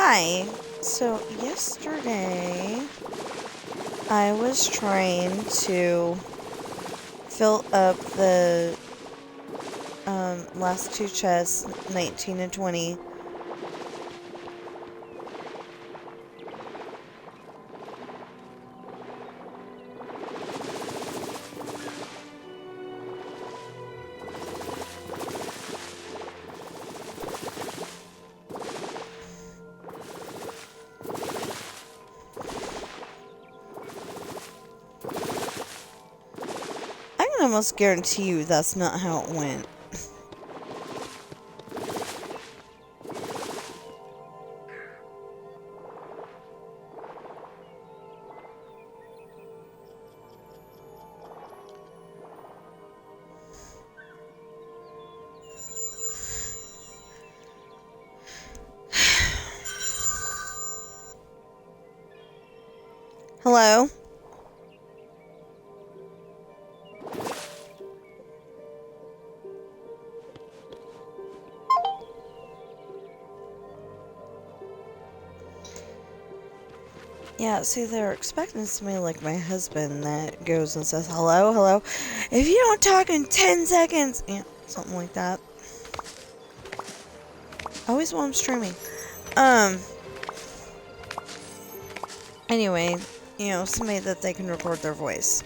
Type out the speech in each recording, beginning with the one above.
Hi. So yesterday I was trying to fill up the last two chests, 19 and 20. I can almost guarantee you that's not how it went. Hello? Yeah, see, they're expecting somebody like my husband that goes and says, hello, hello. If you don't talk in 10 seconds, yeah, something like that. Always while I'm streaming. Anyway, somebody that they can record their voice.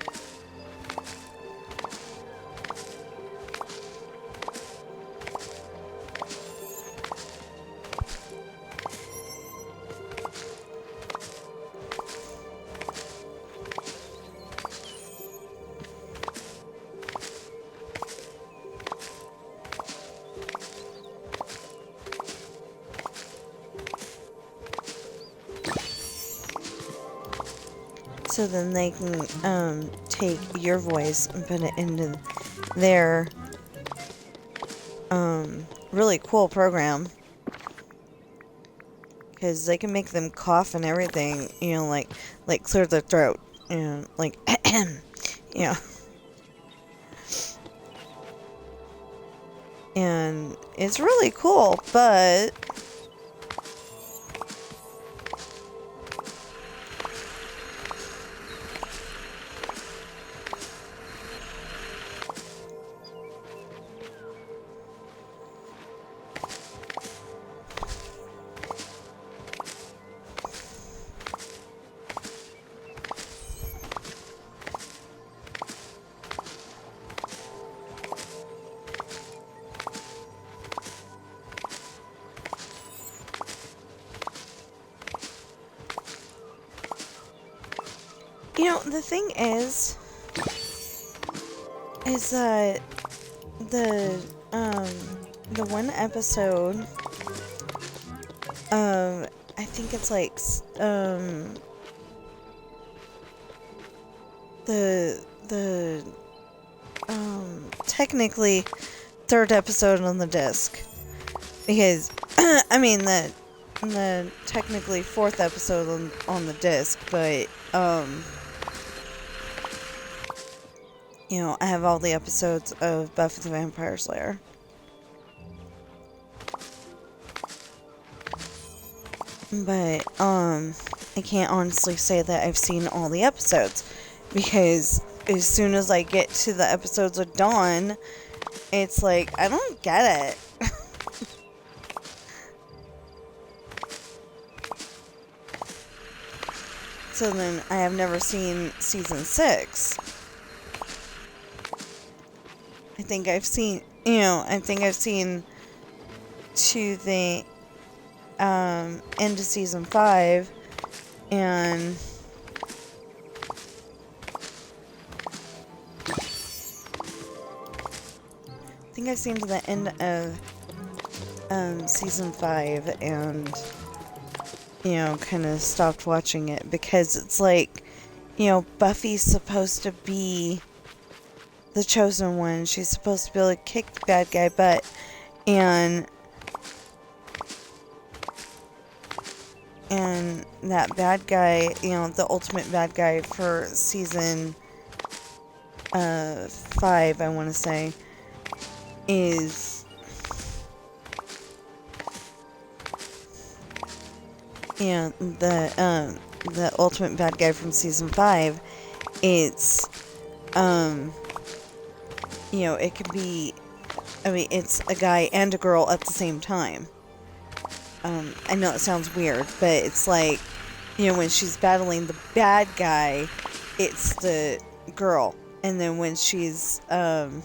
So then they can take your voice and put it into their really cool program, because they can make them cough and everything, like clear their throat, and like and it's really cool, but the thing is that the one episode, I think it's like, the technically third episode on the disc, because, I mean, the technically fourth episode on the disc, but, I have all the episodes of Buffy the Vampire Slayer. But, I can't honestly say that I've seen all the episodes, because as soon as I get to the episodes of Dawn, it's like, I don't get it. So then, I have never seen season 6. I think I've seen to the, end of season 5, and I think I've seen to the end of, season 5, and, kind of stopped watching it, because it's like, Buffy's supposed to be the chosen one. She's supposed to be able to kick the bad guy butt, and that bad guy, the ultimate bad guy for season 5, I want to say, is the ultimate bad guy from season 5, it's, it can be, it's a guy and a girl at the same time. I know it sounds weird, but it's like, when she's battling the bad guy, it's the girl. And then when she's, oh,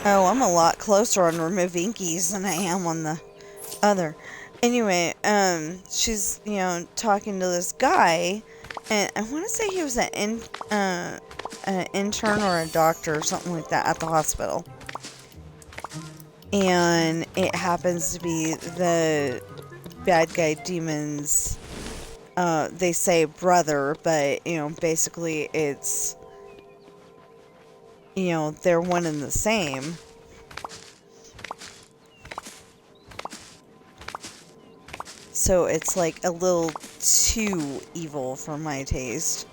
I'm a lot closer on removing keys than I am on the other. Anyway, she's, talking to this guy, and I want to say he was an intern or a doctor or something like that at the hospital. And it happens to be the bad guy demon's, they say brother, but, basically it's, they're one and the same. So it's like a little too evil for my taste.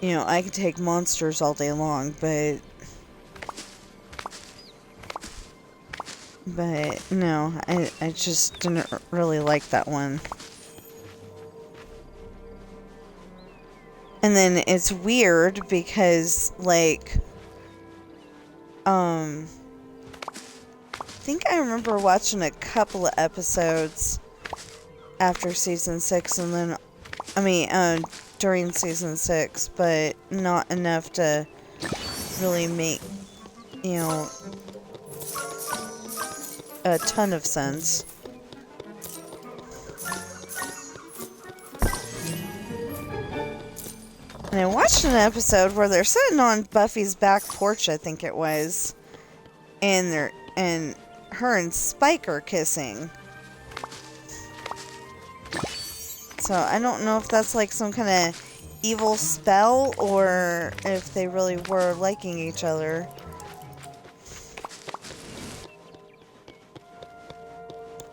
I can take monsters all day long, but no, I just didn't really like that one. And then it's weird because, like, I think I remember watching a couple of episodes after season 6, and then, during season 6, but not enough to really make, a ton of sense. And I watched an episode where they're sitting on Buffy's back porch, I think it was, and her and Spike are kissing. So I don't know if that's like some kind of evil spell or if they really were liking each other.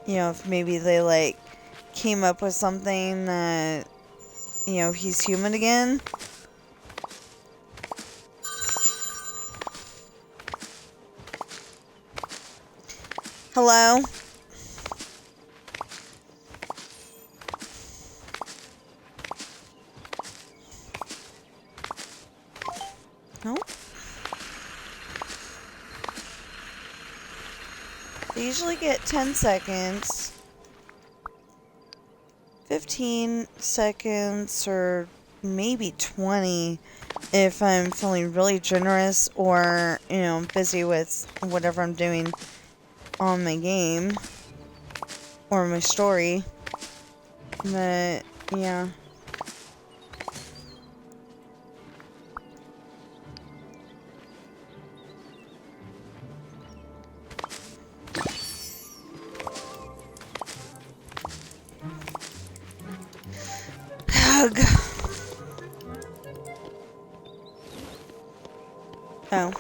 If maybe they like came up with something that, he's human again. Hello? No? They usually get 10 seconds, 15 seconds, or maybe 20 if I'm feeling really generous or, busy with whatever I'm doing on my game or my story. But, yeah. Ugh. Oh.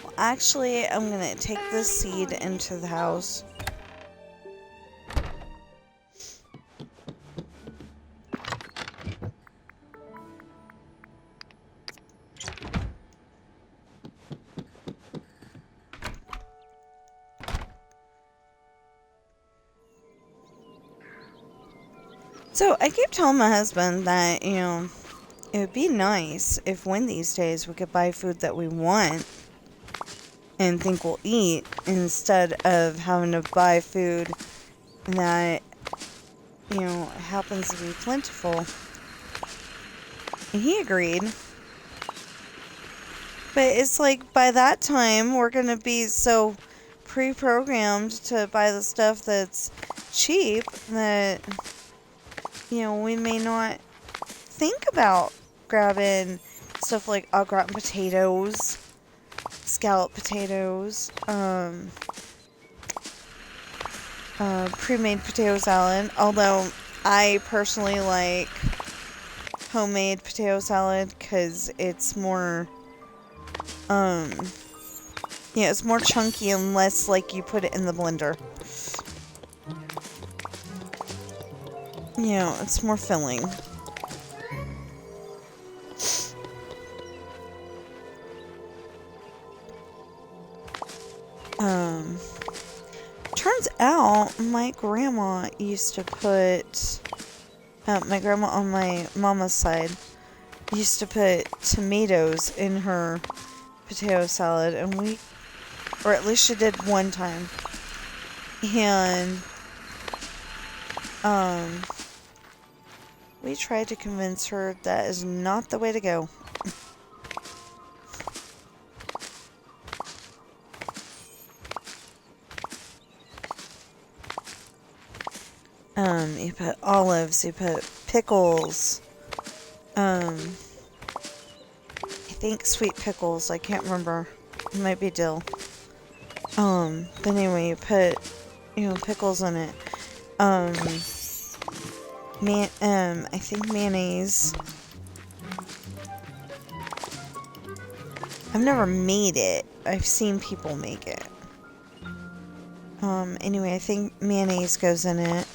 Well, actually, I'm gonna take this seed into the house. So, I keep telling my husband that, it would be nice if one of these days we could buy food that we want and think we'll eat instead of having to buy food that, happens to be plentiful. And he agreed. But it's like by that time we're going to be so pre-programmed to buy the stuff that's cheap that, we may not think about grabbing stuff like au gratin potatoes, scallop potatoes, pre-made potato salad. Although I personally like homemade potato salad because it's more, Yeah, it's more chunky and less like you put it in the blender. You know, it's more filling. Turns out my grandma used to put, my grandma on my mama's side used to put tomatoes in her potato salad, and or at least she did one time. And, we tried to convince her that is not the way to go. You put olives, you put pickles, I think sweet pickles, I can't remember. It might be dill. But anyway, you put, pickles in it. I think mayonnaise. I've never made it. I've seen people make it. Anyway, I think mayonnaise goes in it.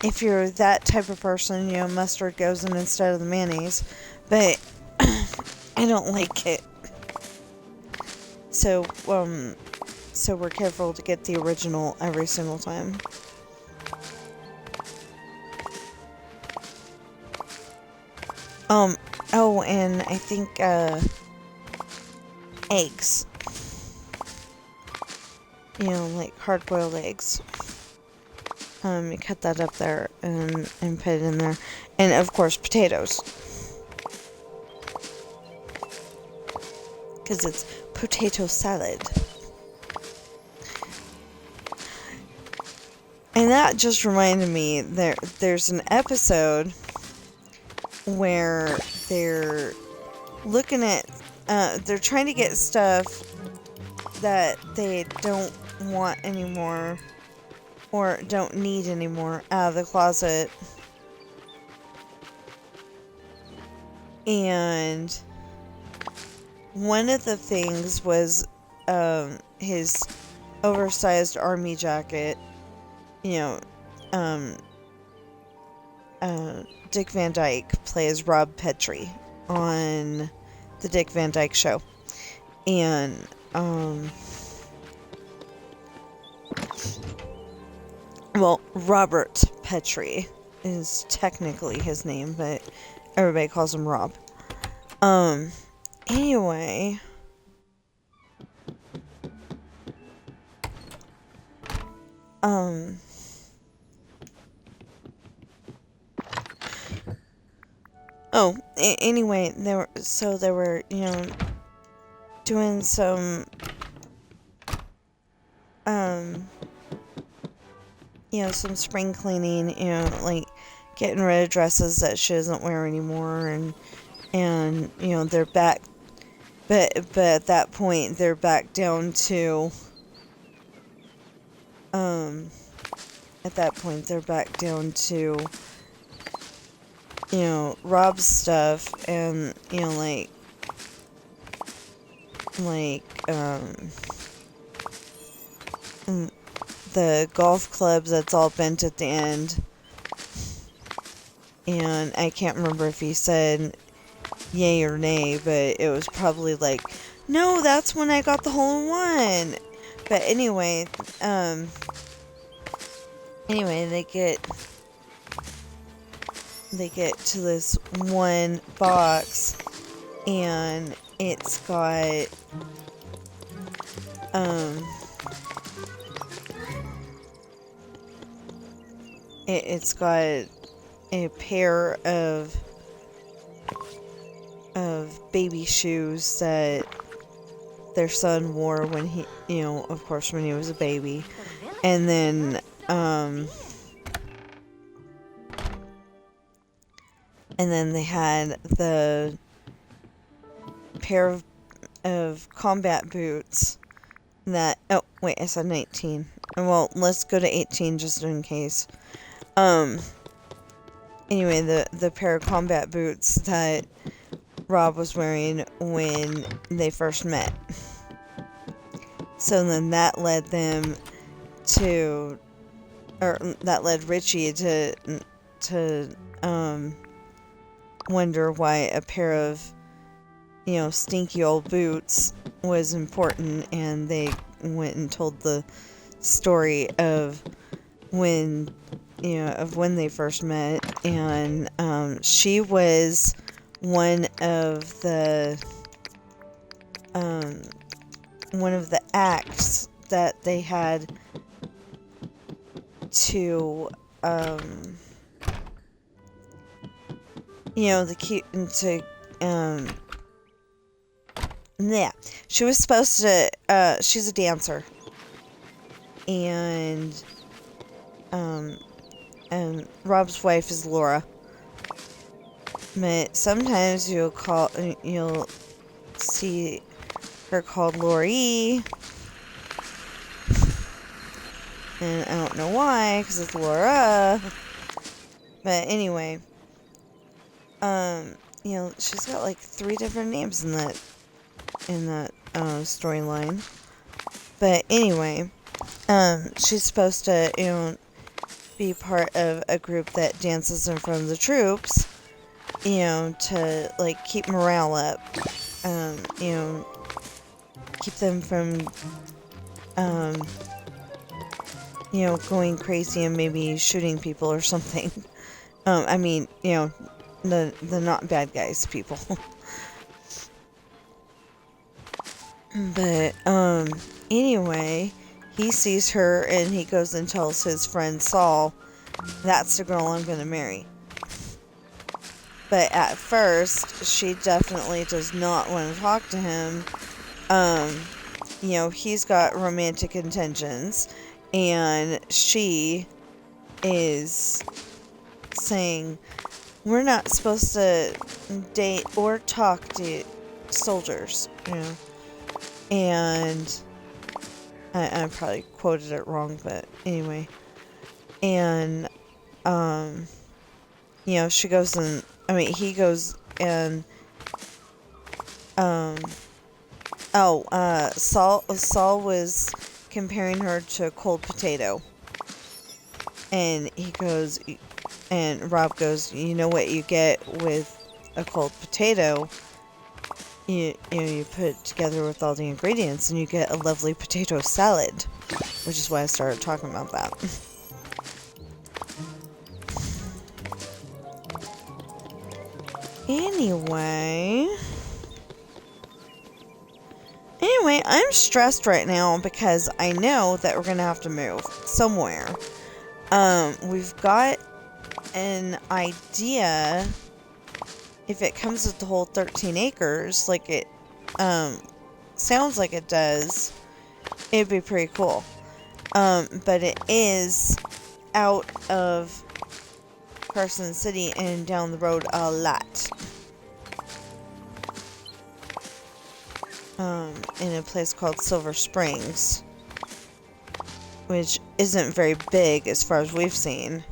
If you're that type of person, mustard goes in instead of the mayonnaise. But I don't like it. So we're careful to get the original every single time. Oh, and I think, eggs. Like hard-boiled eggs. You cut that up there and put it in there. And, of course, potatoes. Because it's potato salad. And that just reminded me, there's an episode where they're looking at, they're trying to get stuff that they don't want anymore or don't need anymore out of the closet. And one of the things was his oversized army jacket. Dick Van Dyke plays Rob Petrie on the Dick Van Dyke Show. And, well, Robert Petrie is technically his name, but everybody calls him Rob. Anyway. Anyway, they were, doing some, some spring cleaning, like getting rid of dresses that she doesn't wear anymore, and they're back, but at that point, they're back down to, Rob's stuff, and, the golf clubs that's all bent at the end. And I can't remember if he said yay or nay, but it was probably like, no, that's when I got the hole-in-one. But anyway, they get to this one box, and it's got, it's got a pair of baby shoes that their son wore when he, of course, when he was a baby. And then, they had the pair of combat boots that, oh, wait, I said 19. Well, let's go to 18 just in case. Anyway, the pair of combat boots that Rob was wearing when they first met. So then that led them to, or that led Richie to wonder why a pair of, stinky old boots was important, and they went and told the story of when they first met, and she was one of the acts that they had to yeah, she was supposed to she's a dancer, and Rob's wife is Laura. But sometimes you'll see her called Lori, and I don't know why, because it's Laura. But anyway, she's got like 3 different names in that storyline. But anyway, she's supposed to be part of a group that dances in front of the troops, to like keep morale up, keep them from going crazy and maybe shooting people or something. I mean, the not bad guys people. But anyway, he sees her and he goes and tells his friend Saul, that's the girl I'm gonna marry. But at first, she definitely does not want to talk to him. He's got romantic intentions, and she is saying, we're not supposed to date or talk to soldiers, And I probably quoted it wrong, but anyway. And, she goes and, he goes and, Saul was comparing her to a cold potato. And Rob goes, you know what you get with a cold potato? You put it together with all the ingredients and you get a lovely potato salad. Which is why I started talking about that. Anyway, I'm stressed right now because I know that we're going to have to move somewhere. We've got an idea. If it comes with the whole 13 acres, like it sounds like it does, it'd be pretty cool. But it is out of Carson City and down the road a lot. In a place called Silver Springs, which isn't very big as far as we've seen.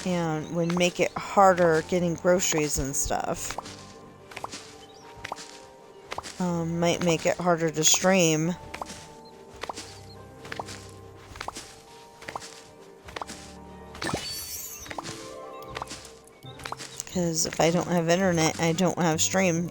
And would make it harder getting groceries and stuff. Might make it harder to stream. Because if I don't have internet, I don't have stream.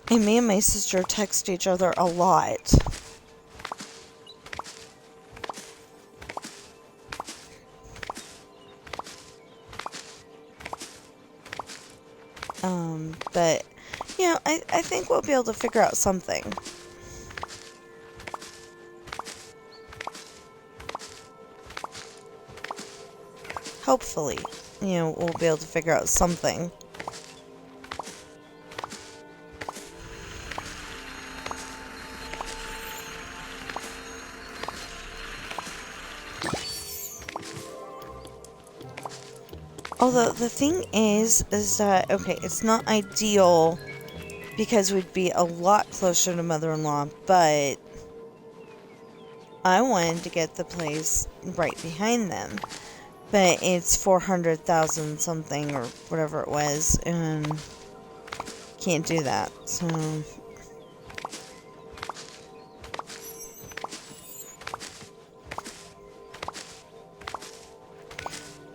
And me and my sister text each other a lot. But, I think we'll be able to figure out something. Hopefully, we'll be able to figure out something. Although, the thing is that, okay, it's not ideal because we'd be a lot closer to mother-in-law, but I wanted to get the place right behind them. But it's 400,000 something or whatever it was, and can't do that, so...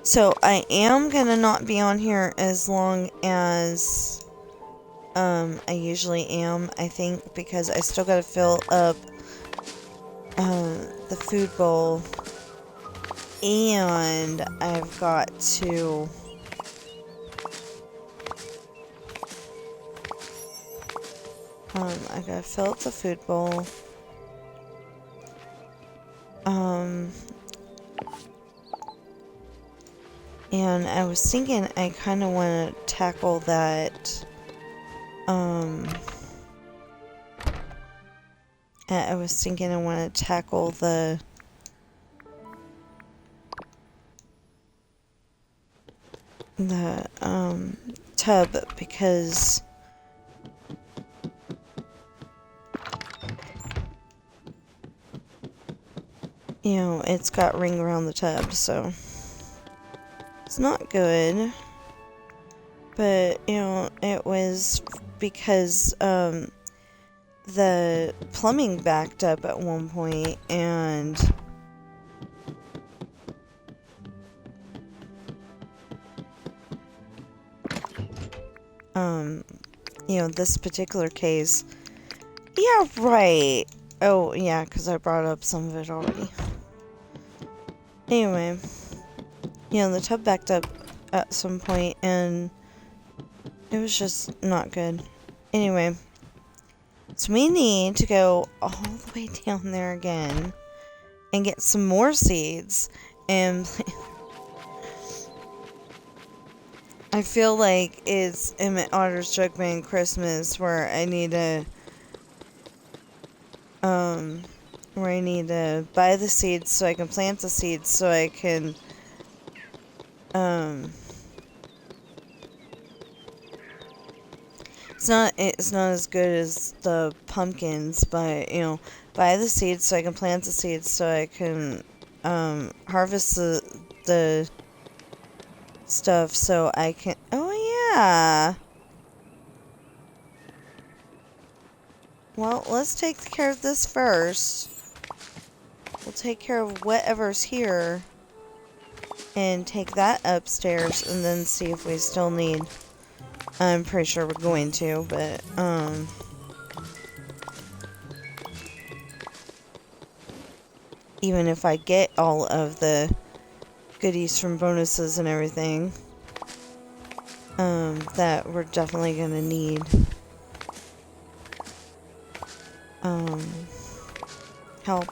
So I am gonna not be on here as long as I usually am, I think, because I still gotta fill up the food bowl, and I've got to I gotta fill up the food bowl. And I was thinking I kind of want to tackle that, I was thinking I want to tackle the tub, because you know, it's got ring around the tub, so it's not good. But, you know, it was because, the plumbing backed up at one point, and you know, this particular case, yeah, right. Oh, yeah, because I brought up some of it already. Anyway, you know, the tub backed up at some point, and it was just not good. Anyway, so we need to go all the way down there again and get some more seeds, and I feel like it's Emmett Otter's Jugman Christmas, where I need to buy the seeds so I can plant the seeds so I can it's not as good as the pumpkins, but you know, buy the seeds so I can plant the seeds so I can harvest the stuff so I can, oh yeah. Well, let's take care of this first. We'll take care of whatever's here and take that upstairs and then see if we still need... I'm pretty sure we're going to, but, even if I get all of the goodies from bonuses and everything, that we're definitely gonna need. Help.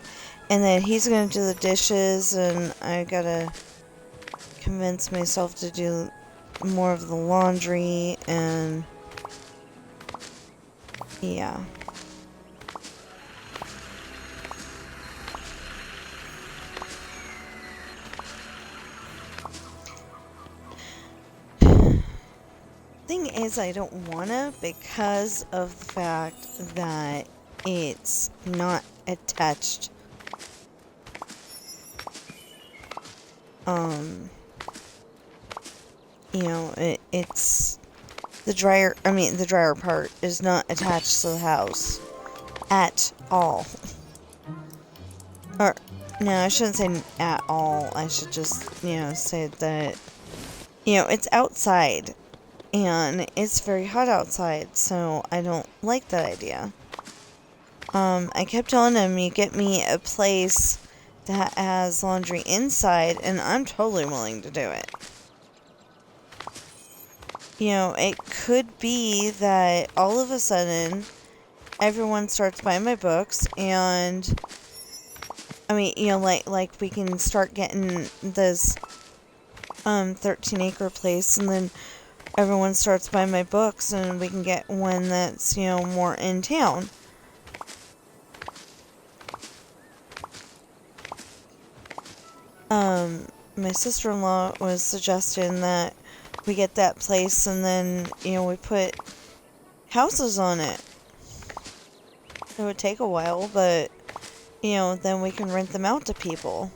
And then he's gonna do the dishes, and I gotta convince myself to do more of the laundry, and yeah. Thing is, I don't wanna, because of the fact that it's not attached. You know, it's the dryer, the dryer part is not attached to the house at all. Or, no, I shouldn't say at all. I should just, you know, say that, you know, it's outside, and it's very hot outside, so I don't like that idea. I kept telling him, you get me a place that has laundry inside, and I'm totally willing to do it. You know, it could be that all of a sudden everyone starts buying my books, and you know, like we can start getting this 13-acre place, and then everyone starts buying my books, and we can get one that's, you know, more in town. My sister-in-law was suggesting that we get that place, and then, you know, we put houses on it. It would take a while, but, you know, then we can rent them out to people.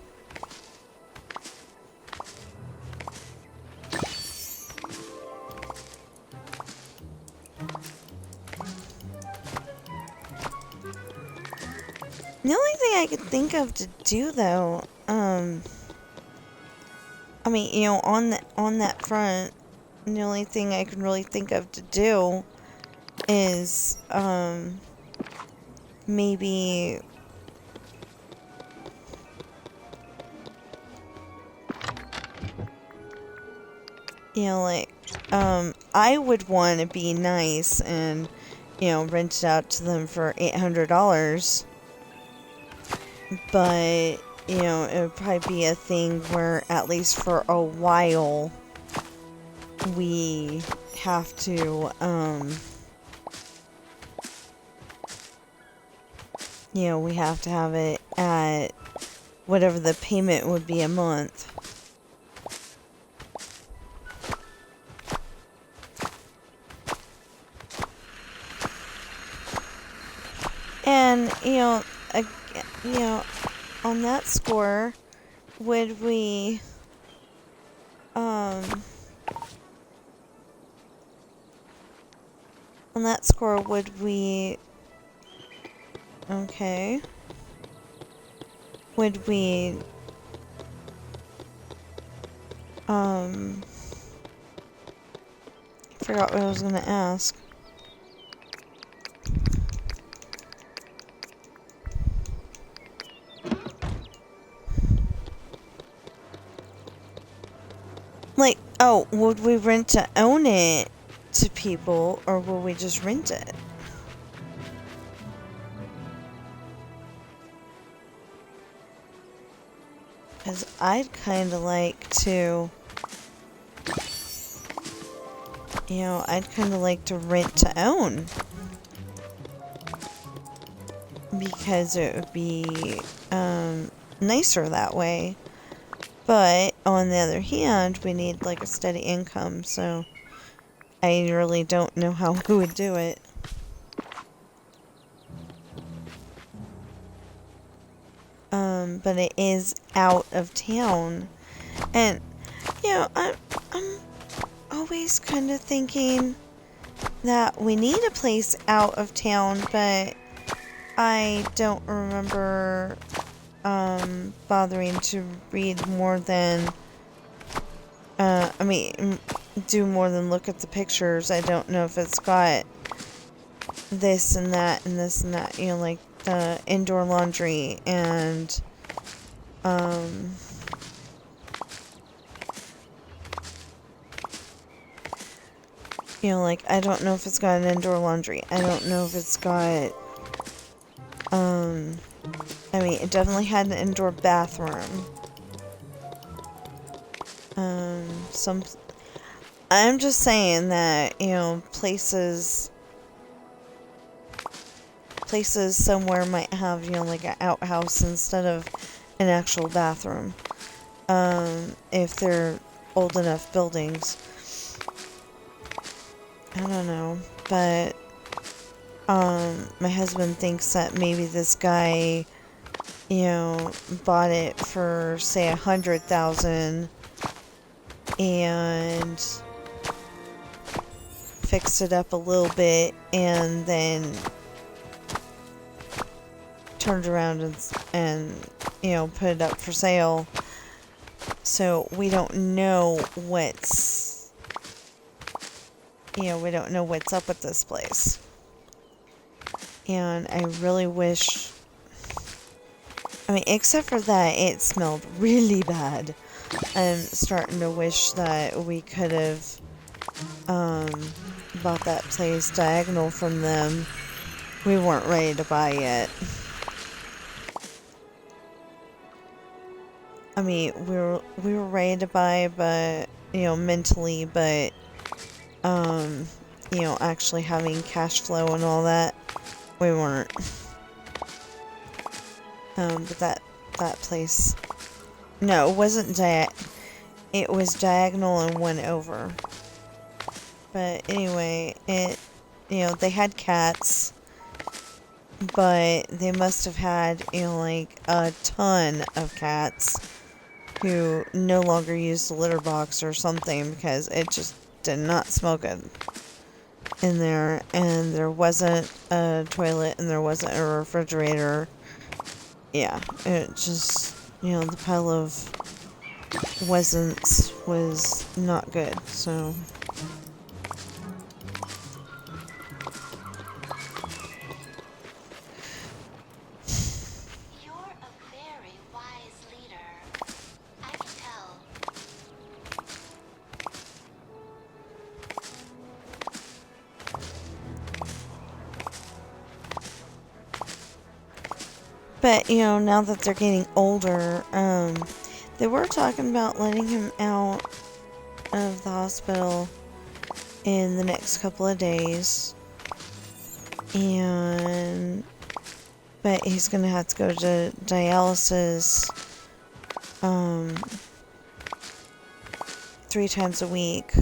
The only thing I could think of to do, though, I mean, you know, on that front, the only thing I can really think of to do is, maybe, you know, like, I would want to be nice and, you know, rent it out to them for $800. But, you know, it would probably be a thing where, at least for a while, we have to, you know, we have to have it at whatever the payment would be a month. And, you know, on that score, would we, on that score, would we, okay, would we, forgot what I was gonna ask. Like, oh, would we rent to own it to people, or will we just rent it? Because I'd kind of like to, you know, I'd kind of like to rent to own. Because it would be, nicer that way. But, on the other hand, we need, like, a steady income, so I really don't know how we would do it. But it is out of town. And, you know, I'm always kind of thinking that we need a place out of town, but I don't remember, bothering to read more than, do more than look at the pictures. I don't know if it's got this and that and this and that, you know, like the indoor laundry and, you know, like, I don't know if it's got an indoor laundry. I don't know if it's got, I mean, it definitely had an indoor bathroom. I'm just saying that, you know, places somewhere might have, you know, like an outhouse instead of an actual bathroom. If they're old enough buildings. I don't know, but, my husband thinks that maybe this guy, you know, bought it for, say, $100,000 and fixed it up a little bit and then turned around and you know, put it up for sale. So we don't know what's, you know, we don't know what's up with this place. And I really wish, I mean, except for that, it smelled really bad. I'm starting to wish that we could have, bought that place diagonal from them. We weren't ready to buy yet. I mean, we were ready to buy, but, you know, mentally, but, you know, actually having cash flow and all that, we weren't. But that place, no, it wasn't it was diagonal and went over. But anyway, they had cats, but they must have had, like a ton of cats who no longer used the litter box or something because it just did not smell good in there, and there wasn't a toilet and there wasn't a refrigerator. Yeah, it just, the pile of wasn't was not good, so. You're a very wise leader. I can tell. But, now that they're getting older, they were talking about letting him out of the hospital in the next couple of days. But he's gonna have to go to dialysis, 3 times a week.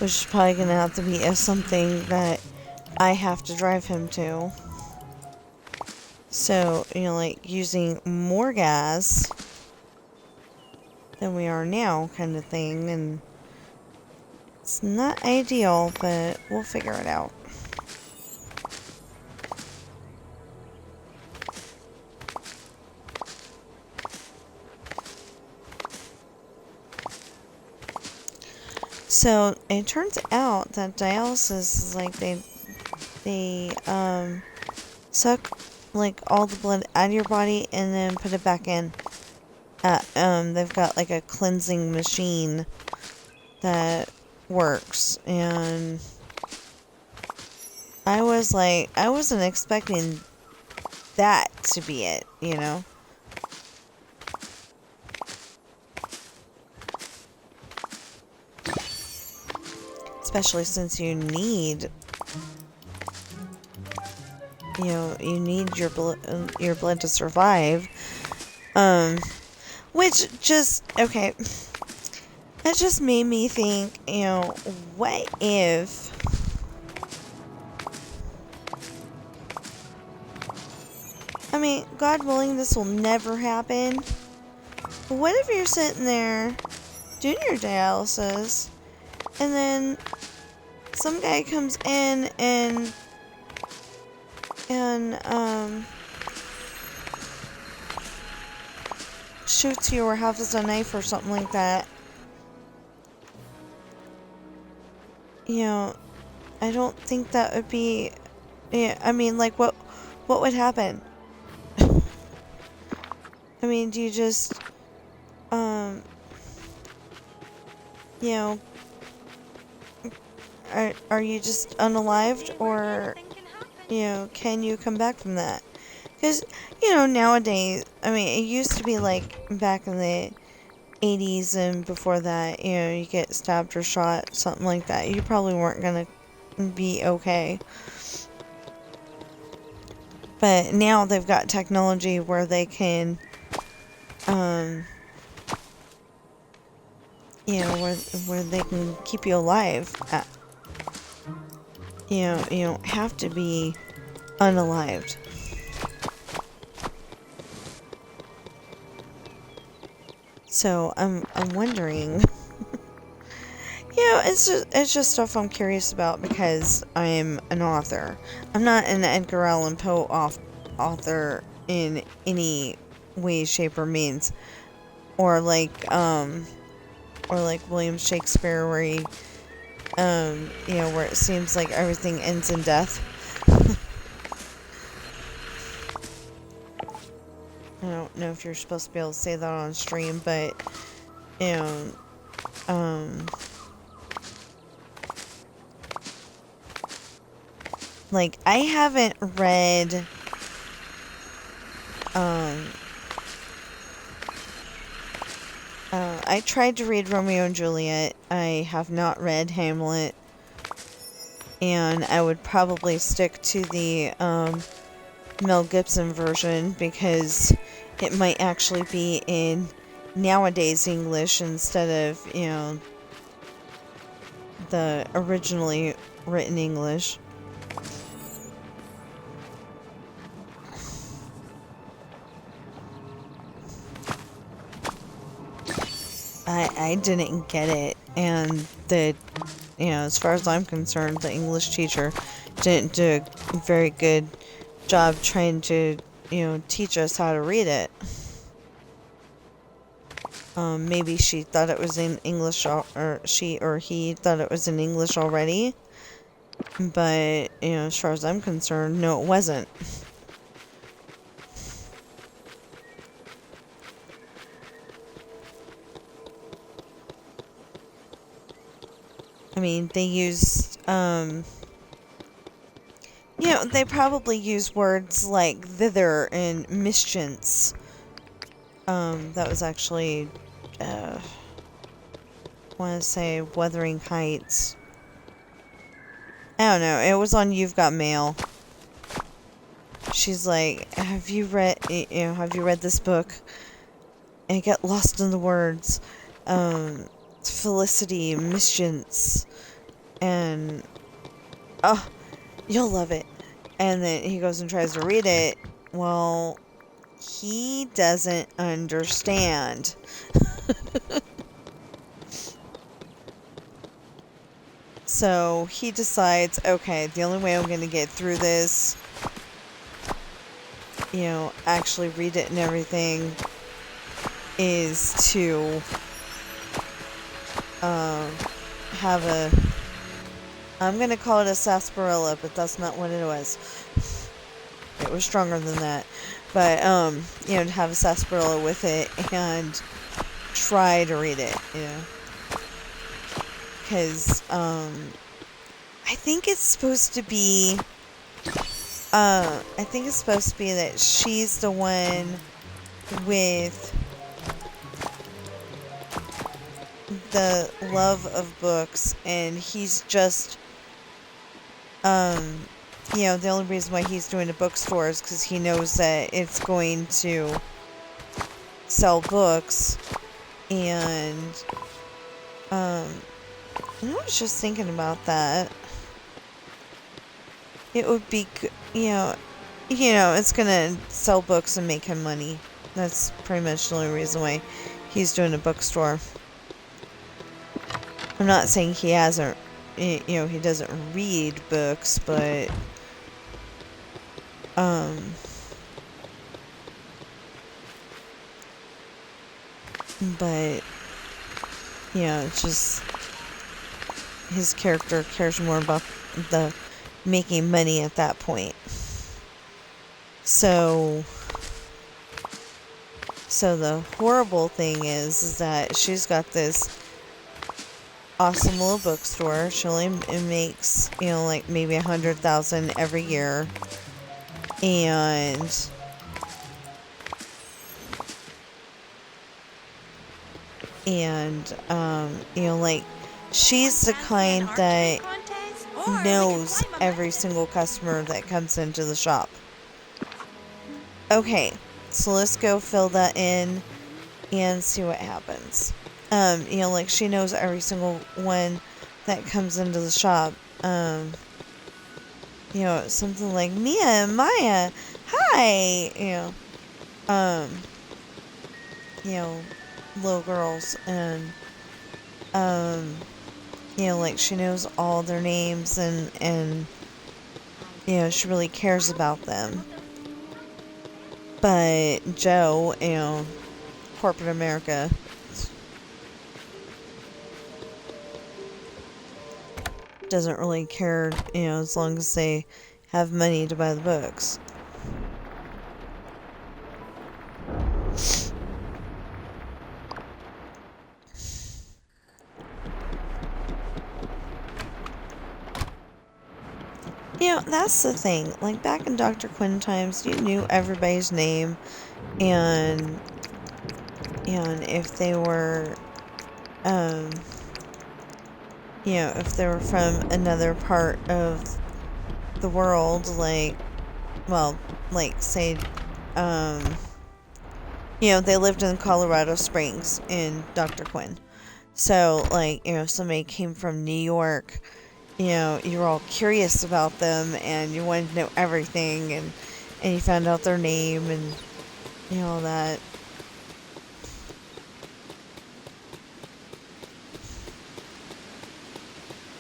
Which is probably gonna have to be something that I have to drive him to. So, like using more gas than we are now, kind of thing. And it's not ideal, but we'll figure it out. So it turns out that dialysis is like they suck like all the blood out of your body and then put it back in. They've got like a cleansing machine that works, and I wasn't expecting that to be it, Especially since you need your blood to survive. Which just, okay, that just made me think, what if God willing, this will never happen. But what if you're sitting there doing your dialysis, and then some guy comes in and shoots you or has a knife or something like that? I don't think that would be. Yeah, like what would happen? Do you just are you just unalived, or can you come back from that? Because nowadays, it used to be like back in the 80s and before that, you get stabbed or shot, something like that, you probably weren't gonna be okay. But now they've got technology where they can where they can keep you alive. You don't have to be unalived. So I'm wondering. It's just stuff I'm curious about because I'm an author. I'm not an Edgar Allan Poe author in any way, shape, or means, or like William Shakespeare, where he, where it seems like everything ends in death. I don't know if you're supposed to be able to say that on stream, but like, I haven't read I tried to read Romeo and Juliet. I have not read Hamlet. and I would probably stick to the Mel Gibson version because it might actually be in nowadays English instead of, the originally written English. I didn't get it, and as far as I'm concerned, the English teacher didn't do a very good job trying to, teach us how to read it. Maybe she thought it was in English, or she or he thought it was in English already, but, as far as I'm concerned, no, it wasn't. I mean, they used, they probably use words like thither and mischance. That was actually, I want to say Wuthering Heights. I don't know, it was on You've Got Mail. She's like, have you read this book? And I get lost in the words. Felicity, mischance, and oh, you'll love it. And then he goes and tries to read it. Well, he doesn't understand. So he decides, okay, the only way I'm going to get through this, actually read it and everything, is to have I'm going to call it a sarsaparilla, but that's not what it was. It was stronger than that. But, to have a sarsaparilla with it and try to read it, Because, I think it's supposed to be, that she's the one with the love of books, and he's just, the only reason why he's doing a bookstore is because he knows that it's going to sell books, and, I was just thinking about that. It would be, it's gonna sell books and make him money. That's pretty much the only reason why he's doing a bookstore. I'm not saying he hasn't, he doesn't read books, but, it's just, his character cares more about the making money at that point. So the horrible thing is that she's got this awesome little bookstore. She only makes, like maybe $100,000 every year. And like, she's the kind that knows every single customer that comes into the shop. Okay, so let's go fill that in and see what happens. Like, she knows every single one that comes into the shop. Something like, Mia and Maya, hi! Little girls, and, like, she knows all their names, and she really cares about them. But Joe, corporate America, doesn't really care, as long as they have money to buy the books. That's the thing. Like, back in Dr. Quinn times, you knew everybody's name, and if they were, you know, if they were from another part of the world, like, well, like, say, you know, they lived in Colorado Springs in Dr. Quinn. So, like, you know, somebody came from New York, you know, you were all curious about them and you wanted to know everything, and you found out their name and, you know, all that.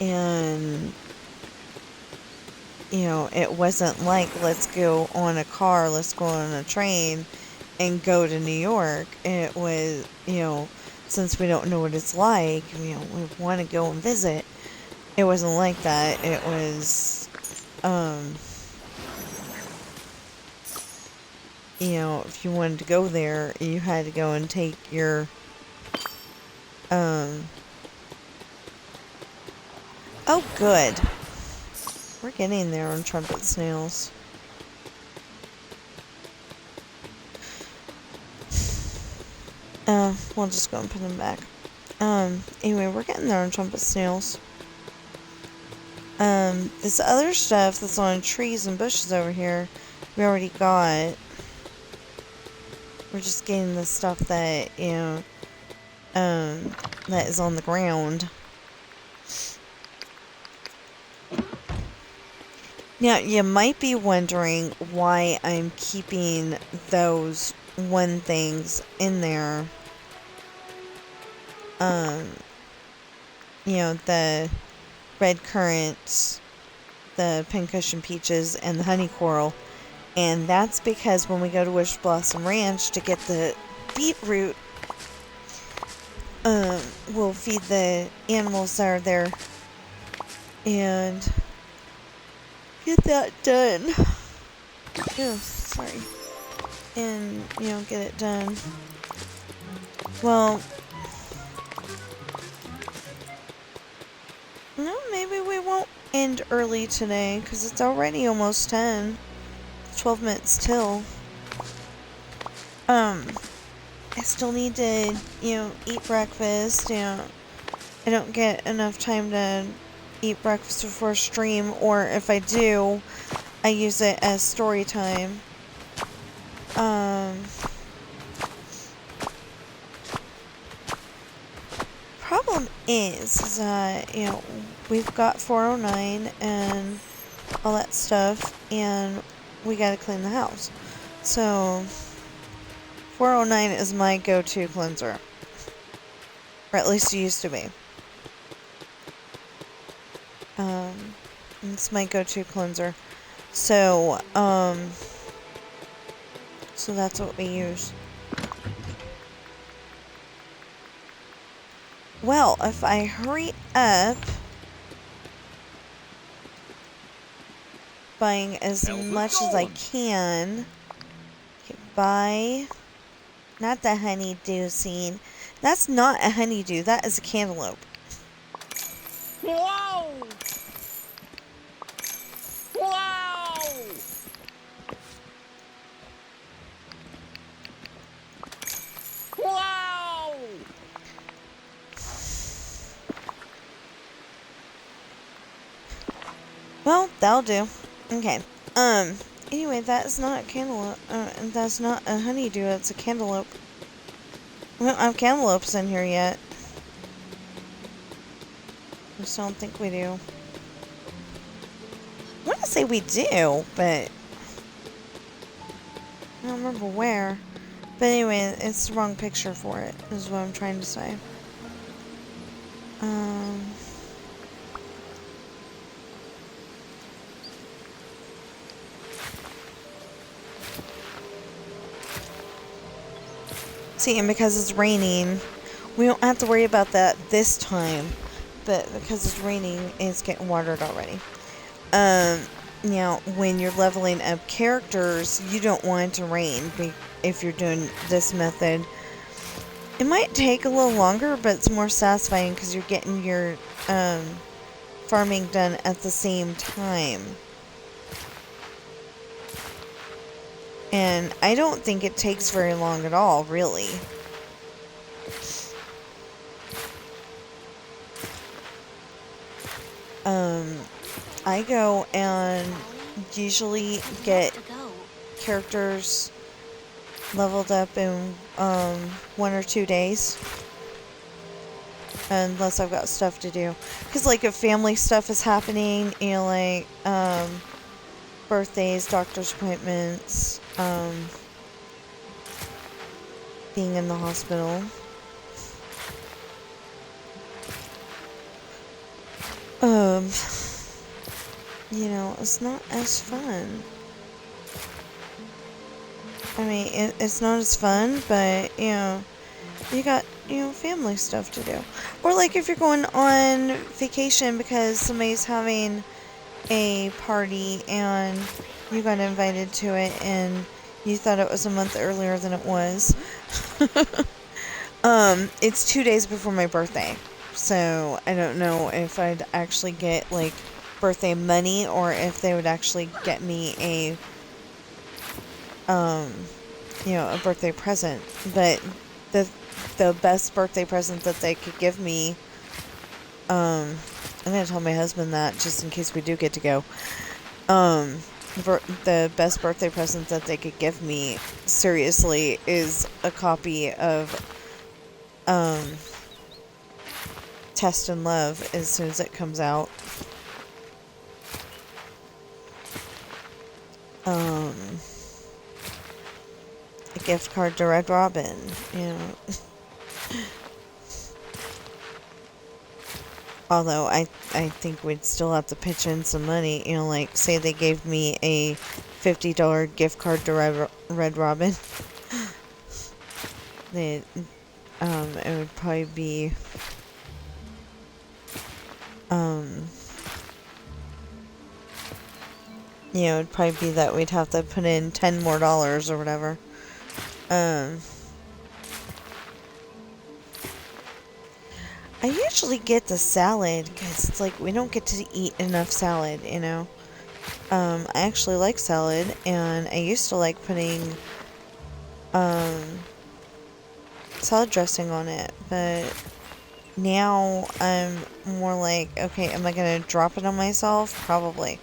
And, you know, it wasn't like, let's go on a car, let's go on a train and go to New York. It was, you know, since we don't know what it's like, you know, we want to go and visit. It wasn't like that. It was, you know, if you wanted to go there, you had to go and take your, oh, good. We're getting there on trumpet snails. We'll just go and put them back. Anyway, we're getting there on trumpet snails. This other stuff that's on trees and bushes over here, we already got. We're just getting the stuff that, you know, that is on the ground. Now, you might be wondering why I'm keeping those one things in there. You know, the red currants, the pincushion peaches, and the honey coral. And that's because when we go to Wish Blossom Ranch to get the beetroot, we'll feed the animals that are there and get that done. Oh, sorry. And, you know, get it done. Well, no, maybe we won't end early today, because it's already almost 10. 12 minutes till. I still need to, you know, eat breakfast. You know, I don't get enough time to eat breakfast before stream, or if I do, I use it as story time. Problem is that, you know, we've got 409 and all that stuff, and we gotta clean the house. So 409 is my go-to cleanser. Or at least it used to be. It's my go-to cleanser. So, so that's what we use. Well, if I hurry up buying as much as I can. Okay, buy. Not the honeydew scene. That's not a honeydew. That is a cantaloupe. Whoa! Wow! Wow! Well, that'll do. Okay. Anyway, that is not a cantaloupe. That's not a honeydew. It's a cantaloupe. We don't have cantaloupes in here yet. I just don't think we do. I want to say we do, but I don't remember where. But anyway, it's the wrong picture for it, is what I'm trying to say. See, and because it's raining, we don't have to worry about that this time. But because it's raining, it's getting watered already. Now, when you're leveling up characters, you don't want it to rain if you're doing this method. It might take a little longer, but it's more satisfying because you're getting your farming done at the same time. And I don't think it takes very long at all, really. I go and usually get characters leveled up in 1 or 2 days. Unless I've got stuff to do. Because, like, if family stuff is happening, you know, like, birthdays, doctor's appointments, being in the hospital. You know, it's not as fun. I mean, it's not as fun, but, you know, you got, you know, family stuff to do. Or, like, if you're going on vacation because somebody's having a party and you got invited to it and you thought it was a month earlier than it was. It's 2 days before my birthday. So, I don't know if I'd actually get, like, birthday money or if they would actually get me a, you know, a birthday present. But the best birthday present that they could give me, I'm gonna tell my husband that just in case we do get to go. The best birthday present that they could give me, seriously, is a copy of, Test and Love as soon as it comes out. A gift card to Red Robin, you know. Although I think we'd still have to pitch in some money, you know, like say they gave me a $50 gift card to Red Robin. It would probably be you know, it'd probably be that we'd have to put in $10 more or whatever. I usually get the salad because it's like we don't get to eat enough salad, you know. I actually like salad, and I used to like putting salad dressing on it, but now I'm more like, okay, am I gonna drop it on myself? Probably.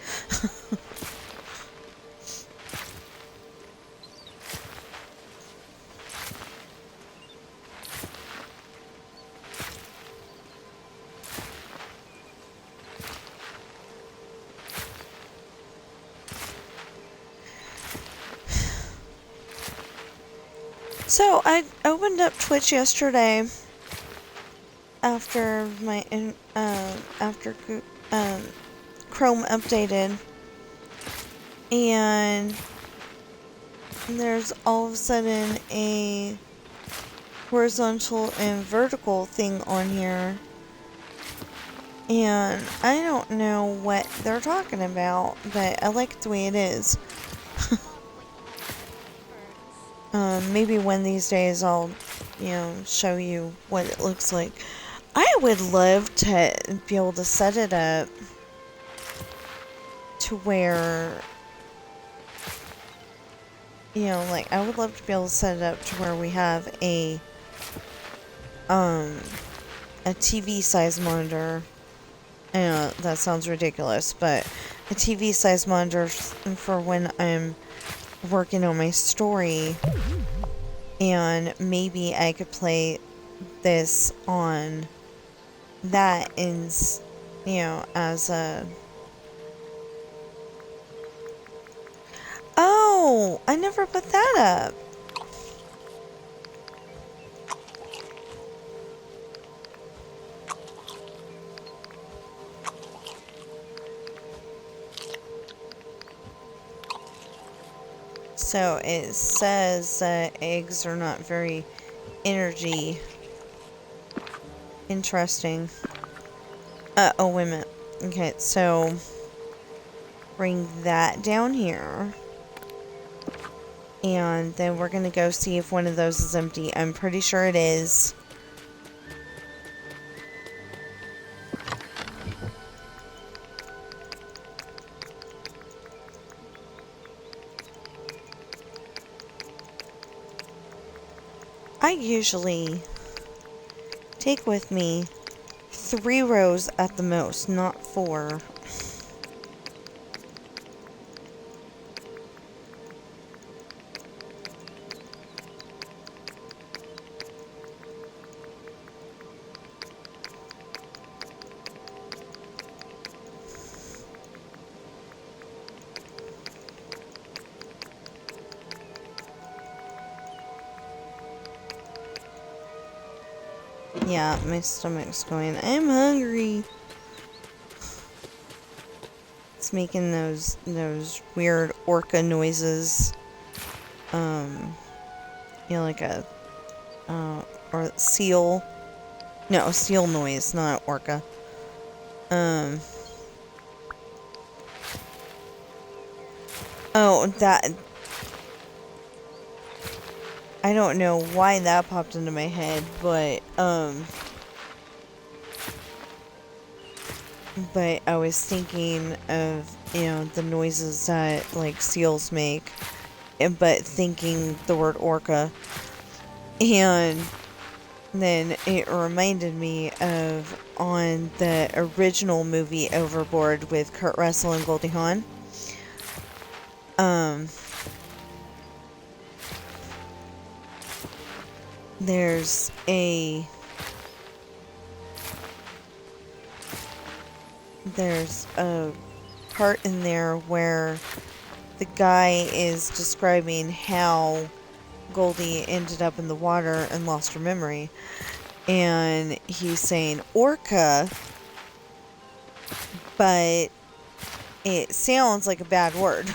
So, I opened up Twitch yesterday after my, Chrome updated, and there's all of a sudden a horizontal and vertical thing on here, and I don't know what they're talking about, but I like it the way it is. Maybe one of these days I'll, you know, show you what it looks like. I would love to be able to set it up to where, you know, like, I would love to be able to set it up to where we have a TV size monitor. I know that sounds ridiculous, but a TV size monitor for when I'm working on my story, and maybe I could play this on that in, you know, as a... Oh, I never put that up. So it says that eggs are not very energy interesting. Oh, wait a minute. Okay, so bring that down here. And then we're going to go see if one of those is empty. I'm pretty sure it is. I usually take with me 3 rows at the most, not 4. Yeah, my stomach's going, I'm hungry. It's making those weird orca noises. You know, like a, or seal. No, seal noise, not orca. Oh, that... I don't know why that popped into my head, but I was thinking of, you know, the noises that, like, seals make, but thinking the word orca, and then it reminded me of, on the original movie Overboard with Kurt Russell and Goldie Hawn, there's a part in there where the guy is describing how Goldie ended up in the water and lost her memory. And he's saying orca, but it sounds like a bad word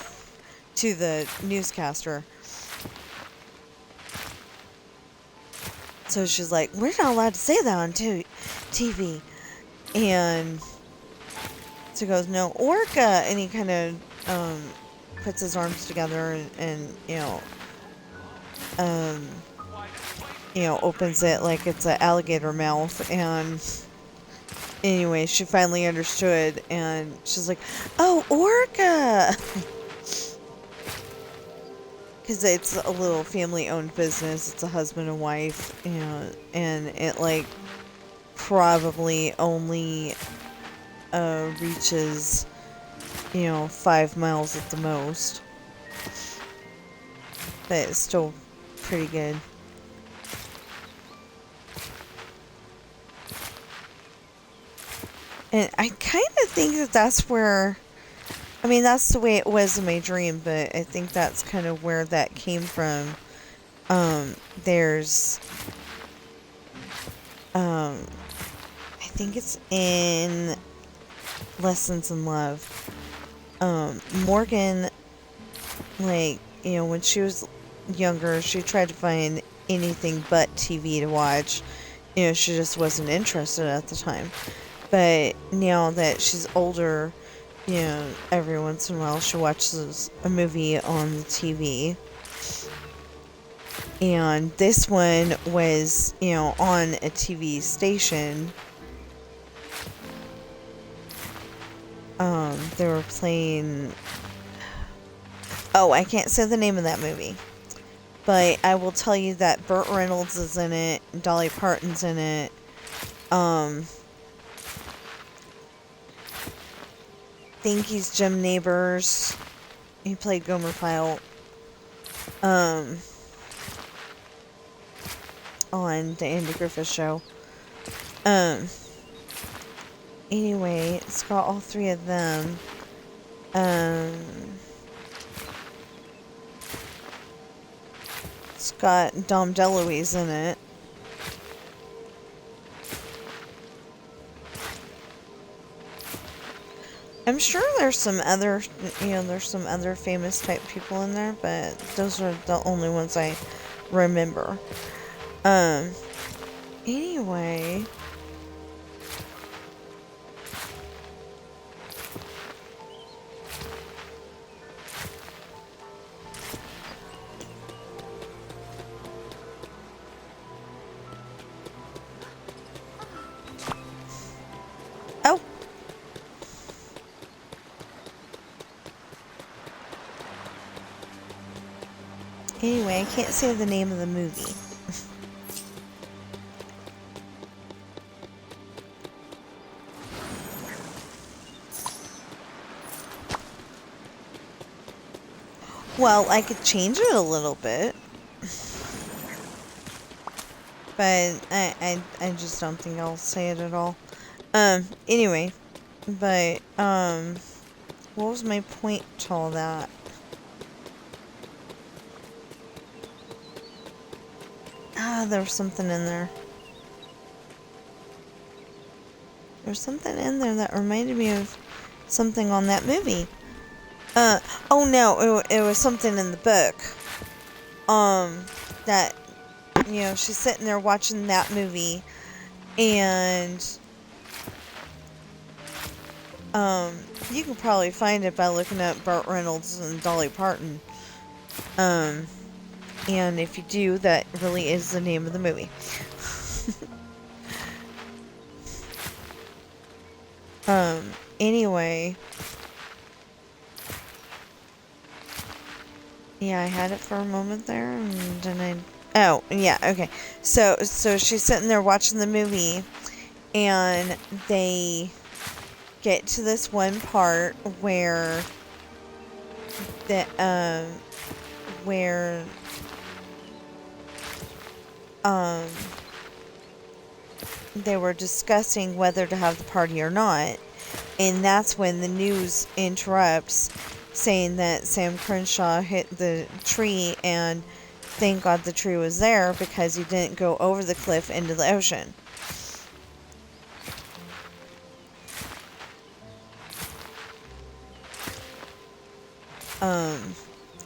to the newscaster. So she's like, we're not allowed to say that on TV. And so he goes, no, orca. And he kind of puts his arms together and opens it like it's an alligator mouth. And anyway, she finally understood. And she's like, oh, orca. Because it's a little family-owned business. It's a husband and wife, you know, and it, like, probably only reaches, 5 miles at the most. But it's still pretty good. And I kind of think that that's where... I mean, that's the way it was in my dream, but I think that's kind of where that came from. There's... I think it's in Lessons in Love. Morgan, like, when she was younger, she tried to find anything but TV to watch. She just wasn't interested at the time. But now that she's older... every once in a while she watches a movie on the TV. And this one was, on a TV station. They were playing... Oh, I can't say the name of that movie. But I will tell you that Burt Reynolds is in it, Dolly Parton's in it. Think he's Jim Neighbors. He played Gomer Pyle. On the Andy Griffith Show. Anyway, it's got all three of them. It's got Dom DeLuise in it. I'm sure there's some other, there's some other famous type people in there, but those are the only ones I remember. Anyway. Oh. Anyway, I can't say the name of the movie. Well, I could change it a little bit. But I just don't think I'll say it at all. Anyway. But, what was my point to all that? Ah, there was something in there. There's something in there that reminded me of something on that movie. Oh no, it was something in the book. That, you know, she's sitting there watching that movie, and, you can probably find it by looking up Burt Reynolds and Dolly Parton. And if you do, that really is the name of the movie. Anyway. Yeah, I had it for a moment there, and then oh, yeah, okay. So she's sitting there watching the movie, and they get to this one part where where they were discussing whether to have the party or not, and that's when the news interrupts, saying that Sam Crenshaw hit the tree, and thank God the tree was there because he didn't go over the cliff into the ocean.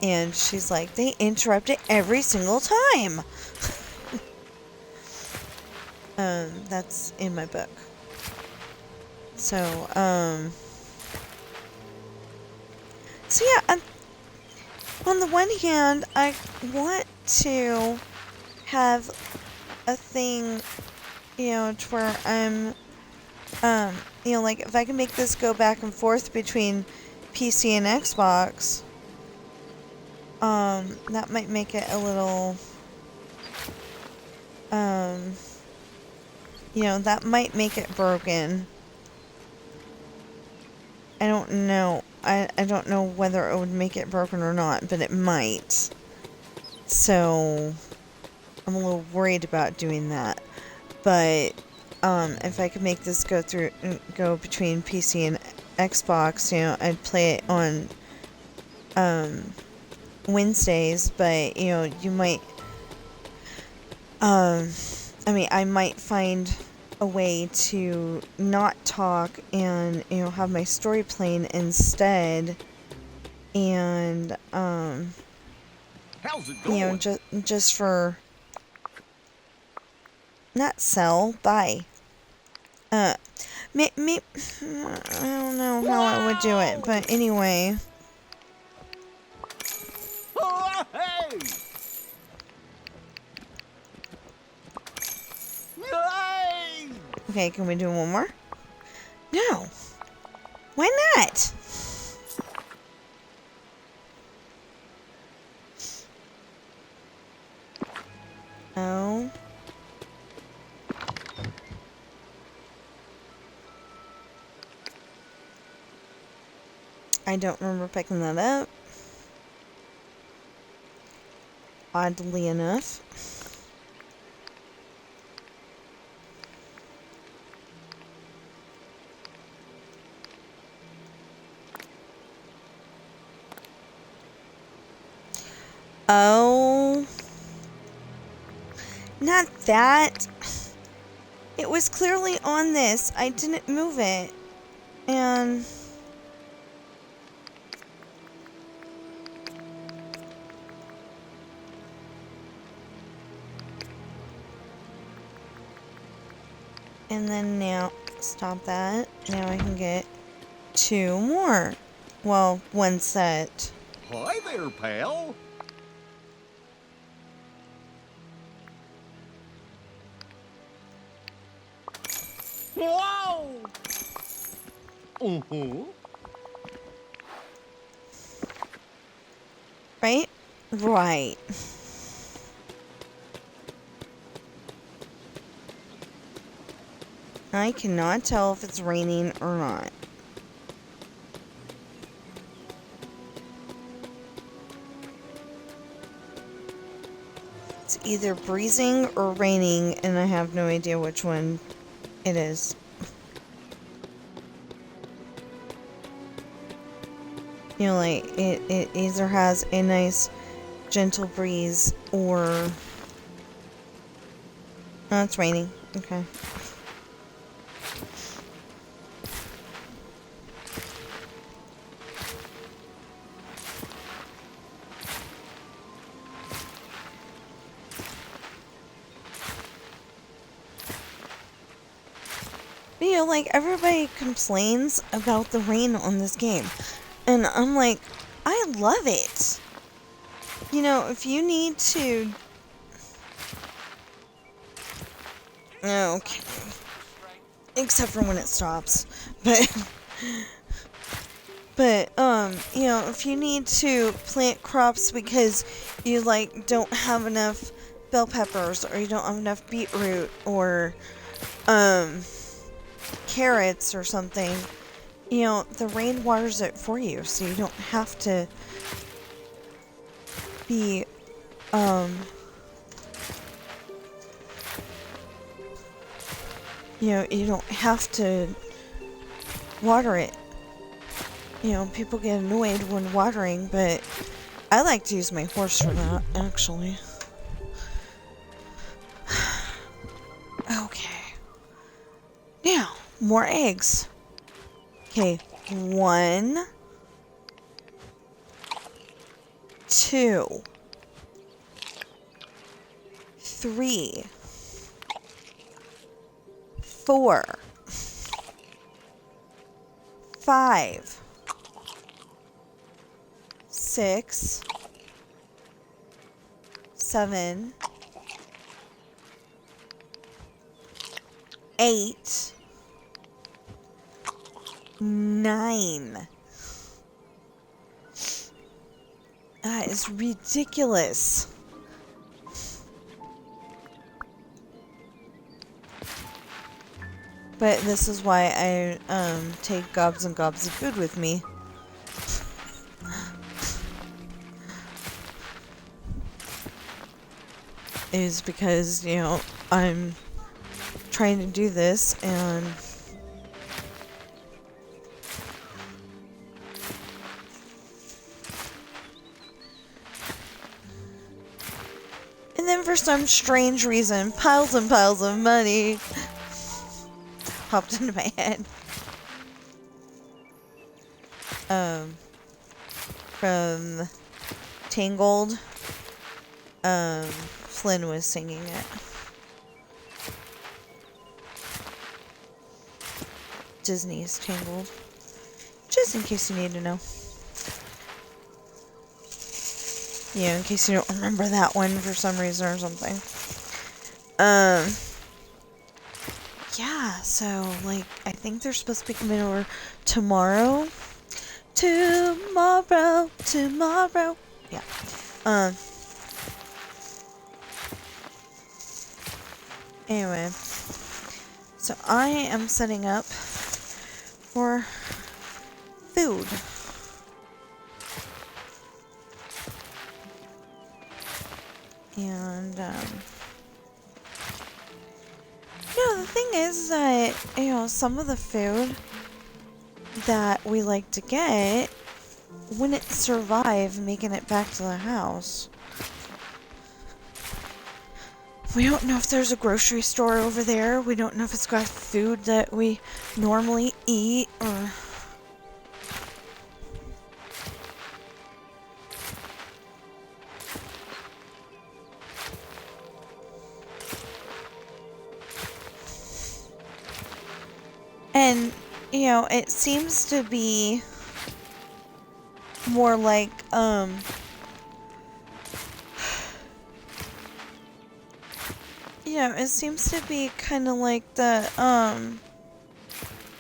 And she's like, they interrupt it every single time. That's in my book. So yeah, on the one hand, I want to have a thing, you know, to where I'm, you know, like, if I can make this go back and forth between PC and Xbox, that might make it a little, you know, that might make it broken. I don't know. I don't know whether it would make it broken or not, but it might. So, I'm a little worried about doing that. But, if I could make this go between PC and Xbox, you know, I'd play it on, Wednesdays, but, you know, you might, I mean, I might find a way to not talk and, you know, have my story playing instead, and, How's it going? you know, just for, not sell, buy. I don't know how I would do it, but anyway. Oh, hey! Hey! Okay, can we do one more? No. Why not? Oh. I don't remember picking that up. Oddly enough. Oh. Not that. It was clearly on this. I didn't move it. And... and then now, stop that. Now I can get 2 more. Well, 1 set. Hi there, pal. Whoa! Uh-huh. Right? Right. I cannot tell if it's raining or not. It's either breezing or raining, and I have no idea which one it is. You know, like, it either has a nice gentle breeze or... oh, it's raining. Okay. You know, like, everybody complains about the rain on this game. And I'm like, I love it. You know, if you need to... Okay. Except for when it stops. But, you know, if you need to plant crops because you, like, don't have enough bell peppers, or you don't have enough beetroot, or, carrots or something, you know, the rain waters it for you, so you don't have to be, you know, you don't have to water it. You know, people get annoyed when watering, but I like to use my horse for that, actually. Okay. Now, more eggs. Okay, 1, 2, 3, 4, 5, 6, 7, 8, 9. That is ridiculous. But this is why I take gobs and gobs of food with me. Is because, you know, I'm trying to do this and then for some strange reason, piles and piles of money popped into my head. From Tangled. Flynn was singing it. Disney's Tangled. Just in case you need to know. Yeah, in case you don't remember that one for some reason or something. Yeah, so, like, I think they're supposed to be coming over tomorrow. Tomorrow. Yeah. Anyway. So, I am setting up for food. And, you know, the thing is that, you know, some of the food that we like to get wouldn't survive making it back to the house. We don't know if there's a grocery store over there. We don't know if it's got food that we normally eat, or... And, you know, it seems to be more like, yeah, it seems to be kind of like the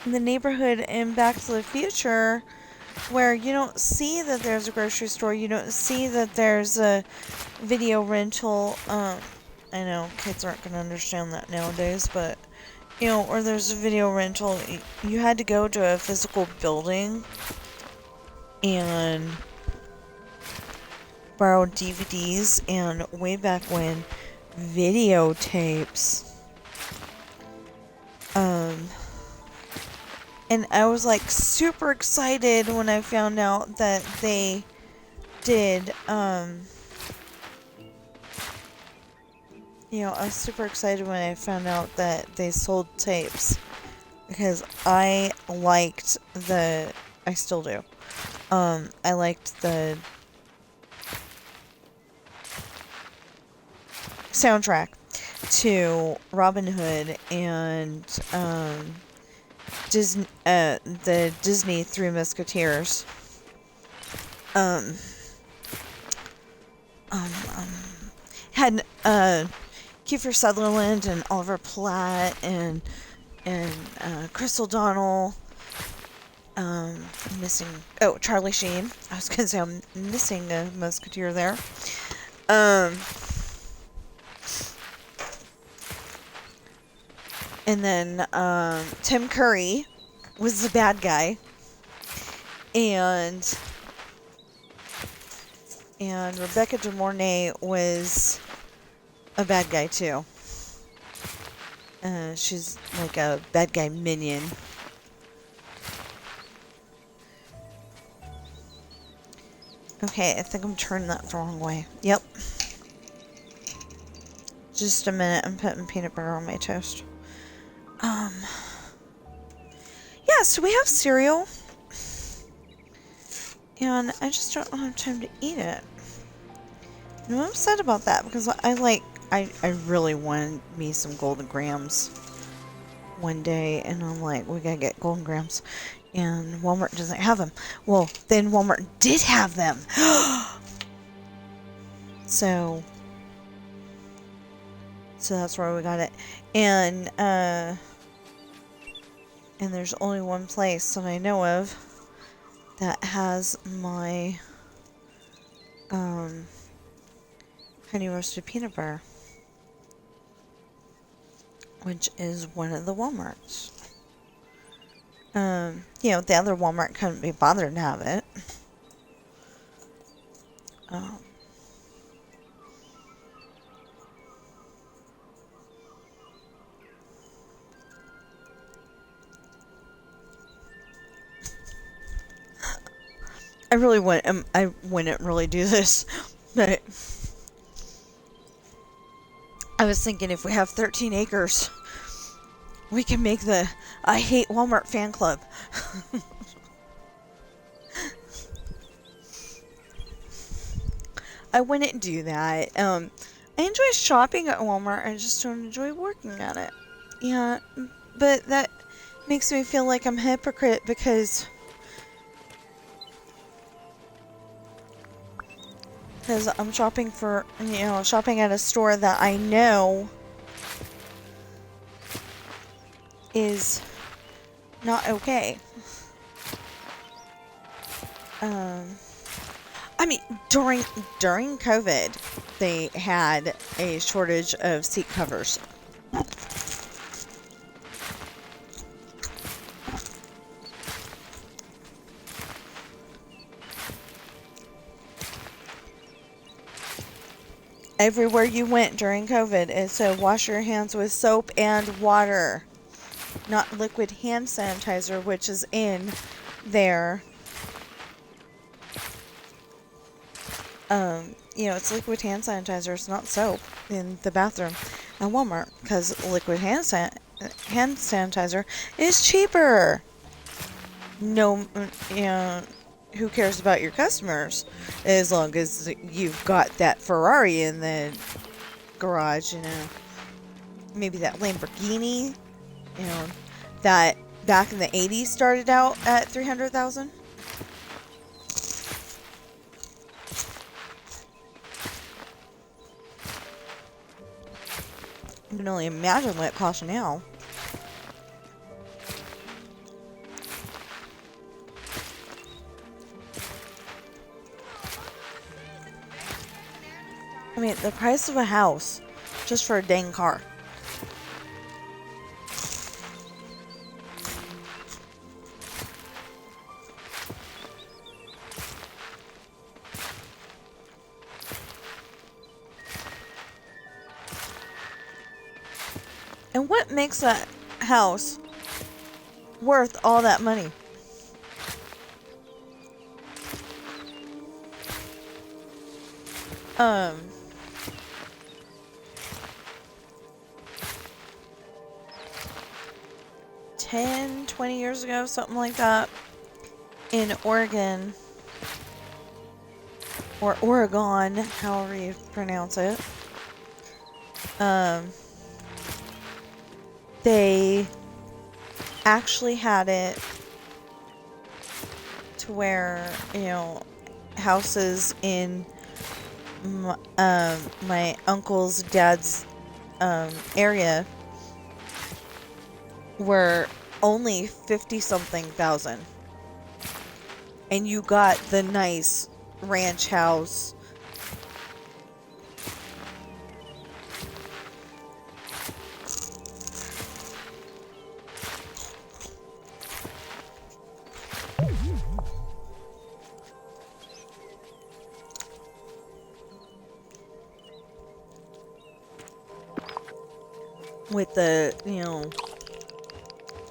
neighborhood in Back to the Future, where you don't see that there's a grocery store, you don't see that there's a video rental, I know kids aren't going to understand that nowadays, but, you know, or there's a video rental, you had to go to a physical building and borrow DVDs, and way back when, videotapes. And I was like super excited when I found out that they did, you know, I was super excited when I found out that they sold tapes, because I liked I still do, I liked the soundtrack to Robin Hood and, Disney Three Musketeers. Um, had Kiefer Sutherland and Oliver Platt and Chris O'Donnell. Missing. Oh, Charlie Sheen. I was gonna say I'm missing a Musketeer there. And then Tim Curry was the bad guy, and Rebecca De Mornay was a bad guy too. She's like a bad guy minion. Okay, I think I'm turning that the wrong way. Yep. Just a minute, I'm putting peanut butter on my toast. Yeah, so we have cereal. And I just don't have time to eat it. And I'm upset about that because I really wanted me some Golden Grams one day, and I'm like, we gotta get Golden Grams. And Walmart doesn't have them. Well, then Walmart did have them. So that's where we got it. And there's only one place that I know of that has my honey roasted peanut butter, which is one of the Walmarts. You know, the other Walmart couldn't be bothered to have it. I wouldn't really do this, but I was thinking if we have 13 acres, we can make the I Hate Walmart fan club. I wouldn't do that. I enjoy shopping at Walmart. I just don't enjoy working at it. Yeah, but that makes me feel like I'm a hypocrite because I'm shopping at a store that I know is not okay. I mean, during COVID, they had a shortage of seat covers. Everywhere you went during COVID, it said wash your hands with soap and water, not liquid hand sanitizer, which is in there. It's liquid hand sanitizer. It's not soap in the bathroom at Walmart because liquid hand sanitizer is cheaper. No, who cares about your customers as long as you've got that Ferrari in the garage, maybe that Lamborghini, that back in the 80s started out at $300,000. I can only imagine what it costs now. I mean, the price of a house just for a dang car. And what makes that house worth all that money? 10, 20 years ago, something like that, in Oregon, or Oregon, however you pronounce it, they actually had it to where, you know, houses in my uncle's dad's area were only 50-something thousand. And you got the nice ranch house. With the, you know,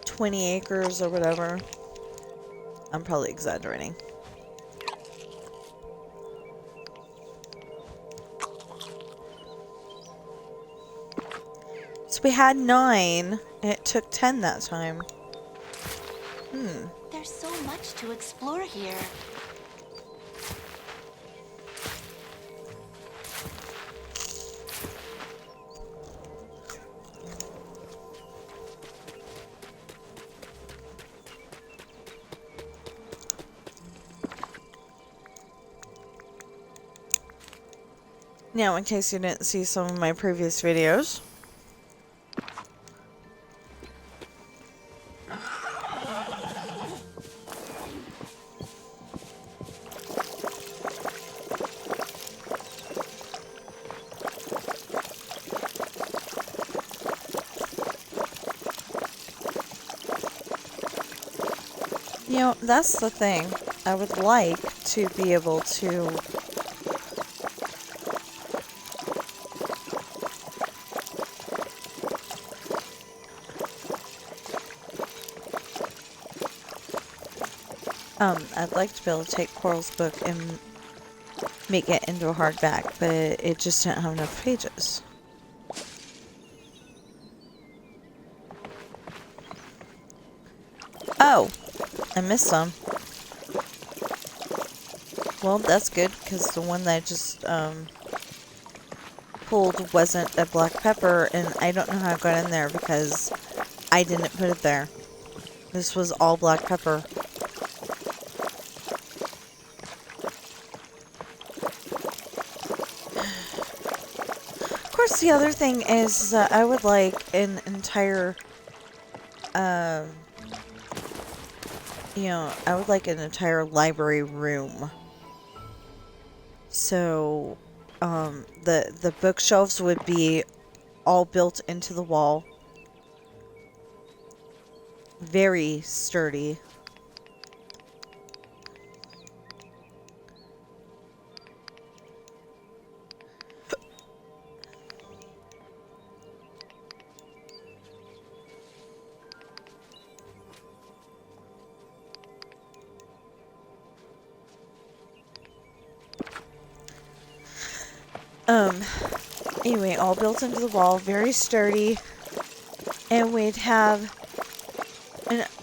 20 acres or whatever. I'm probably exaggerating. So we had 9, and it took 10 that time. There's so much to explore here. Now, in case you didn't see some of my previous videos, you know, that's the thing. I would like to be able to I'd like to be able to take Coral's book and make it into a hardback, but it just didn't have enough pages. Oh, I missed some. Well, that's good, because the one that I just pulled wasn't a black pepper, and I don't know how it got in there because I didn't put it there. This was all black pepper. Of course, the other thing is that I would like an entire, you know, I would like an entire library room. So, the bookshelves would be all built into the wall. Very sturdy. Anyway, all built into the wall, very sturdy, and we'd have,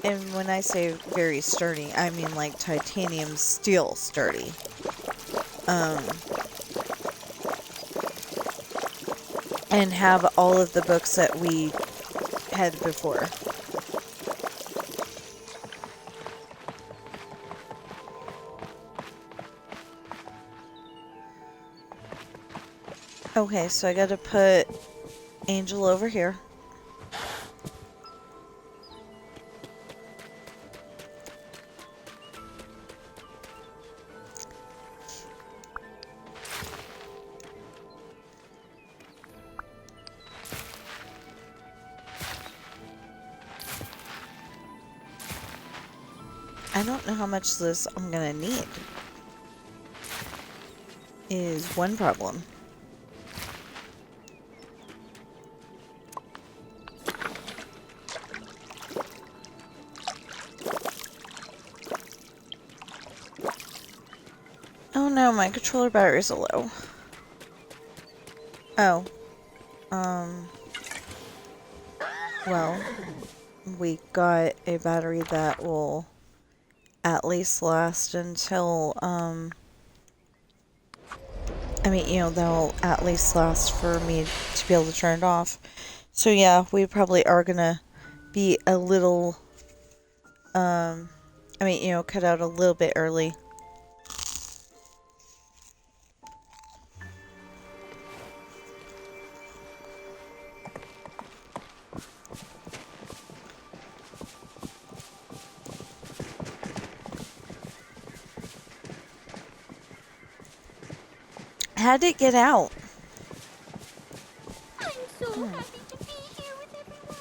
and when I say very sturdy, I mean like titanium steel sturdy. And have all of the books that we had before. Okay, so I gotta put Angel over here. I don't know how much of this I'm gonna need, is one problem. Oh no, my controller batteries are low. Oh. Well, we got a battery that will at least last until, I mean, you know, that'll at least last for me to be able to turn it off. So yeah, we probably are gonna be a little I mean, you know, cut out a little bit early. How did it get out? I'm so happy to be here with everyone.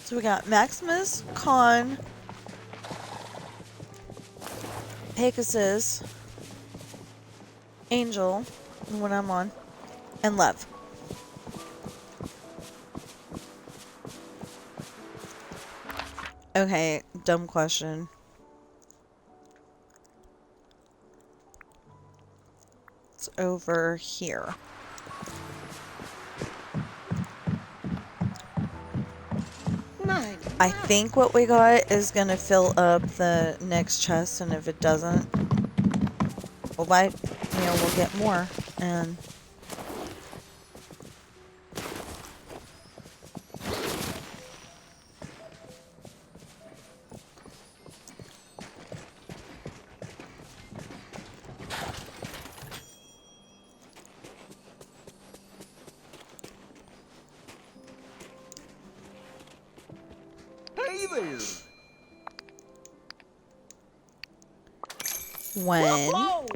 So we got Maximus, Con, Pegasus, Angel, when I'm on, and Love. Okay, dumb question. It's over here. I think what we got is gonna fill up the next chest, and if it doesn't, we'll buy, you know, we'll get more, and... Hey there. 1,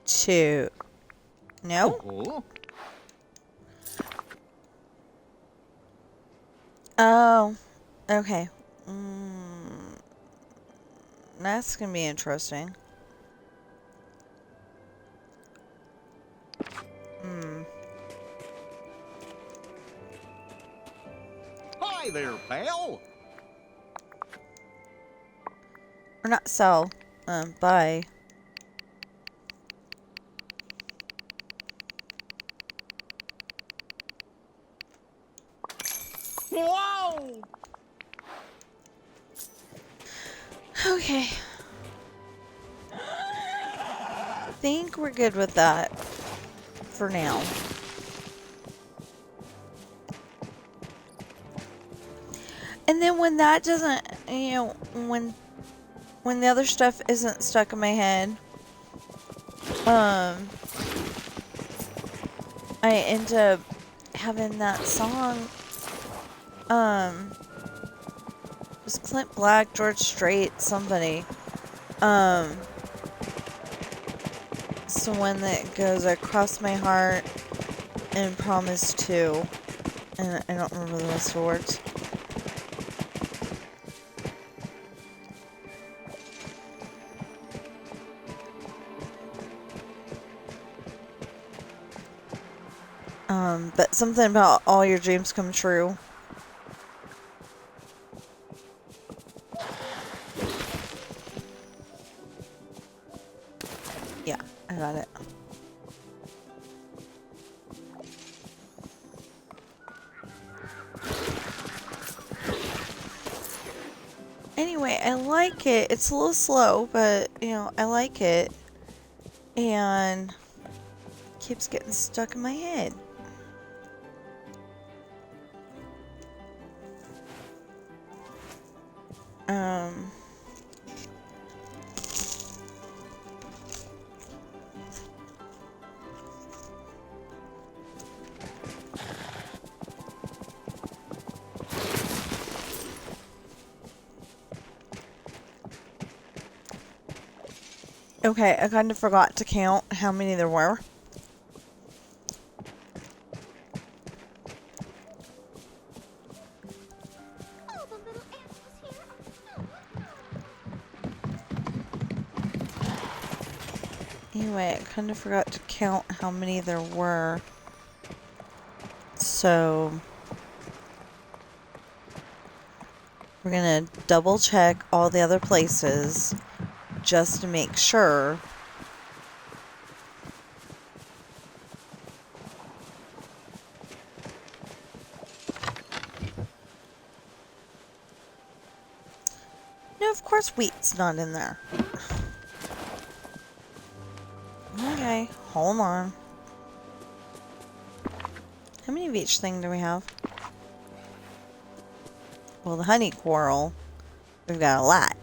2... No? Oh. Oh, okay. That's gonna be interesting. Hi there, pal. Or not sell. Buy. Whoa! Okay. Think we're good with that for now. And then when that doesn't, you know, when the other stuff isn't stuck in my head, I end up having that song, it was Clint Black, George Strait, somebody, it's the one that goes, I crossed my heart and promised to, and I don't remember the rest of the words. But something about all your dreams come true. Yeah, I got it. Anyway, I like it. It's a little slow, but, you know, I like it. And keeps getting stuck in my head. Okay, I kind of forgot to count how many there were. All the little animals here are so Anyway, I kind of forgot to count how many there were. So we're gonna double check all the other places just to make sure. No, of course wheat's not in there. Okay, hold on. How many of each thing do we have? Well, the honey coral, we've got a lot.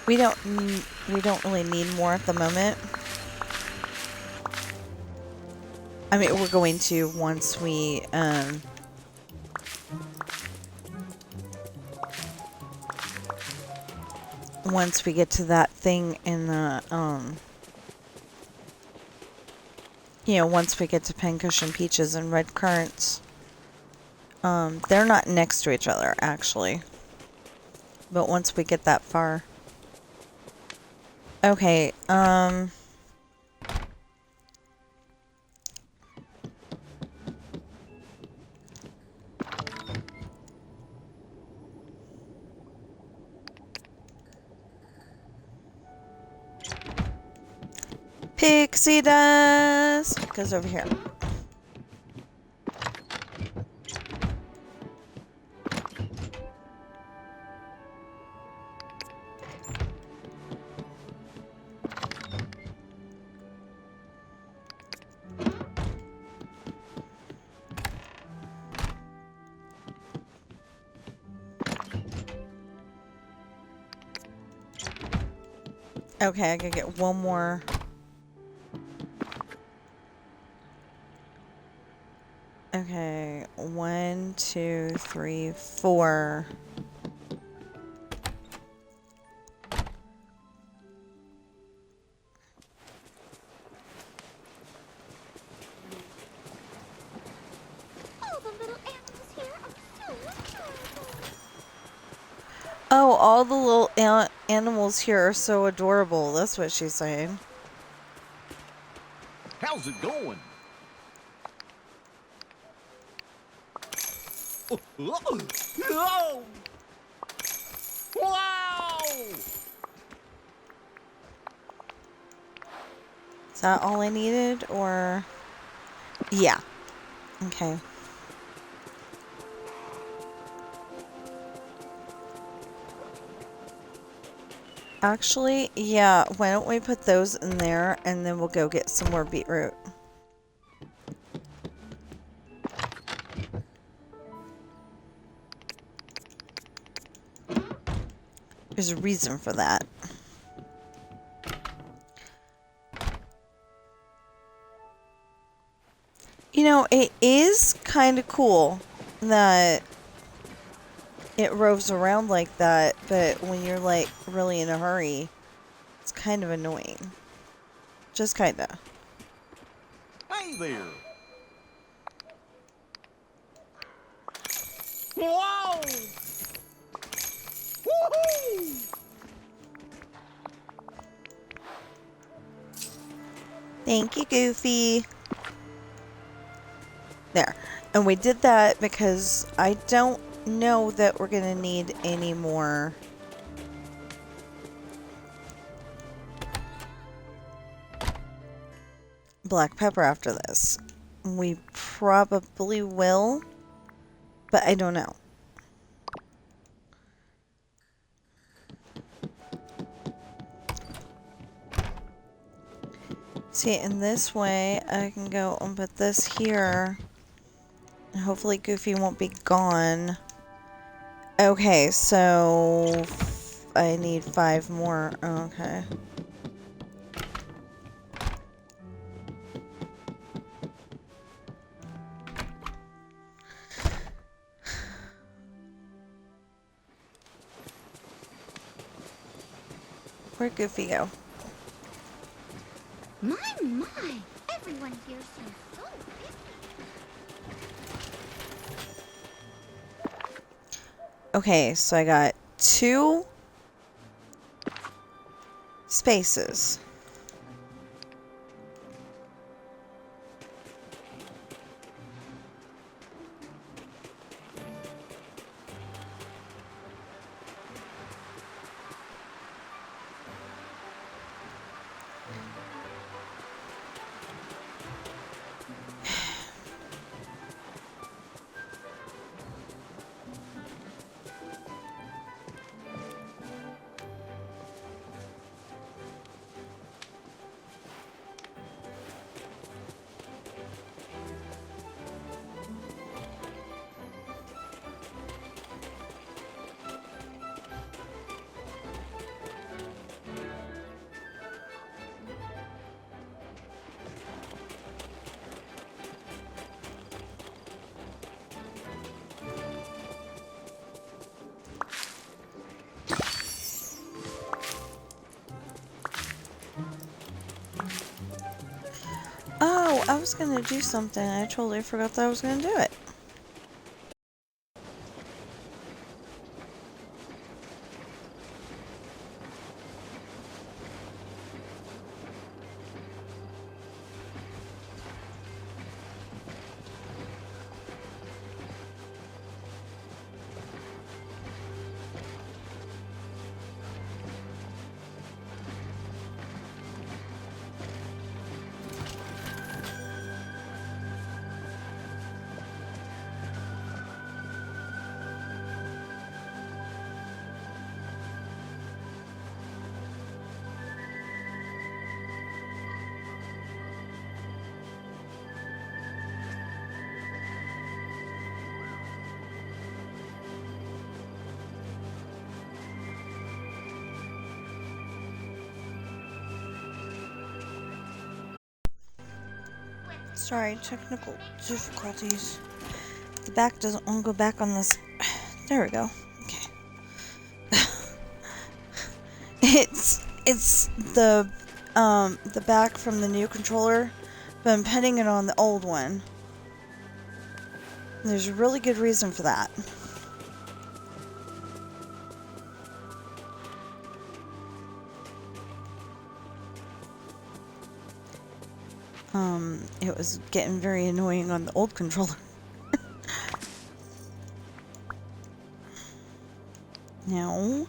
We don't really need more at the moment. I mean, we're going to once we get to that thing in the you know, once we get to pincushion peaches and red currants. They're not next to each other actually. But once we get that far. Okay, pixie dust goes over here. Okay, I can get one more. Okay, 1, 2, 3, 4. Oh, the little animals here are so adorable. Oh, all the little animals here are so adorable. That's what she's saying. How's it going? Oh! Wow! Is that all I needed, or? Yeah. Okay. Actually, yeah, why don't we put those in there, and then we'll go get some more beetroot. There's a reason for that. You know, it is kind of cool that it roves around like that, but when you're, like, really in a hurry, it's kind of annoying. Just kinda. Hey there! Whoa! Woohoo! Thank you, Goofy. There. And we did that because I don't know that we're going to need any more black pepper after this. We probably will, but I don't know. See, in this way, I can go and put this here. And hopefully Goofy won't be gone. Okay, so I need 5 more. Okay. Where'd Goofy go? My, everyone here seems so busy. Okay, so I got 2 spaces. was gonna do something. I totally forgot that I was gonna do it. Sorry, technical difficulties. The back doesn't want to go back on this. There we go. Okay. It's the back from the new controller, but I'm putting it on the old one. There's a really good reason for that. It was getting very annoying on the old controller. Now,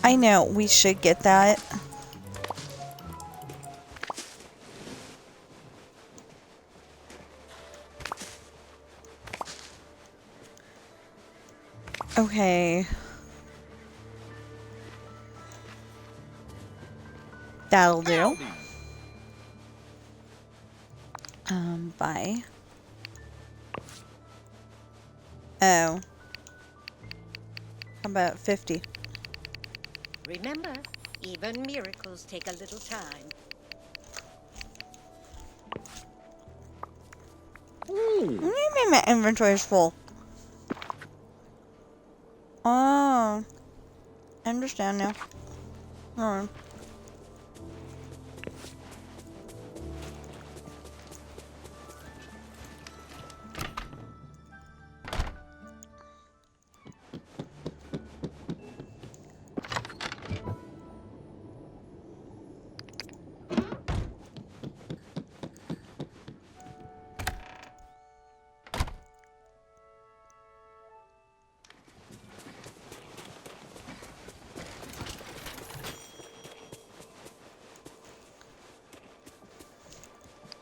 I know we should get that. Okay. That'll do. Bye. Oh. How about 50? Remember, even miracles take a little time. What do you mean my inventory is full? Oh. I understand now. Alright.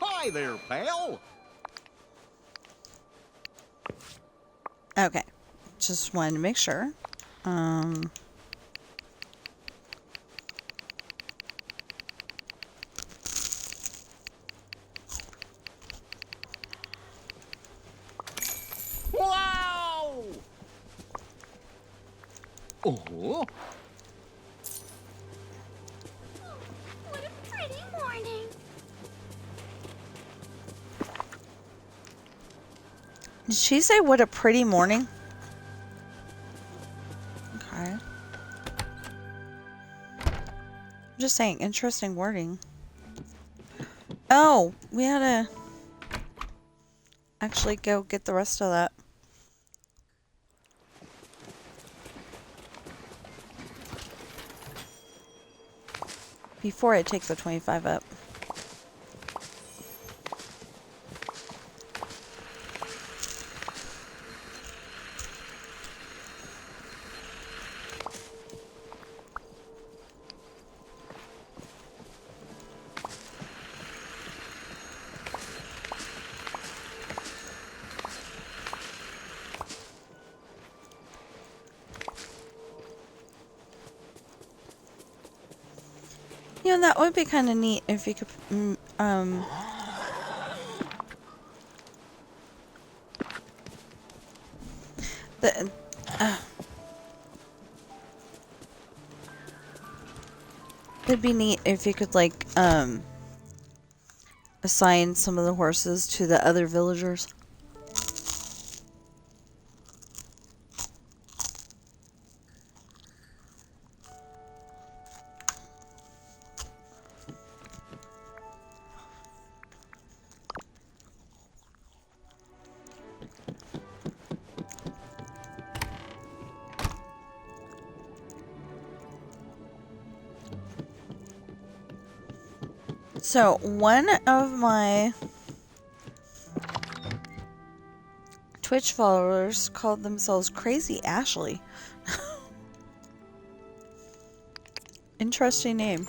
Hi there, pal. Okay. Just wanted to make sure. Wow! Oh. What a pretty morning. Did she say what a pretty morning? Okay. I'm just saying, interesting wording. Oh, we had to actually go get the rest of that. Before I take the 25 up. You know, that would be kind of neat if you could, the, it'd be neat if you could, like, assign some of the horses to the other villagers. So, one of my Twitch followers called themselves Crazy Ashley. Interesting name.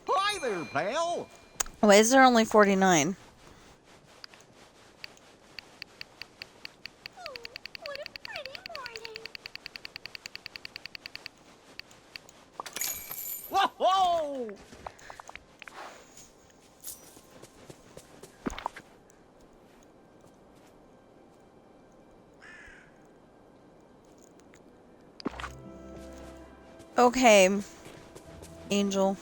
Hi there, pal. Why is there only 49? What a pretty morning. Whoa, whoa! Okay, Angel.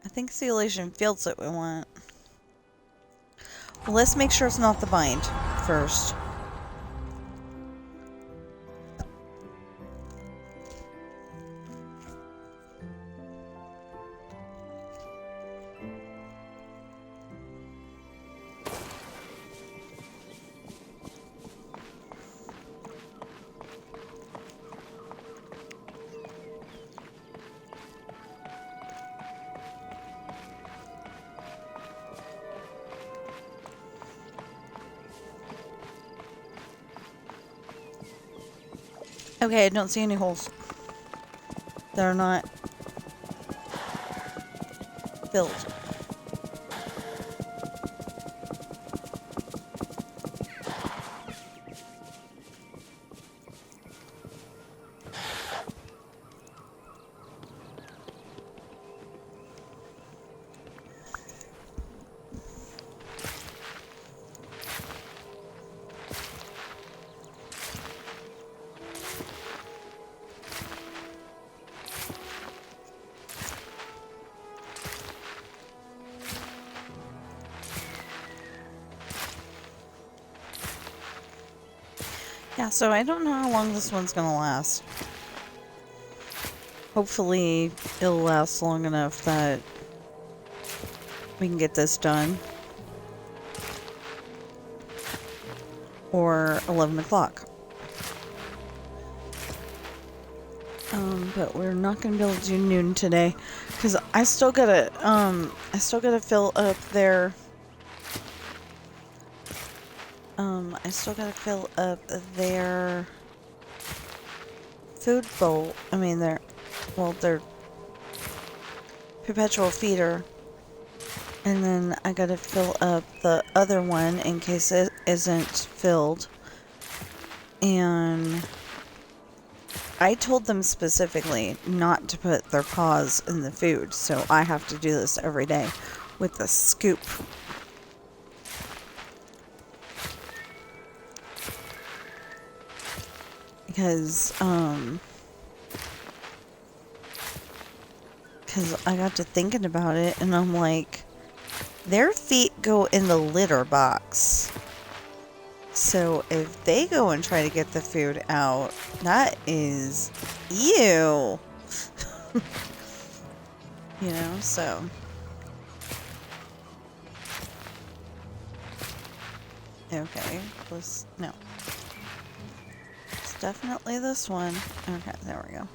I think it's the Elysian Fields that we want. Well, let's make sure it's not the bind first. Okay, I don't see any holes. They're not filled. Yeah, so I don't know how long this one's gonna last. Hopefully it'll last long enough that we can get this done. Or 11 o'clock. But we're not gonna be able to do noon today. Cause I still gotta fill up their I still gotta fill up their food bowl. I mean, their perpetual feeder. And then I gotta fill up the other one in case it isn't filled. And I told them specifically not to put their paws in the food, so I have to do this every day with a scoop. Because I got to thinking about it, and I'm like, their feet go in the litter box. So if they go and try to get the food out, that is ew. You know, so. Okay, no. It's definitely this one. Okay, there we go.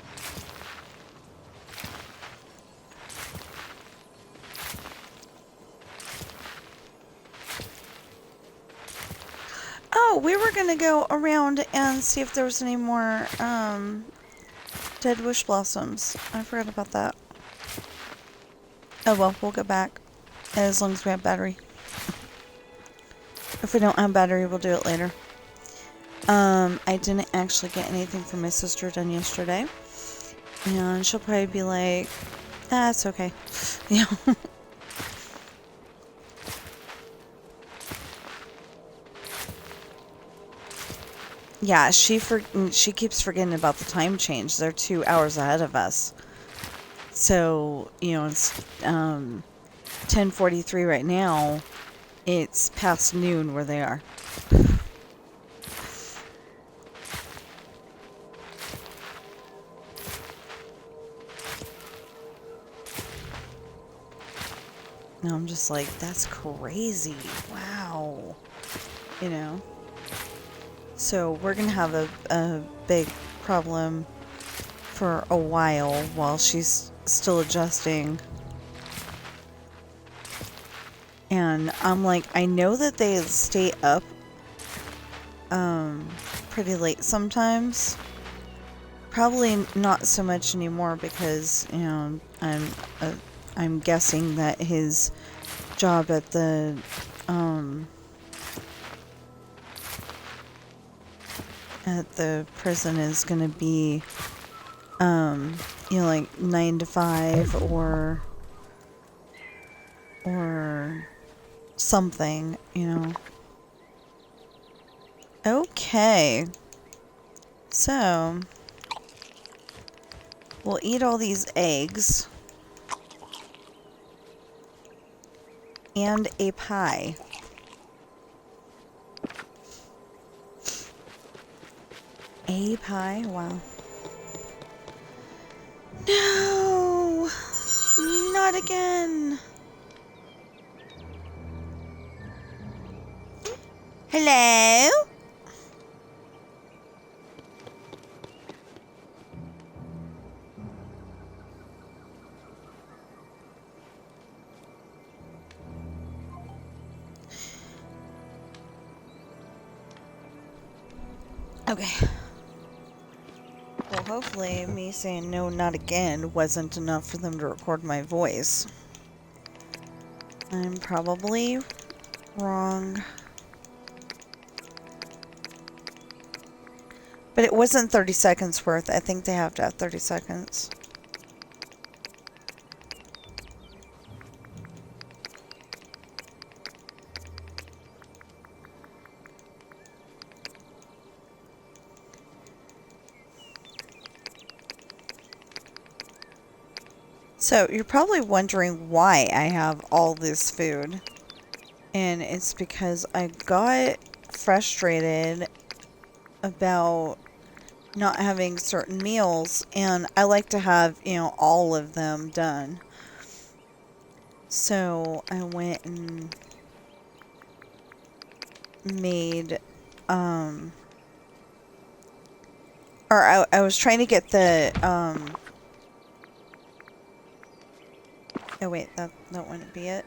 Oh, we were gonna go around and see if there was any more, dead wish blossoms. I forgot about that. Oh well, we'll go back. As long as we have battery. If we don't have battery, we'll do it later. I didn't actually get anything from my sister done yesterday. And she'll probably be like, ah, it's okay. You know? Yeah, she keeps forgetting about the time change. They're 2 hours ahead of us. So, it's 10:43 right now. It's past noon where they are. And I'm just like, that's crazy. Wow. So we're going to have a big problem for a while she's still adjusting. And I'm like, I know that they stay up pretty late sometimes. Probably not so much anymore because, I'm guessing that his job at the prison is going to be like 9 to 5 or something, Okay. So we'll eat all these eggs and a pie. A pie? Wow. No! Not again! Hello? Okay. Well, hopefully me saying no, not again wasn't enough for them to record my voice. I'm probably wrong. But it wasn't 30 seconds worth. I think they have to have 30 seconds. So, you're probably wondering why I have all this food. And it's because I got frustrated about not having certain meals, and I like to have, all of them done. So I went and made, I was trying to get the, oh wait, that wouldn't be it.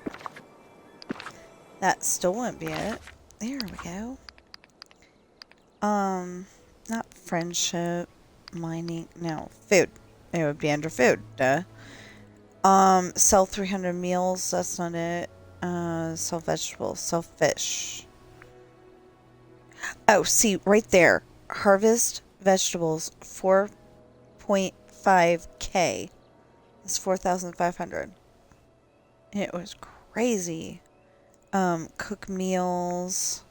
That still wouldn't be it. There we go. Not friendship, mining, no, food. It would be under food, duh. Sell 300 meals, that's not it. Sell vegetables, sell fish. Oh, see, right there. Harvest vegetables, 4.5K. It's 4,500. It was crazy. Cook meals.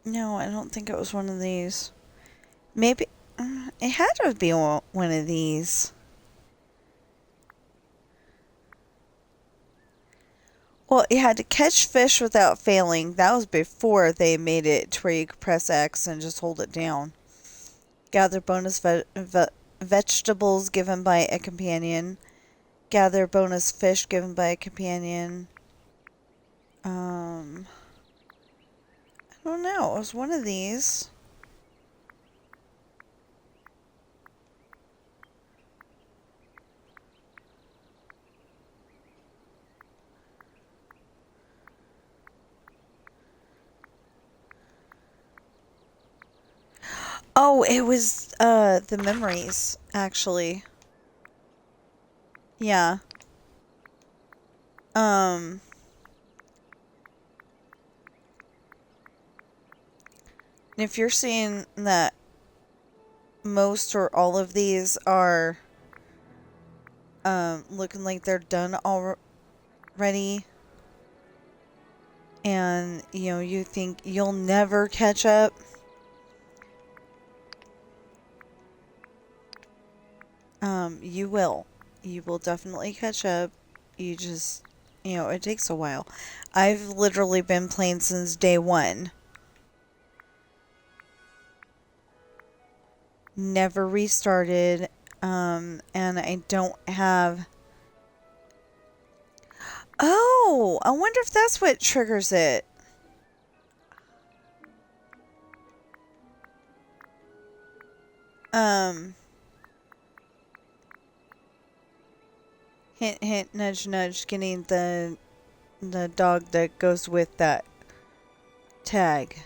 No, I don't think it was one of these. Maybe, it had to be one of these. Well, you had to catch fish without failing. That was before they made it to where you could press X and just hold it down. Gather bonus vegetables given by a companion. Gather bonus fish given by a companion. I don't know. It was one of these. Oh, it was the memories, actually. Yeah. If you're seeing that most or all of these are looking like they're done already. And, you know, you think you'll never catch up. You will. You will definitely catch up. You just, you know, it takes a while. I've literally been playing since day one. Never restarted. And I don't have... Oh! I wonder if that's what triggers it. Hint, hint, nudge, nudge, getting the dog that goes with that tag.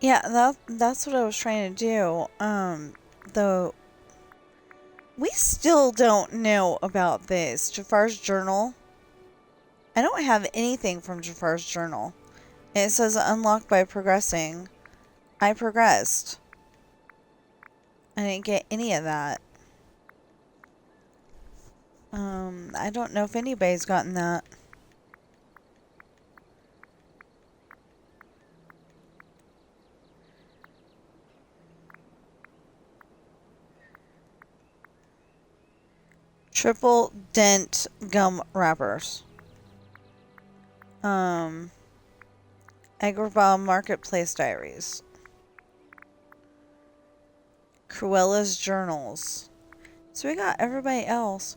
Yeah, that's what I was trying to do. Though we still don't know about this. Jafar's journal. I don't have anything from Jafar's journal. It says unlocked by progressing. I progressed. I didn't get any of that. I don't know if anybody's gotten that. Triple dent gum wrappers. Agrabah Marketplace Diaries. Cruella's journals. So we got everybody else.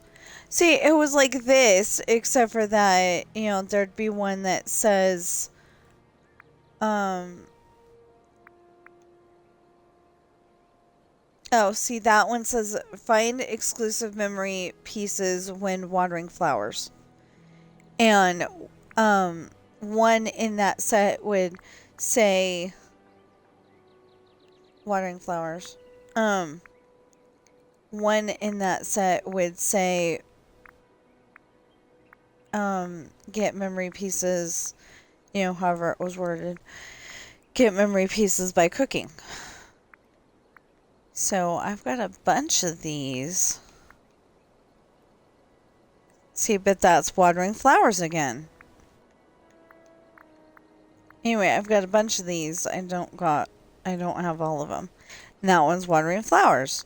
See, it was like this, except for that, you know, there'd be one that says, oh, see, that one says, find exclusive memory pieces when watering flowers. And, one in that set would say, watering flowers. One in that set would say, get memory pieces, you know, however it was worded, get memory pieces by cooking. So I've got a bunch of these. See, but that's watering flowers again. Anyway, I've got a bunch of these. I don't have all of them. And that one's watering flowers.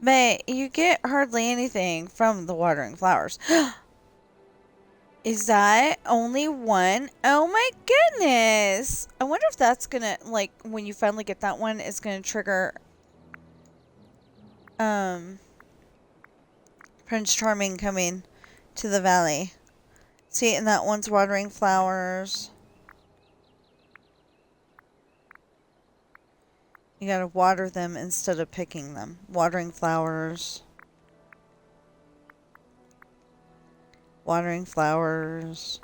But you get hardly anything from the watering flowers. Is that only one? Oh my goodness! I wonder if that's gonna, like, when you finally get that one, it's gonna trigger, Prince Charming coming to the valley. See, and that one's watering flowers. You gotta water them instead of picking them. Watering flowers. Watering flowers.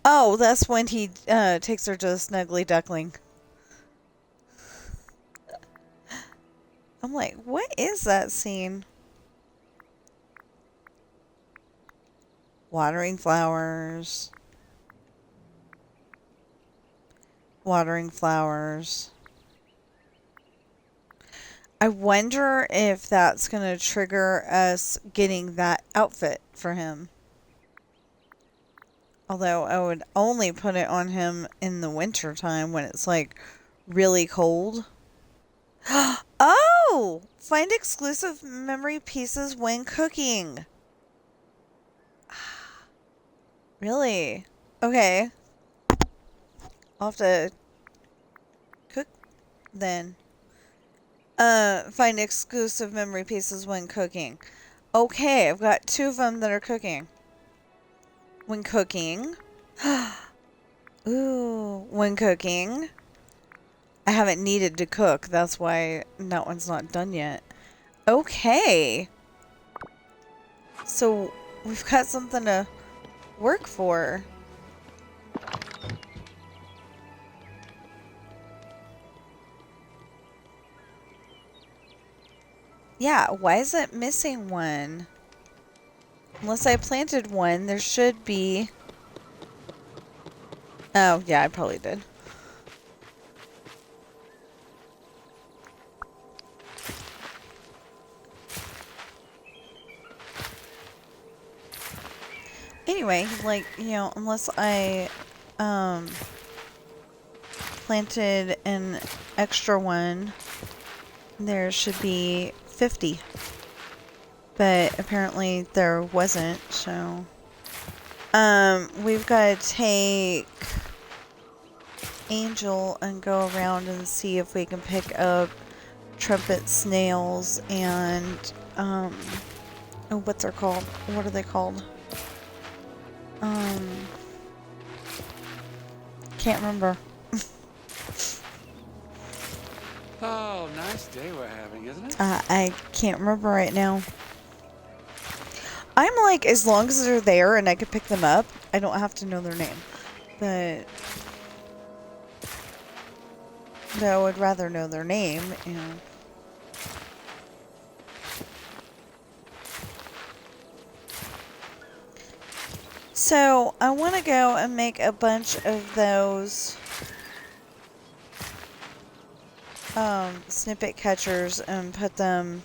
Oh, that's when he takes her to the Snuggly Duckling. I'm like, what is that scene? Watering flowers. Watering flowers. I wonder if that's going to trigger us getting that outfit for him. Although I would only put it on him in the winter time when it's like really cold. Oh! Find exclusive memory pieces when cooking. Really? Okay. I'll have to cook then. Find exclusive memory pieces when cooking. Okay, I've got 2 of them that are cooking. When cooking. Ooh, when cooking. I haven't needed to cook. That's why that one's not done yet. Okay. So, we've got something to work for. Yeah, why is it missing one? Unless I planted one, there should be. Oh, yeah, I probably did. Anyway, like, you know, unless I, planted an extra one, there should be 50. But apparently there wasn't, so. We've got to take Angel and go around and see if we can pick up trumpet snails and, oh, what's they're called? What are they called? Can't remember. Oh, nice day we're having, isn't it? I can't remember right now. I'm like, as long as they're there and I can pick them up, I don't have to know their name. But I would rather know their name, you know. So, I want to go and make a bunch of those snippet catchers and put them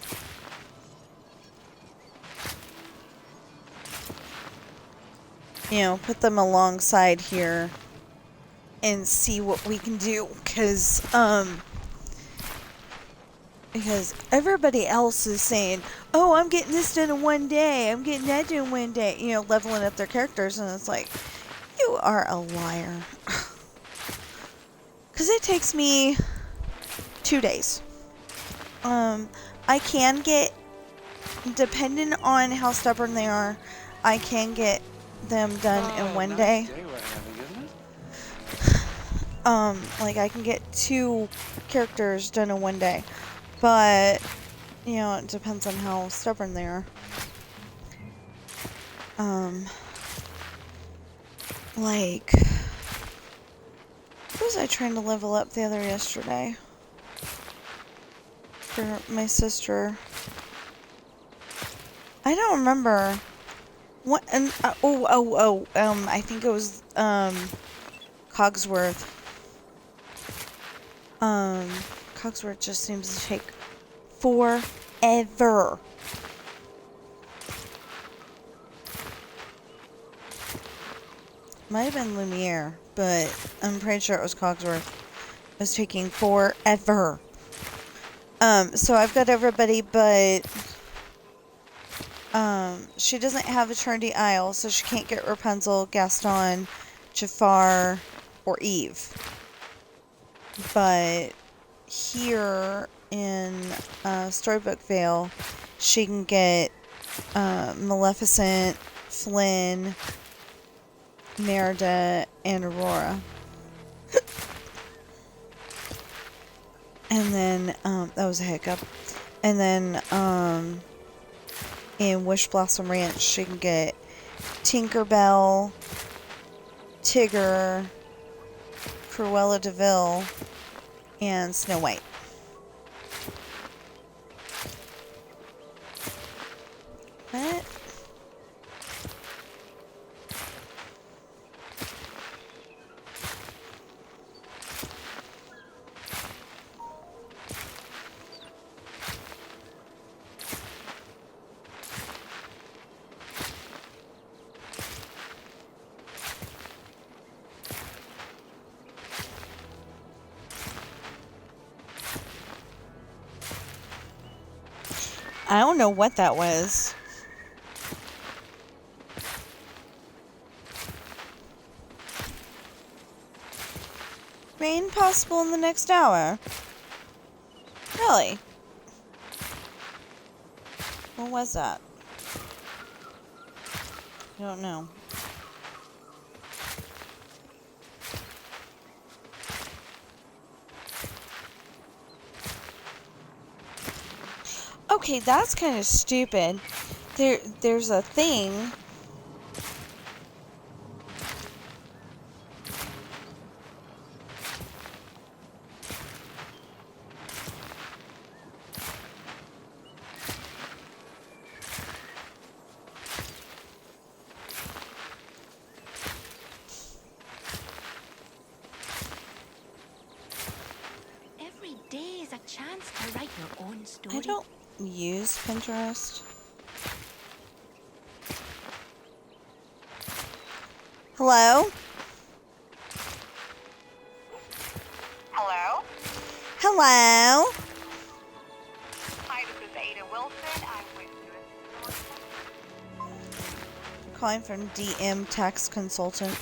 put them alongside here and see what we can do, because everybody else is saying, oh, I'm getting this done in one day, I'm getting that done in one day, you know, leveling up their characters, and it's like, you are a liar. Because it takes me 2 days. I can get, depending on how stubborn they are, I can get them done in one day. Day we're having, isn't it? Like I can get 2 characters done in one day. But, you know, it depends on how stubborn they are. Like, who was I trying to level up the other yesterday? For my sister. I don't remember. What? And I think it was Cogsworth. Cogsworth just seems to take forever. Might have been Lumiere, but I'm pretty sure it was Cogsworth. It was taking forever. So I've got everybody, but she doesn't have Eternity Isle, so she can't get Rapunzel, Gaston, Jafar, or Eve. But here in Storybook Vale, she can get Maleficent, Flynn, Merida, and Aurora. And then, that was a hiccup. And then, in Wish Blossom Ranch, she can get Tinkerbell, Tigger, Cruella de Vil, and Snow White. What? I don't know what that was. Rain possible in the next hour? Really? What was that? I don't know. Okay, that's kind of stupid. There's a thing. don't use Pinterest. Hello? Hello? Hello? Hi, this is Ada Wilson. I'm with you. Calling from DM Tax Consultant.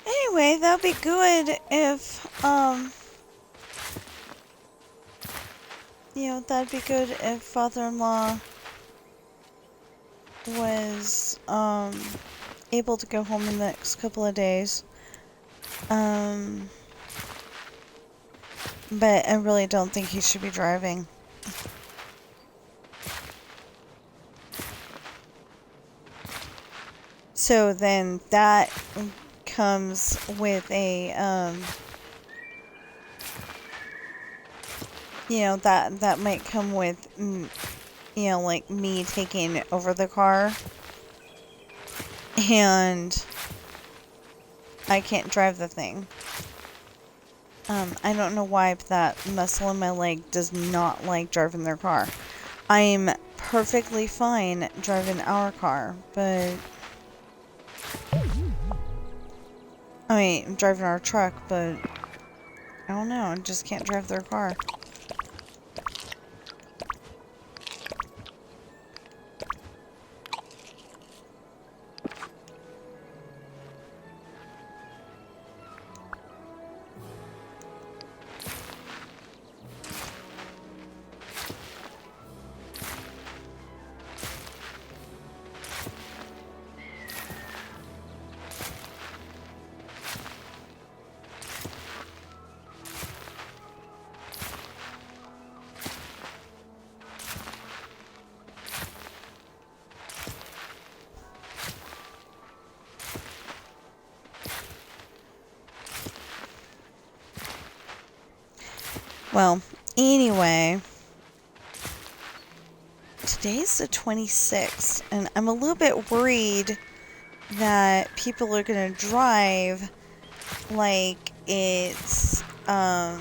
Anyway, that'd be good if, that'd be good if father-in-law was, able to go home in the next couple of days. But I really don't think he should be driving. So then that comes with a, that might come with, like me taking over the car. And I can't drive the thing. I don't know why, but that muscle in my leg does not like driving their car. I'm perfectly fine driving our car, but... I mean, driving our truck, but... I don't know, I just can't drive their car. Well, anyway, today's the 26th, and I'm a little bit worried that people are going to drive like it's, like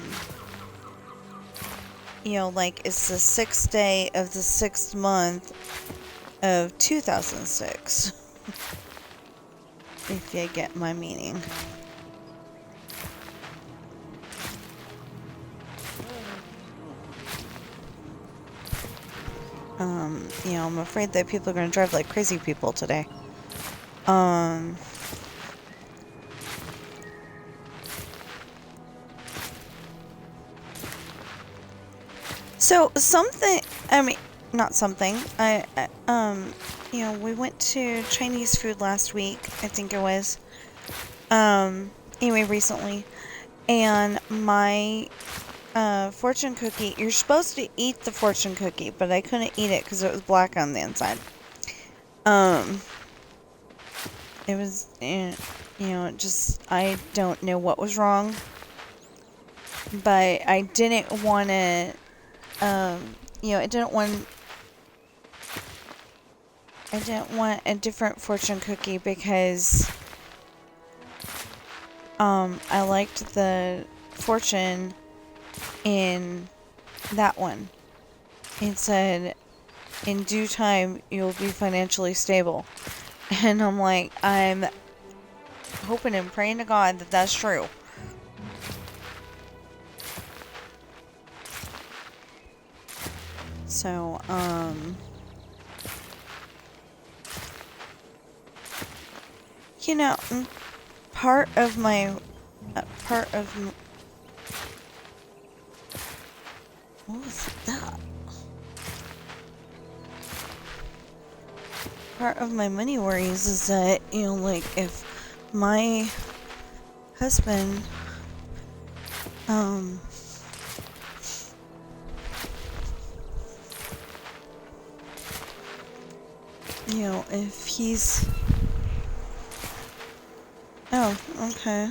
it's the 6th day of the 6th month of 2006, if you get my meaning. I'm afraid that people are going to drive like crazy people today. So something, I mean, not something, we went to Chinese food last week, I think it was, anyway, recently, and my fortune cookie, you're supposed to eat the fortune cookie, but I couldn't eat it because it was black on the inside. It was, I don't know what was wrong, but I didn't want to, I didn't want a different fortune cookie because, I liked the fortune in that one. It said, in due time, you'll be financially stable. And I'm like, I'm hoping and praying to God that that's true. So, part of my, what was that? Part of my money worries is that, like, if my husband Um, you know, if he's... Oh, okay.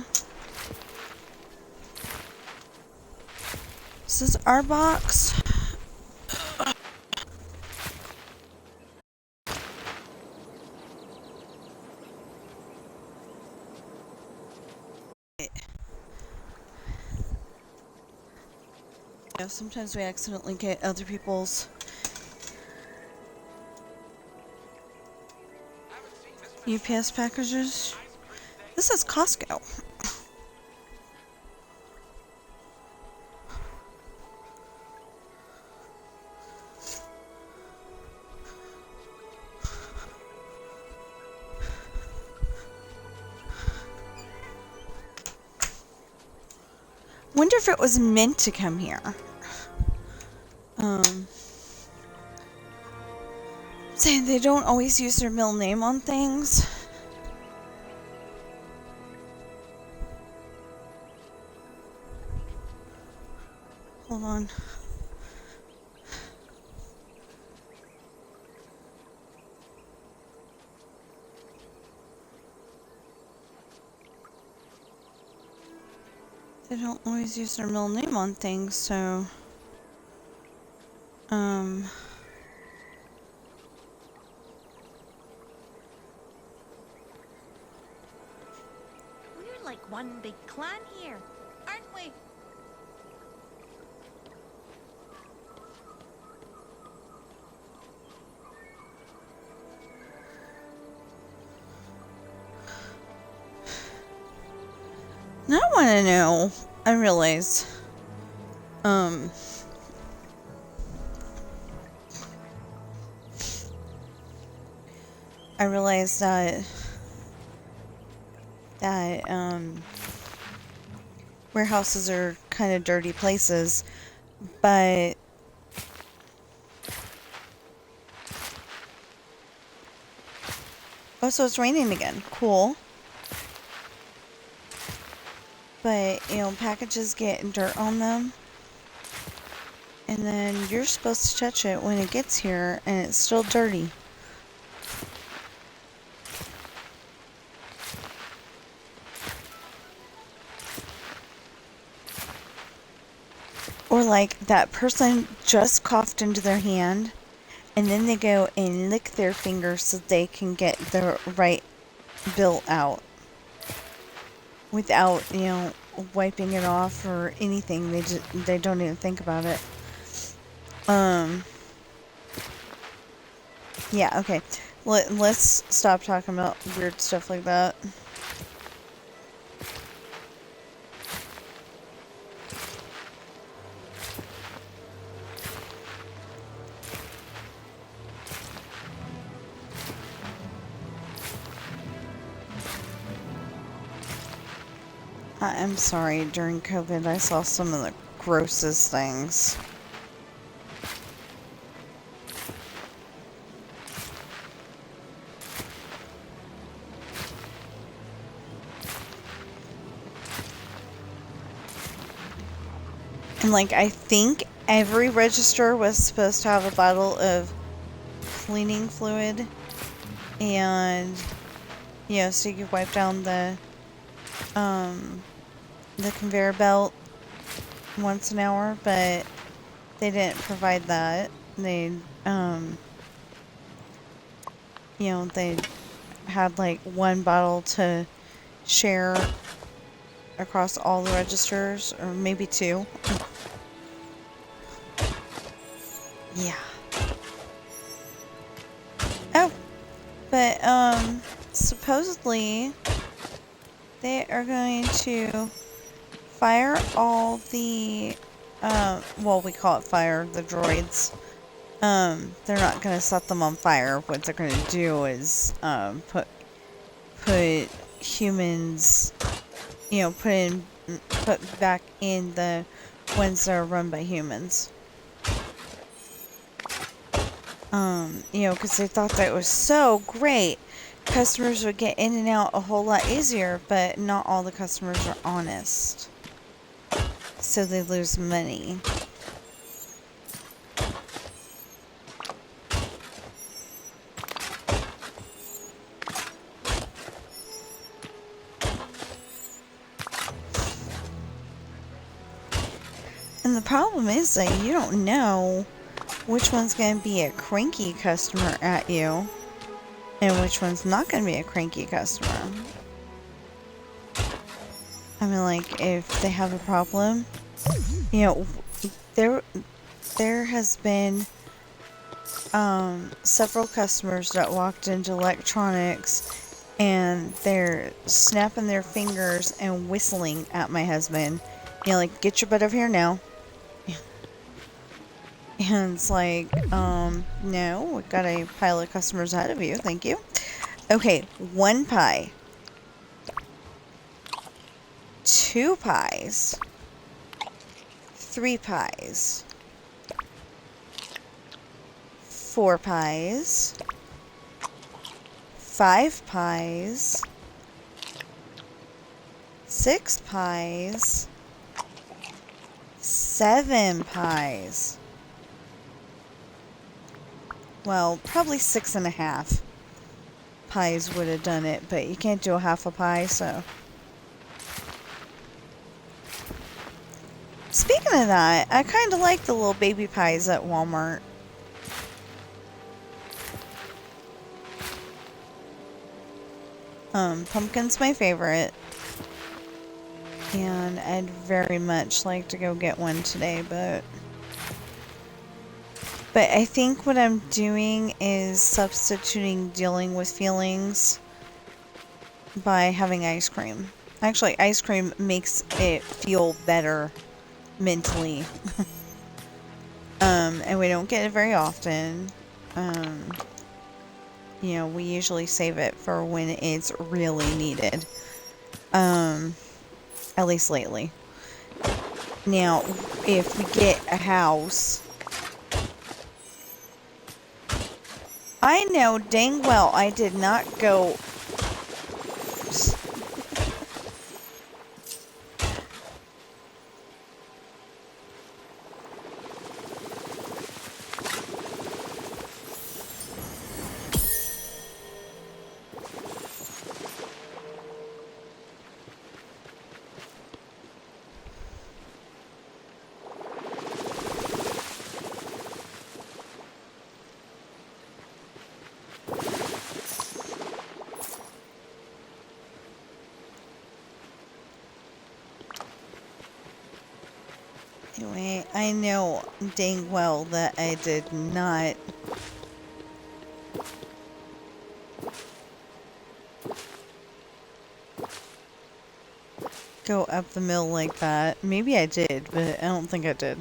This is our box. Yeah, sometimes we accidentally get other people's UPS packages. This is Costco. Wonder if it was meant to come here. Saying they don't always use their middle name on things. Hold on. They don't always use their middle name on things, so... We're like one big clan here, aren't we? Now I want to know. I realize. I realize that warehouses are kind of dirty places, but oh, so it's raining again. Cool. But, you know, packages get dirt on them. And then you're supposed to touch it when it gets here, and it's still dirty. Or like that person just coughed into their hand, and then they go and lick their fingers so they can get the right bill out. Without, you know, wiping it off or anything. They don't even think about it. Yeah, okay. Let's stop talking about weird stuff like that. I'm sorry, during COVID I saw some of the grossest things. And like, I think every register was supposed to have a bottle of cleaning fluid. And, you know, so you could wipe down the conveyor belt once an hour, but they didn't provide that. They, you know, they had like one bottle to share across all the registers, or maybe two. Yeah. Oh, but supposedly they are going to fire all the, well, we call it fire, the droids. They're not going to set them on fire. What they're going to do is, put humans, you know, put back in the ones that are run by humans. You know, because they thought that was so great. Customers would get in and out a whole lot easier, but not all the customers are honest. so they lose money. And the problem is that you don't know which one's going to be a cranky customer at you and which one's not going to be a cranky customer. I mean, like, if they have a problem, you know, there has been several customers that walked into electronics and they're snapping their fingers and whistling at my husband. You know, like, get your butt over here now. And it's like, no, we've got a pile of customers ahead of you. Thank you. Okay, 1 pie. 2 pies. 3 pies. 4 pies. 5 pies. 6 pies. 7 pies. Well, probably 6.5 pies would have done it, but you can't do a half a pie, so. Speaking of that, I kind of like the little baby pies at Walmart. Pumpkin's my favorite. And I'd very much like to go get one today, but I think what I'm doing is substituting dealing with feelings by having ice cream. Actually, ice cream makes it feel better mentally. And we don't get it very often. You know, we usually save it for when it's really needed. At least lately. Now, if we get a house, I know dang well I did not go. Anyway, I know dang well that I did not go up the mill like that. Maybe I did, but I don't think I did.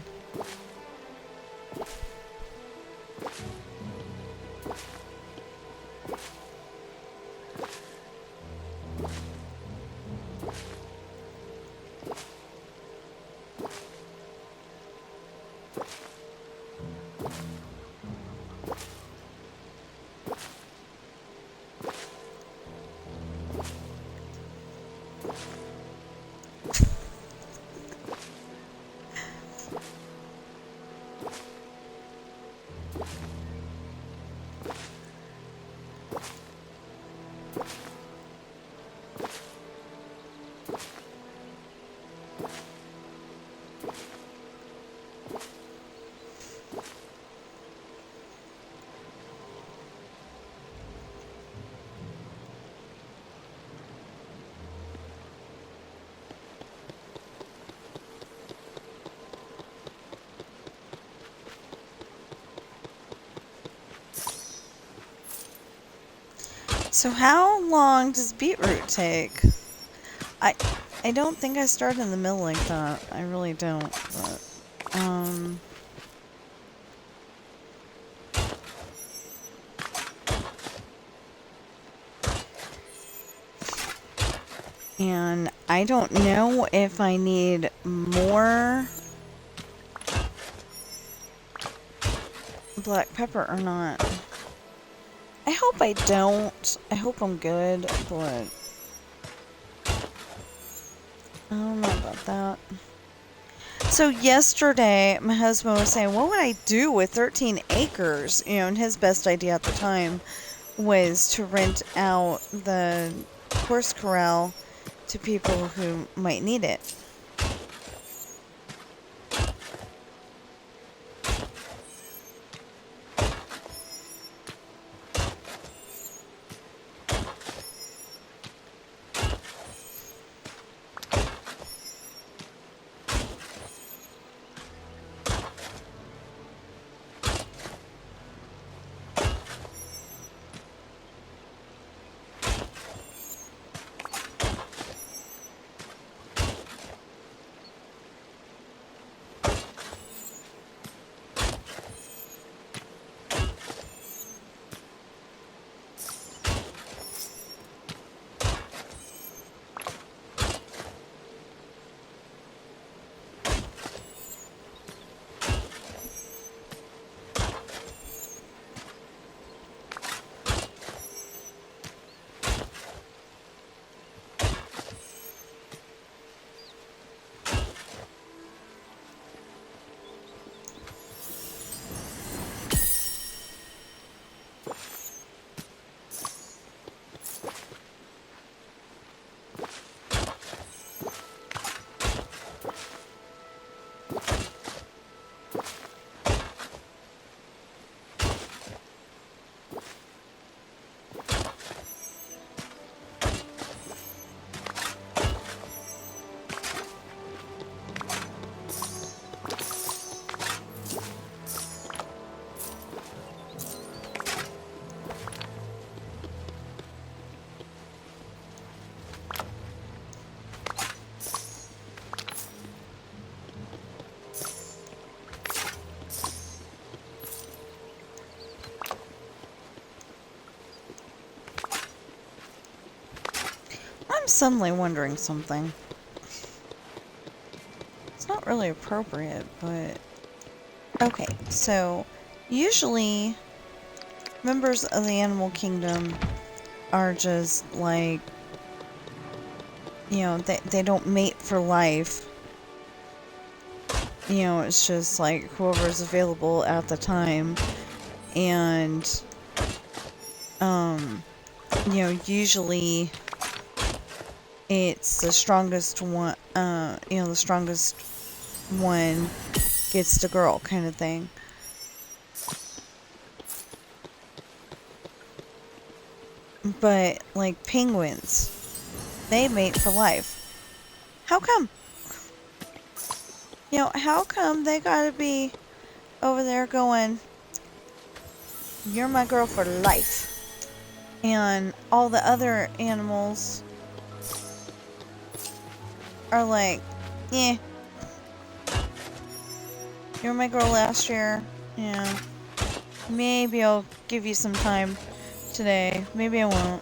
So how long does beetroot take? I don't think I start in the middle like that. I really don't. But, and I don't know if I need more black pepper or not. I hope I don't. I hope I'm good, but I don't know about that. So yesterday, my husband was saying, what would I do with 13 acres? You know, and his best idea at the time was to rent out the horse corral to people who might need it. I'm suddenly wondering something. It's not really appropriate, but... Okay, so usually members of the animal kingdom are just like, you know, they don't mate for life. You know, it's just like whoever's available at the time. And, you know, usually it's the strongest one, you know, the strongest one gets the girl kind of thing. But, like, penguins, they mate for life. How come? You know, how come they gotta be over there going, you're my girl for life? And all the other animals are like, yeah, you're my girl last year. Yeah, maybe I'll give you some time today. Maybe I won't.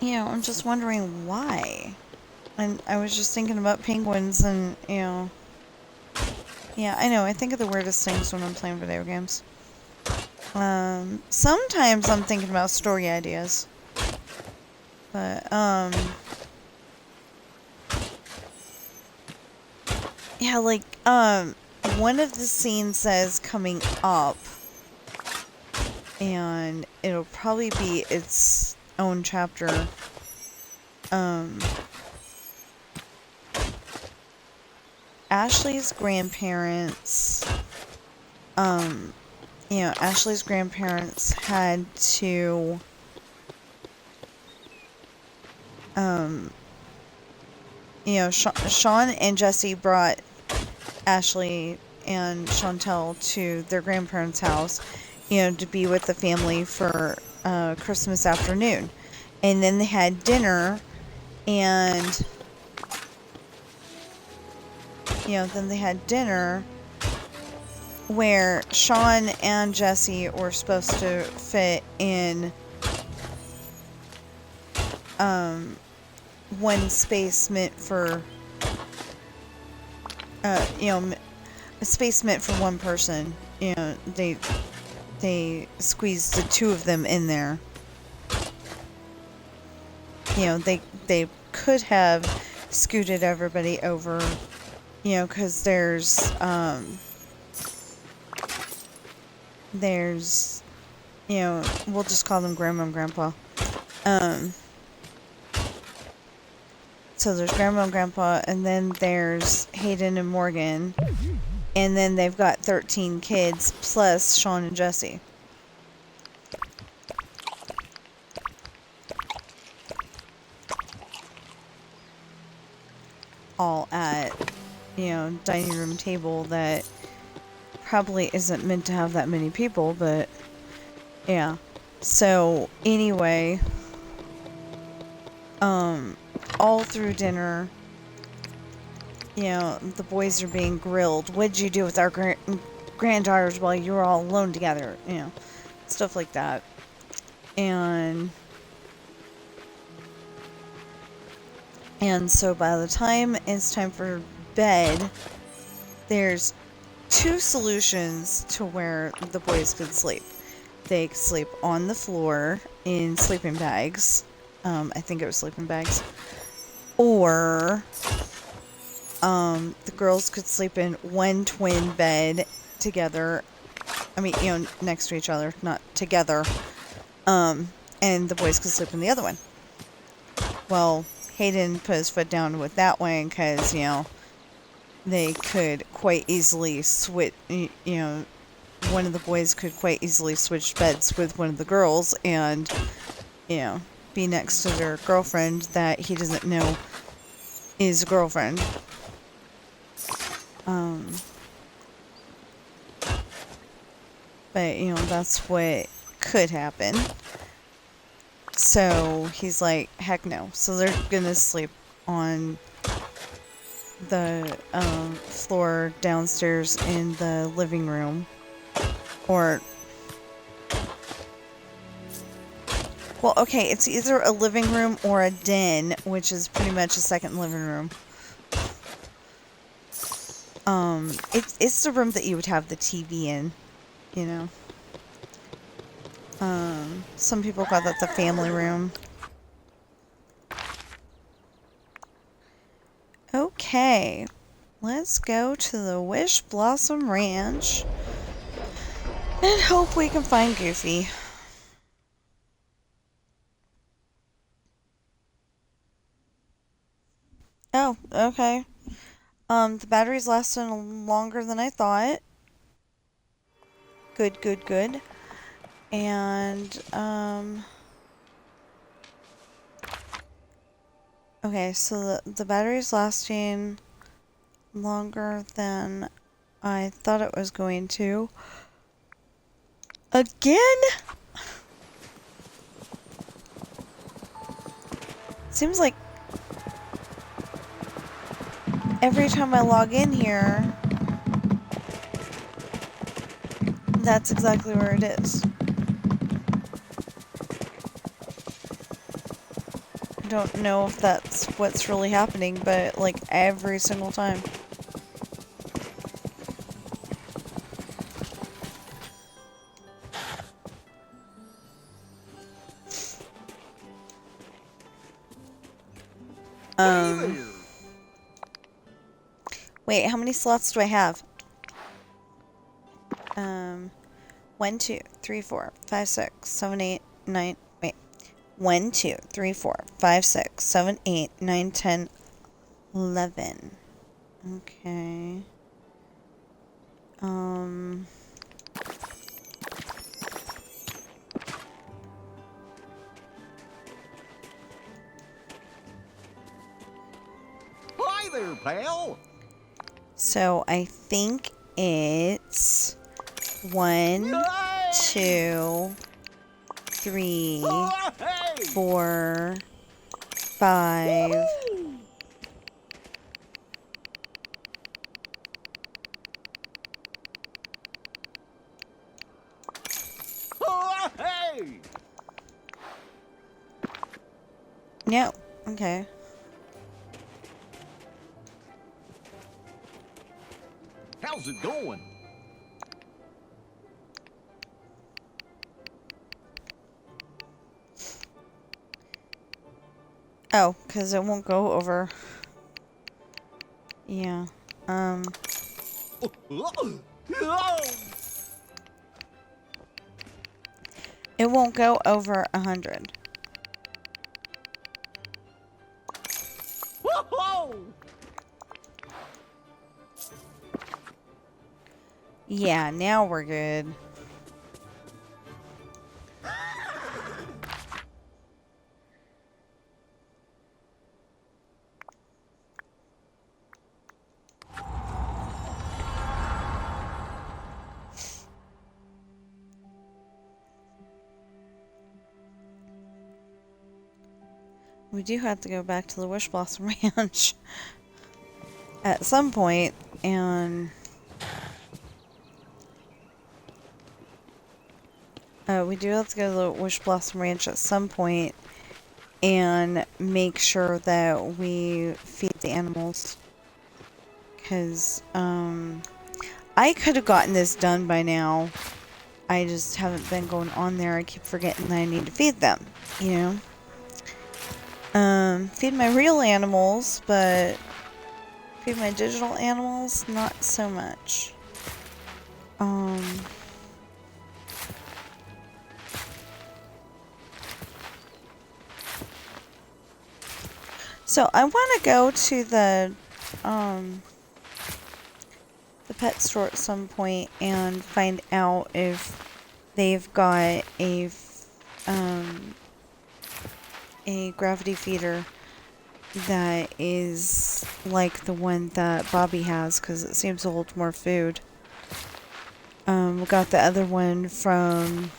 You know, I'm just wondering why. And I was just thinking about penguins and, you know... Yeah, I know, I think of the weirdest things when I'm playing video games. Sometimes I'm thinking about story ideas. But, yeah, like, one of the scenes says coming up. And it'll probably be its own chapter. Ashley's grandparents, you know, Ashley's grandparents had to, you know, Sean and Jesse brought Ashley and Chantel to their grandparents' house, you know, to be with the family for Christmas afternoon. And then they had dinner, and, you know, then they had dinner where Sean and Jesse were supposed to fit in one space meant for a space meant for one person. They squeezed the two of them in there. They could have scooted everybody over, because there's, we'll just call them Grandma and Grandpa. So there's Grandma and Grandpa, and then there's Hayden and Morgan, and then they've got 13 kids, plus Sean and Jesse. All at, dining room table that probably isn't meant to have that many people, but yeah. So anyway, all through dinner, the boys are being grilled. What'd you do with our granddaughters while you were all alone together? Stuff like that. And so by the time it's time for bed, there's two solutions to where the boys could sleep. They could sleep on the floor in sleeping bags. I think it was sleeping bags. Or the girls could sleep in one twin bed together. I mean, next to each other, not together. And the boys could sleep in the other one. Well, Hayden put his foot down with that one because, they could quite easily switch, one of the boys could quite easily switch beds with one of the girls and, be next to their girlfriend that he doesn't know is a girlfriend. But, that's what could happen. So he's like, heck no. So they're gonna sleep on the floor downstairs in the living room. Or, well, okay, it's either a living room or a den, which is pretty much a second living room. It's the room that you would have the TV in, some people call that the family room. Okay, let's go to the Wish Blossom Ranch and hope we can find Goofy. Oh, okay. The battery's lasting longer than I thought. Good, good, good. And, okay, so the battery's lasting longer than I thought it was going to. Again? Seems like every time I log in here, that's exactly where it is. I don't know if that's what's really happening, but like every single time. Wait, how many slots do I have? 1, 2, 3, 4, 5, 6, 7, 8, 9. Wait. 1, 2, 3, 4, 5, 6, 7, 8, 9, 10, 11. Okay. Hi there, pal. So I think it's 1, 2, 3, 4, 5. Hey! No. Okay. How's it going? Oh, because it won't go over. Yeah. It won't go over 100. Whoa! Yeah, now we're good. We do have to go back to the Wish Blossom Ranch at some point, and we do have to go to the Wish Blossom Ranch at some point and make sure that we feed the animals. Because, I could have gotten this done by now. I just haven't been going on there. I keep forgetting that I need to feed them, you know? Feed my real animals, but feed my digital animals, not so much. So I want to go to the pet store at some point and find out if they've got a gravity feeder that is like the one that Bobby has, because it seems to hold more food. We got the other one from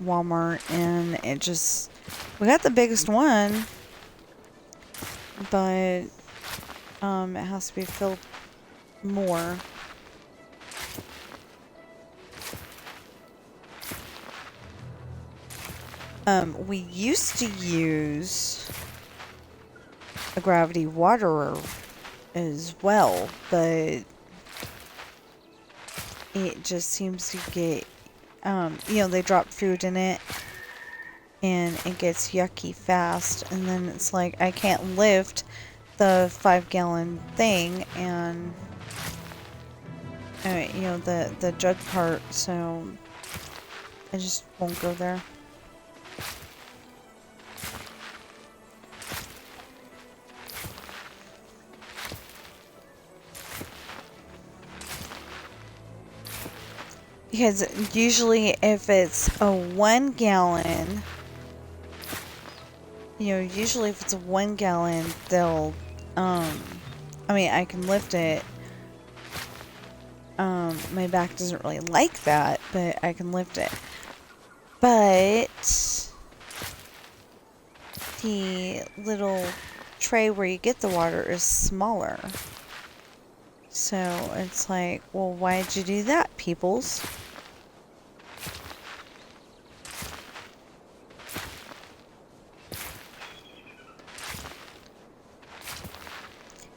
Walmart, and it just, we got the biggest one, but it has to be filled more. We used to use a gravity waterer as well, but it just seems to get, you know, they drop food in it and it gets yucky fast, and then it's like I can't lift the 5-gallon thing and, you know, the jug part, so I just won't go there. Because usually if it's a 1 gallon, you know, usually if it's a 1 gallon, they'll, I mean, I can lift it. My back doesn't really like that, but I can lift it. But the little tray where you get the water is smaller. So it's like, well, why'd you do that, peoples?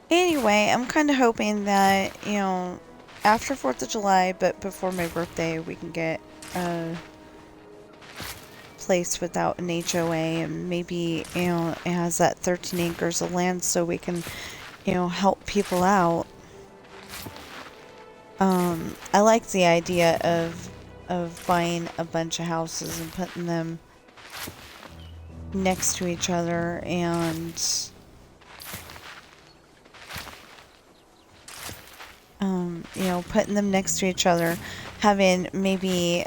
Anyway, I'm kind of hoping that, you know, after 4th of July, but before my birthday, we can get a place without an HOA, and maybe, you know, it has that 13 acres of land so we can, you know, help people out. I like the idea of buying a bunch of houses and putting them next to each other, and you know, putting them next to each other, having maybe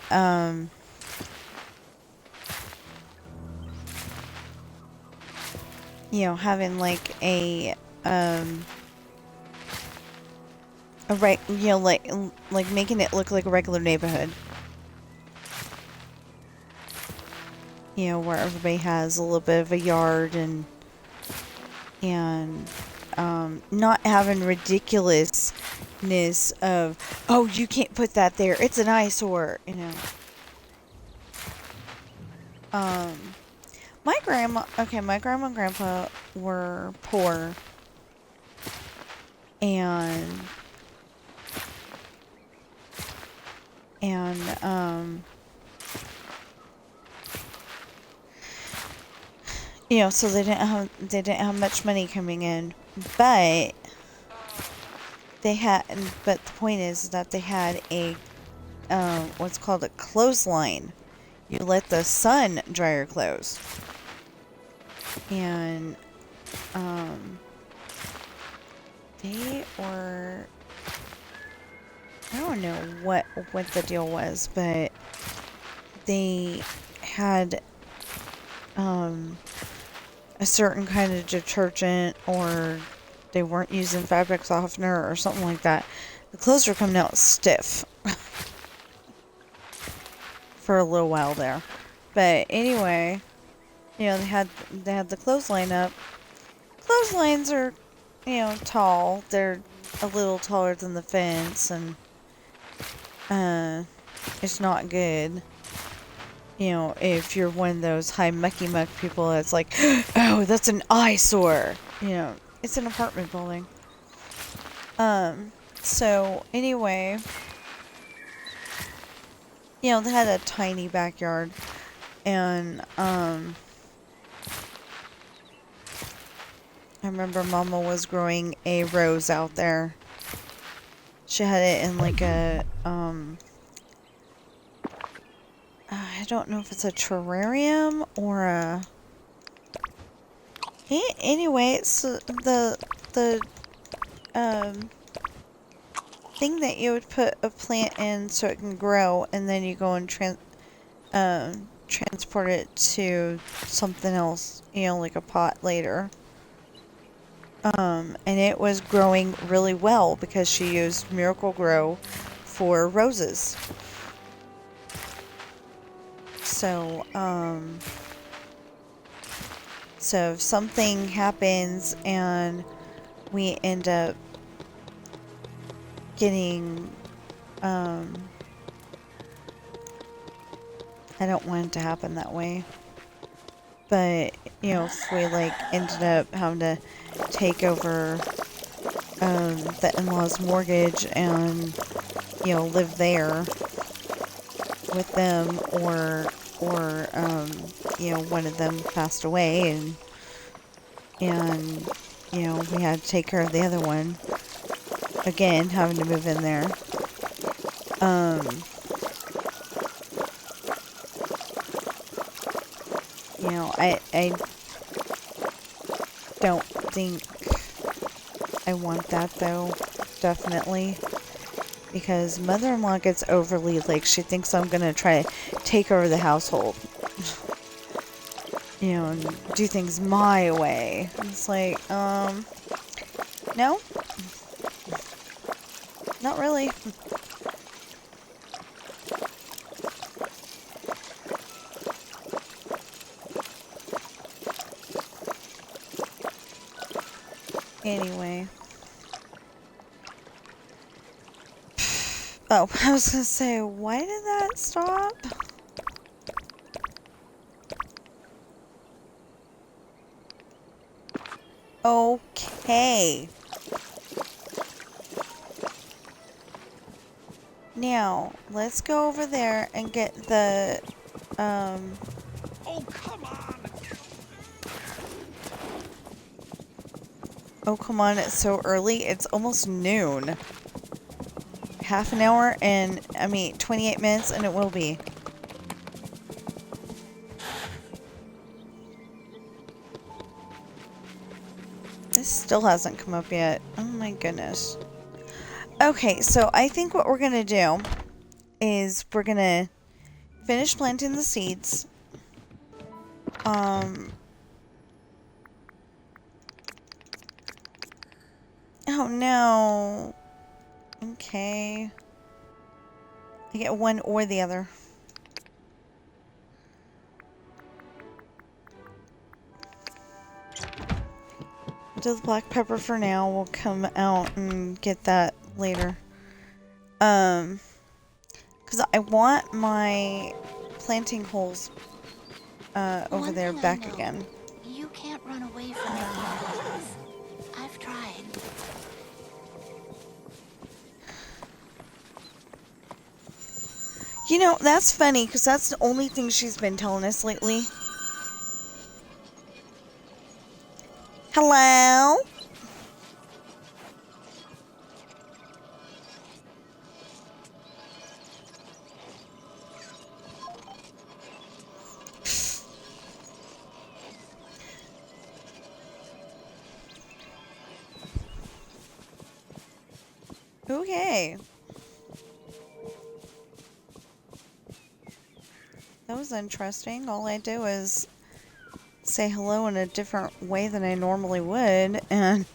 you know, having like a you know, like making it look like a regular neighborhood. You know, where everybody has a little bit of a yard, and not having ridiculousness of, oh, you can't put that there, it's an eyesore, you know. my grandma and grandpa were poor, and you know, so they didn't have much money coming in, but but the point is that they had a what's called a clothesline. You let the sun dry your clothes, and they were, I don't know what the deal was, but they had a certain kind of detergent, or they weren't using fabric softener or something like that. The clothes were coming out stiff for a little while there. But anyway, you know, they had the clothesline up. Clotheslines are, you know, tall. They're a little taller than the fence, and it's not good. You know, if you're one of those high mucky muck people that's like, oh, that's an eyesore. You know, it's an apartment building. So anyway, you know, they had a tiny backyard, and I remember Mama was growing a rose out there. She had it in like a I don't know if it's a terrarium or a... Anyway, it's the thing that you would put a plant in so it can grow, and then you go and transport it to something else, you know, like a pot later. And it was growing really well because she used Miracle Grow for roses. So, so if something happens and we end up getting, I don't want it to happen that way, but, you know, if we, like, ended up having to take over, the in-laws' mortgage and, you know, live there with them, or you know, one of them passed away, and you know, we had to take care of the other one, again, having to move in there. You know, I don't think I want that, though, definitely. Because mother-in-law gets overly, like, she thinks I'm gonna try to take over the household. You know, and do things my way. It's like, no. Not really. Anyway. Oh, I was gonna say, why did that stop? Okay. Now, let's go over there and get the, Oh, come on! Oh, come on, it's so early. It's almost noon. Half an hour and, 28 minutes, and it will be. This still hasn't come up yet. Oh my goodness. Okay, so I think what we're gonna do is we're gonna finish planting the seeds. Oh no. Okay. I get one or the other. We'll do the black pepper for now. We'll come out and get that later. Because I want my planting holes over One there thing I back know, again. You can't run away from your problems. I've tried. You know, that's funny, because that's the only thing she's been telling us lately. Hello? Okay. That was interesting. All I did was say hello in a different way than I normally would, and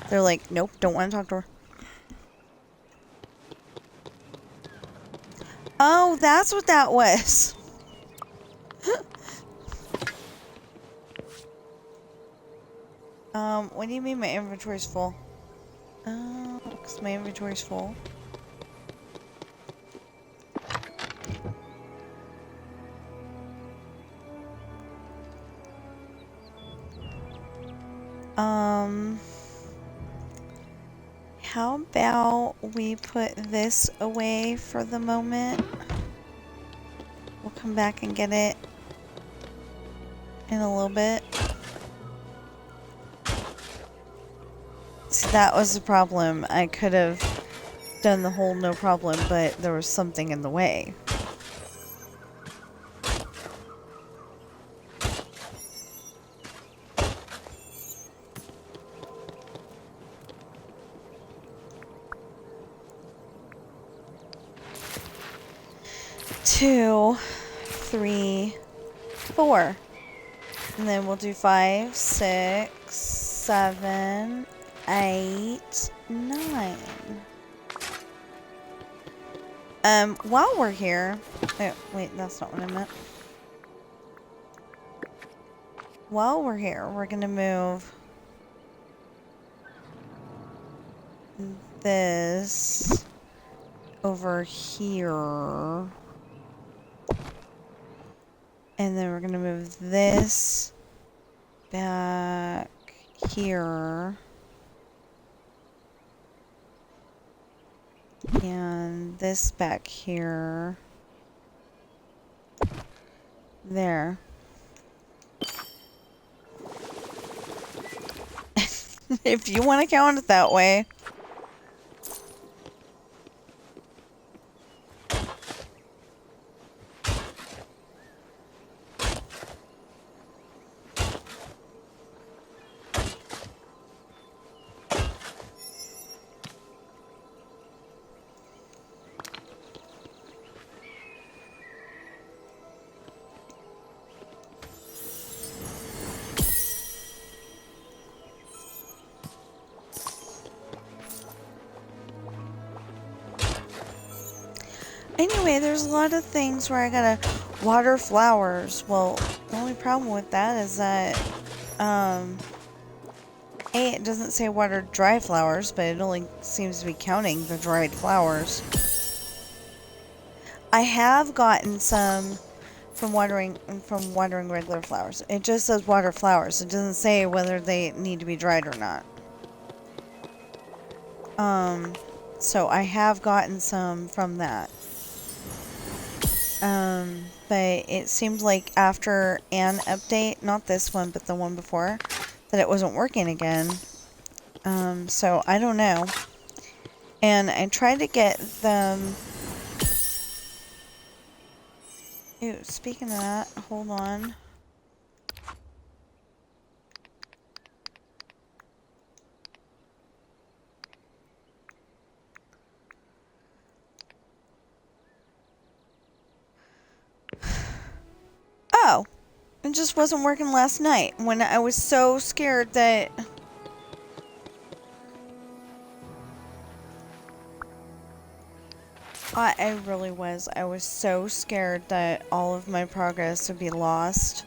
they're like, nope, don't want to talk to her. Oh, that's what that was. What do you mean my inventory's full? Oh, because my inventory's full. How about we put this away for the moment? We'll come back and get it in a little bit. See, that was the problem. I could have done the whole no problem, but there was something in the way. Two, three, four. And then we'll do 5, 6, 7, 8, 9. While we're here... Oh, wait, that's not what I meant. While we're here, we're gonna move this over here. And then we're gonna move this back here. And this back here. There. If you want to count it that way. Anyway, there's a lot of things where I gotta water flowers. Well, the only problem with that is that, A, it doesn't say water dry flowers, but it only seems to be counting the dried flowers. I have gotten some from watering regular flowers. It just says water flowers. It doesn't say whether they need to be dried or not. So I have gotten some from that. But it seemed like after an update, not this one, but the one before, that it wasn't working again. So I don't know. And I tried to get them... Ooh, speaking of that, hold on. Oh, it just wasn't working last night when I was so scared that... I really was. I was so scared that all of my progress would be lost.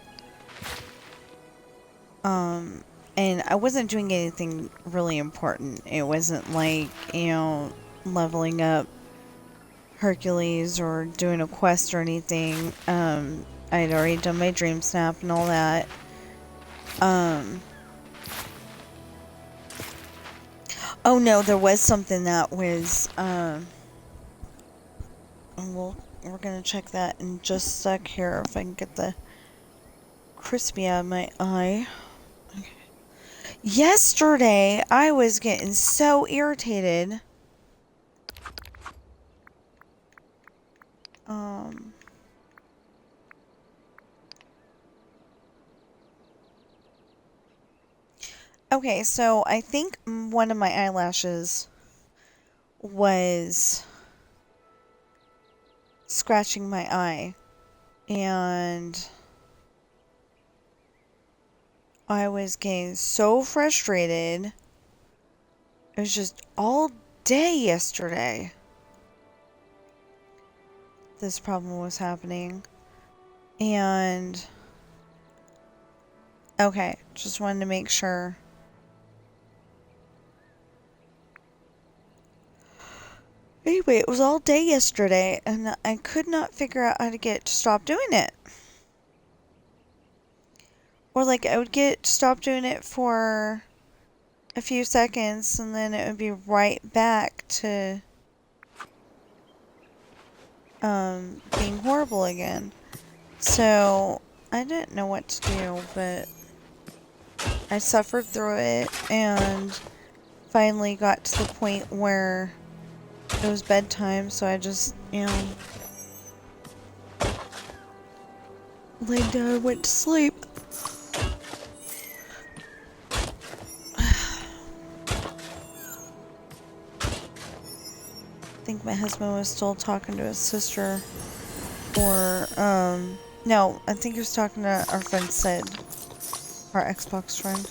And I wasn't doing anything really important. It wasn't like, you know, leveling up Hercules or doing a quest or anything. I had already done my dream snap and all that. Oh no, there was something that was, we'll we're gonna check that in just a sec here if I can get the crispy out of my eye. Okay. Yesterday, I was getting so irritated. Okay, so I think one of my eyelashes was scratching my eye, and I was getting so frustrated. It was just all day yesterday this problem was happening. And okay, just wanted to make sure. Anyway, it was all day yesterday, and I could not figure out how to get it to stop doing it. Or, like, I would get stop doing it for a few seconds, and then it would be right back to being horrible again. So, I didn't know what to do, but I suffered through it, and finally got to the point where it was bedtime, so I just, you know, laid down and went to sleep. I think my husband was still talking to his sister, or, no, I think he was talking to our friend Sid, our Xbox friend.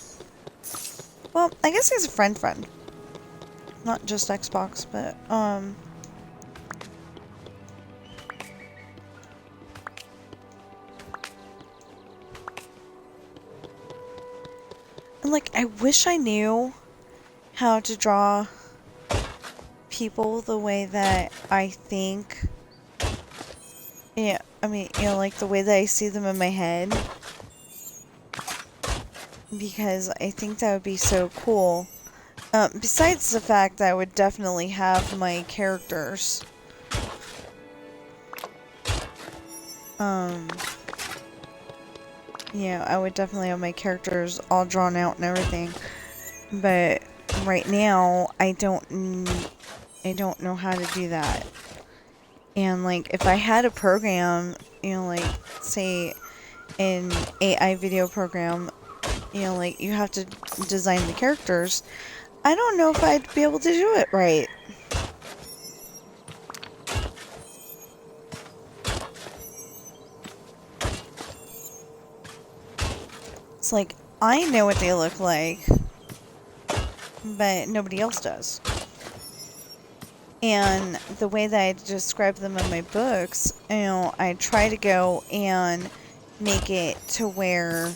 Well, I guess he's a friend. Not just Xbox, but, and, like, I wish I knew how to draw people the way that I think. Yeah, I mean, you know, like, the way that I see them in my head. Because I think that would be so cool. Besides the fact that I would definitely have my characters. Yeah, I would definitely have my characters all drawn out and everything. But right now, I don't know how to do that. And, like, if I had a program, you know, like, say, an AI video program, you know, like, you have to design the characters, I don't know if I'd be able to do it right. It's like, I know what they look like, but nobody else does. And the way that I describe them in my books, you know, I try to go and make it to where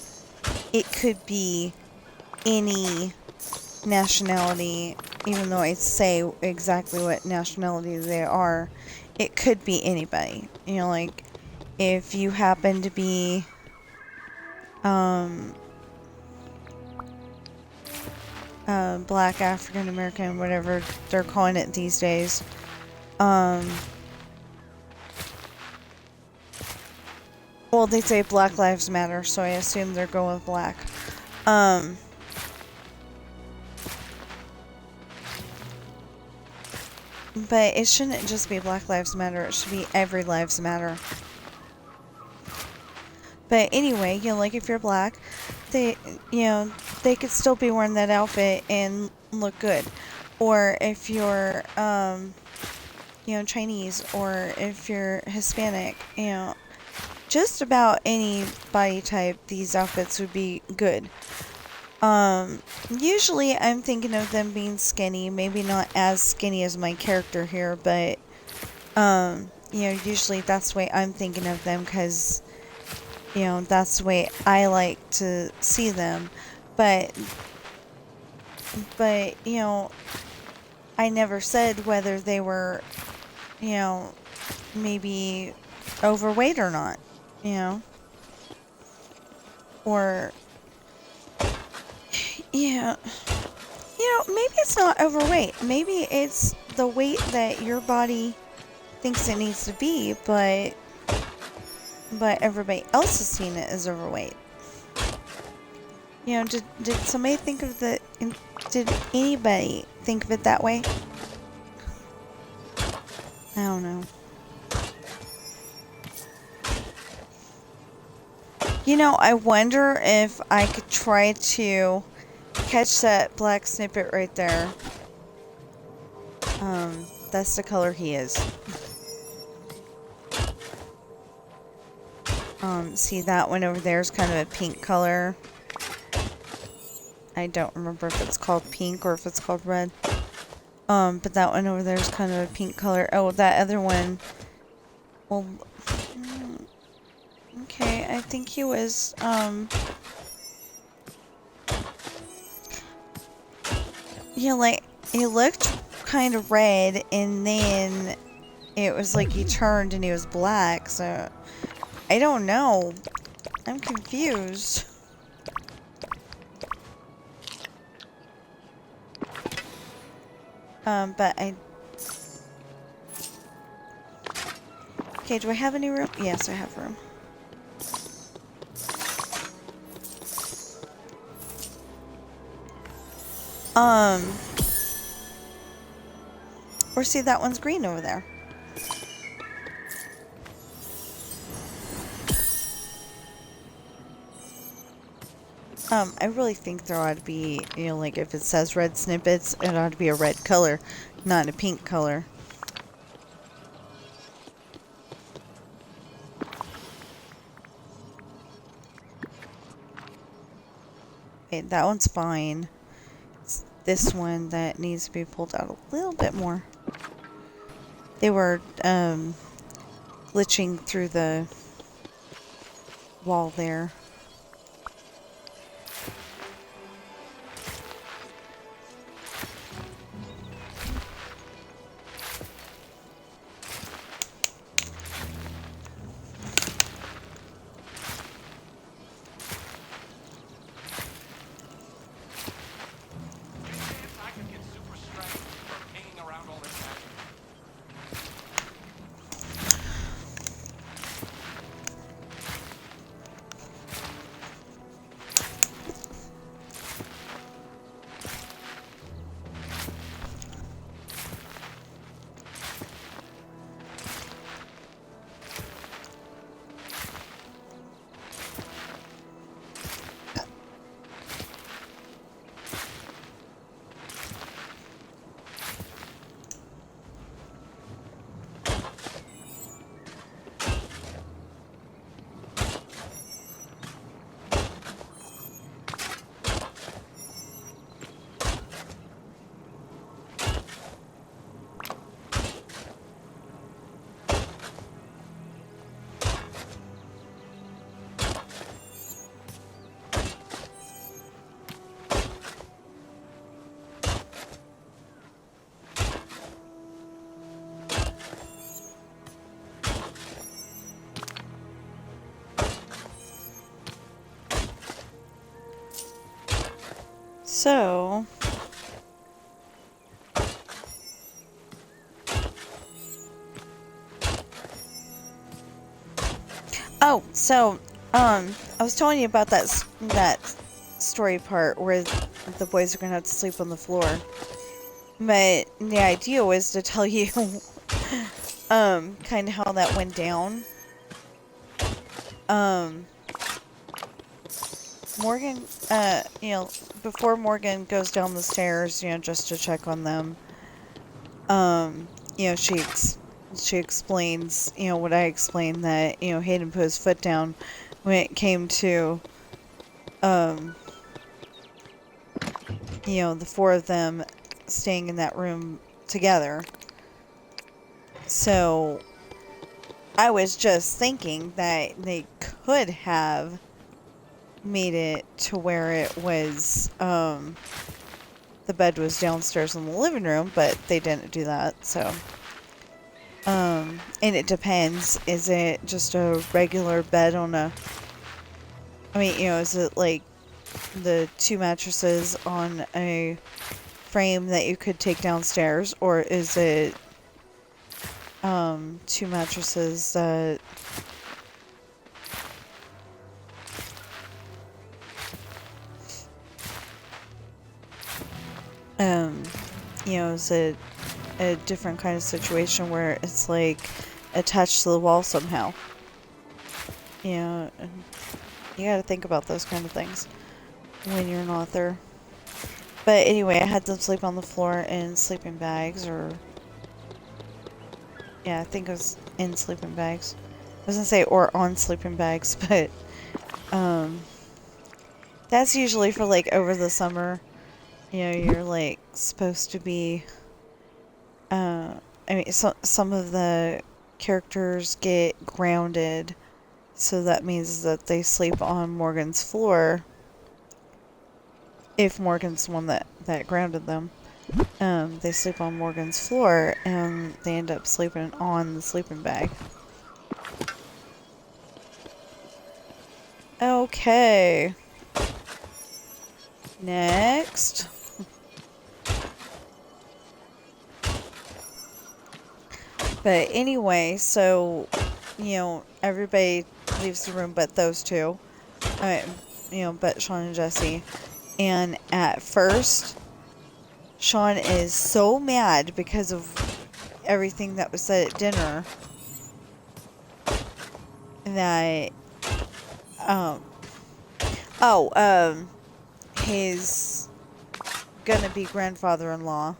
it could be any nationality, even though I say exactly what nationality they are. It could be anybody. You know, like, if you happen to be, Black, African American, whatever they're calling it these days. Well, they say Black Lives Matter, so I assume they're going with black. But it shouldn't just be Black Lives Matter, it should be every lives matter. But anyway, you know, like, if you're black, they, you know, they could still be wearing that outfit and look good. Or if you're, you know, Chinese, or if you're Hispanic, you know, just about any body type, these outfits would be good. Usually I'm thinking of them being skinny, maybe not as skinny as my character here, but, you know, usually that's the way I'm thinking of them, because, you know, that's the way I like to see them. But, you know, I never said whether they were, you know, maybe overweight or not, you know. Or, yeah, you know, maybe it's not overweight. Maybe it's the weight that your body thinks it needs to be, but everybody else has seen it as overweight. You know, did somebody think of the... Did anybody think of it that way? I don't know. You know, I wonder if I could try to catch that black snippet right there. That's the color he is. See that one over there is kind of a pink color. I don't remember if it's called pink or if it's called red. But that one over there is kind of a pink color. Oh, that other one. Well, okay, I think he was, yeah, like, he looked kind of red, and then it was like he turned and he was black, so I don't know. I'm confused. But okay, do I have any room? Yes, I have room. Or see, that one's green over there. I really think there ought to be, you know, like if it says red snippets, it ought to be a red color, not a pink color. Okay, that one's fine. It's this one that needs to be pulled out a little bit more. They were, glitching through the wall there. So, oh, so, I was telling you about that story part where the boys are gonna have to sleep on the floor. But the idea was to tell you, kind of how that went down. Morgan, you know, before Morgan goes down the stairs, you know, just to check on them, you know, she explains, you know, what I explained, that, you know, Hayden put his foot down when it came to, you know, the four of them staying in that room together. So, I was just thinking that they could have made it to where it was, the bed was downstairs in the living room, but they didn't do that, so. And it depends. Is it just a regular bed on a, I mean, you know, is it like the two mattresses on a frame that you could take downstairs, or is it, two mattresses that you know, is a different kind of situation where it's like attached to the wall somehow. You know, and you gotta think about those kind of things when you're an author. But anyway, I had them sleep on the floor in sleeping bags, or yeah, I think it was in sleeping bags. I was gonna say or on sleeping bags, but that's usually for like over the summer. You know, you're like supposed to be I mean, some of the characters get grounded, so that means that they sleep on Morgan's floor. If Morgan's the one that grounded them, they sleep on Morgan's floor, and they end up sleeping on the sleeping bag. Okay. Next. But anyway, so, you know, everybody leaves the room but those two. You know, but Sean and Jesse. And at first, Sean is so mad because of everything that was said at dinner that, his gonna be grandfather-in-law,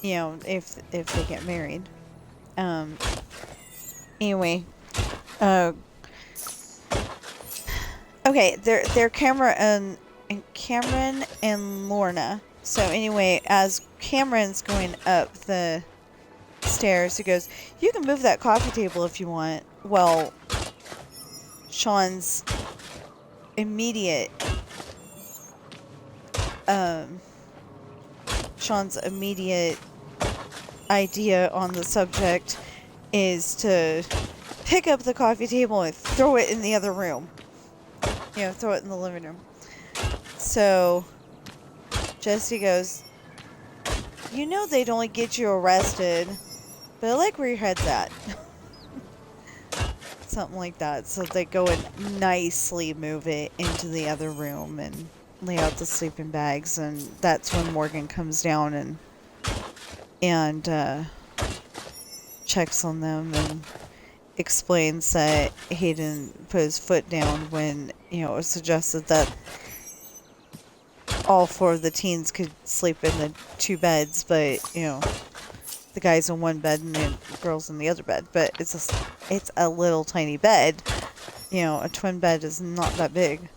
you know, if they get married. Anyway, okay, they're Cameron and Lorna. So anyway, as Cameron's going up the stairs, he goes, "You can move that coffee table if you want." Well, Sean's immediate idea on the subject is to pick up the coffee table and throw it in the other room. You know, throw it in the living room. So Jesse goes, "You know they'd only get you arrested, but I like where your head's at." Something like that. So they go and nicely move it into the other room and lay out the sleeping bags, and that's when Morgan comes down and checks on them and explains that he didn't put his foot down when, you know, it was suggested that all four of the teens could sleep in the two beds, but, you know, the guys in one bed and the girls in the other bed. But it's a little tiny bed. You know, a twin bed is not that big.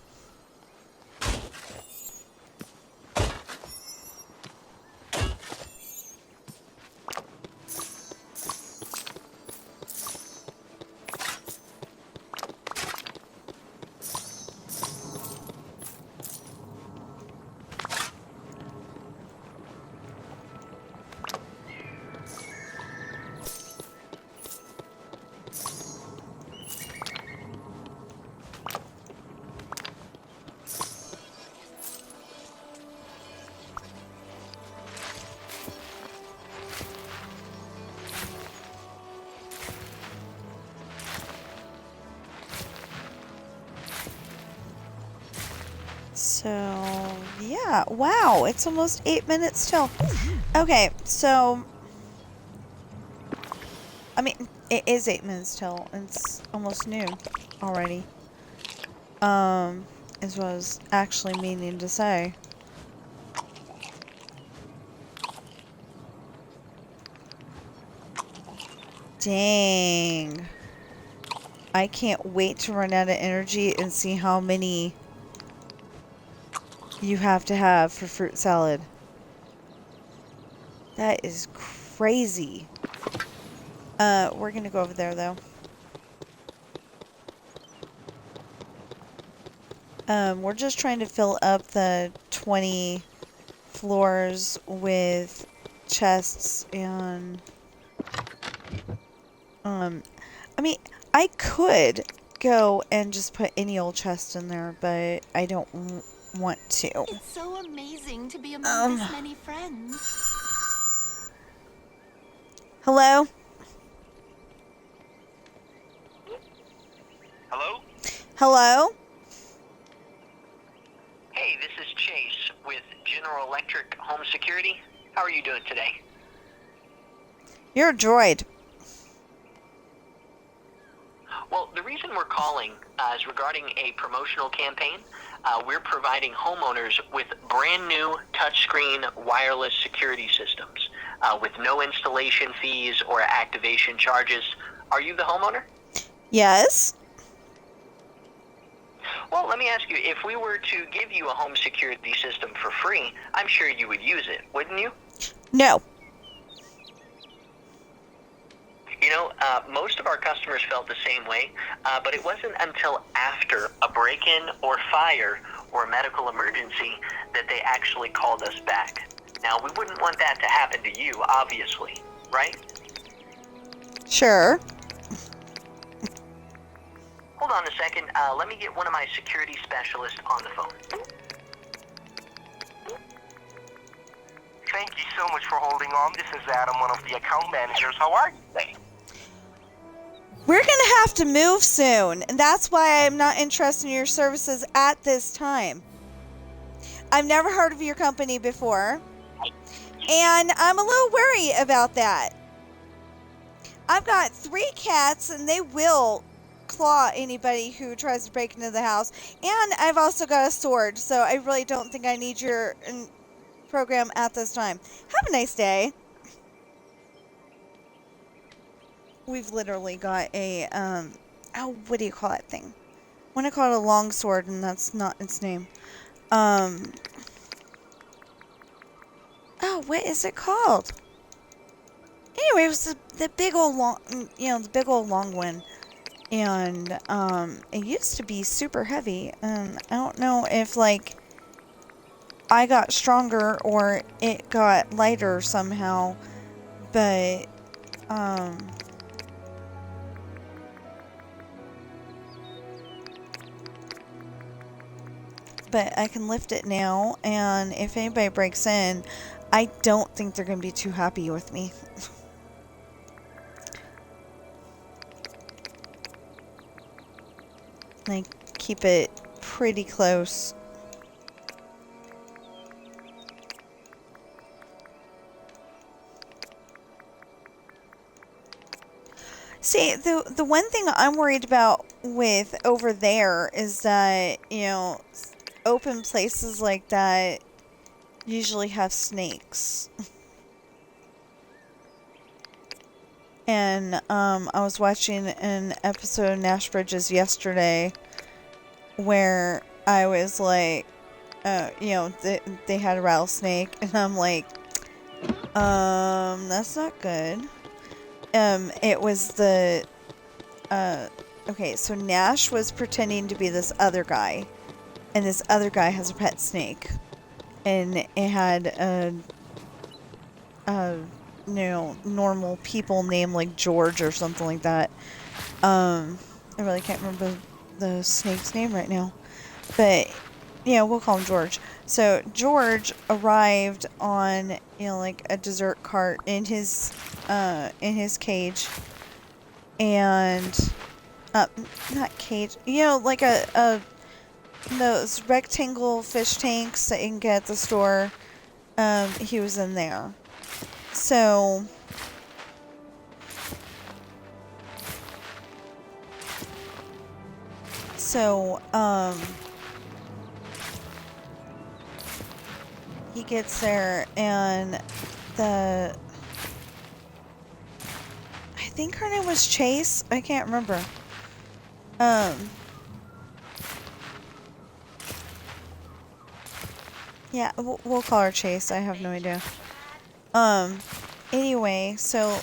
So, yeah. Wow, it's almost 8 minutes till. Okay, so, I mean, it is 8 minutes till. It's almost noon already. Is what I was actually meaning to say. Dang. I can't wait to run out of energy and see how many you have to have for fruit salad. That is crazy. We're gonna go over there though. We're just trying to fill up the 20 floors with chests and I mean, I could go and just put any old chest in there, but I don't want to. It's so amazing to be among this many friends. Hello? Hello? Hello? Hey, this is Chase with General Electric Home Security. How are you doing today? You're a droid. Well, the reason we're calling is regarding a promotional campaign. We're providing homeowners with brand new touchscreen wireless security systems with no installation fees or activation charges. Are you the homeowner? Yes? Well, let me ask you, if we were to give you a home security system for free, I'm sure you would use it, wouldn't you? No. You know, most of our customers felt the same way, but it wasn't until after a break-in or fire or a medical emergency that they actually called us back. Now, we wouldn't want that to happen to you, obviously, right? Sure. Hold on a second. Let me get one of my security specialists on the phone. Thank you so much for holding on. This is Adam, one of the account managers. How are you today? We're gonna have to move soon, and that's why I'm not interested in your services at this time. I've never heard of your company before, and I'm a little worried about that. I've got 3 cats, and they will claw anybody who tries to break into the house, and I've also got a sword, so I really don't think I need your program at this time. Have a nice day. We've literally got a, what do you call that thing? I want to call it a long sword, and that's not its name. Oh, what is it called? Anyway, it was the big old long, the big old long one. And, it used to be super heavy. I don't know if, like, I got stronger or it got lighter somehow. But, but I can lift it now, and if anybody breaks in, I don't think they're going to be too happy with me. I keep it pretty close. See, the one thing I'm worried about with over there is that, open places like that usually have snakes. And I was watching an episode of Nash Bridges yesterday where I was like, they had a rattlesnake, and I'm like, that's not good. It was the, okay, so Nash was pretending to be this other guy, and this other guy has a pet snake, and it had a normal people name like George or something like that. I really can't remember the snake's name right now, but we'll call him George. So George arrived on like a dessert cart in his cage, and not cage, like a those rectangle fish tanks that you can get at the store. He was in there. So he gets there, and I think her name was Chase. I can't remember. Yeah, we'll call her Chase. I have no idea. Anyway, so,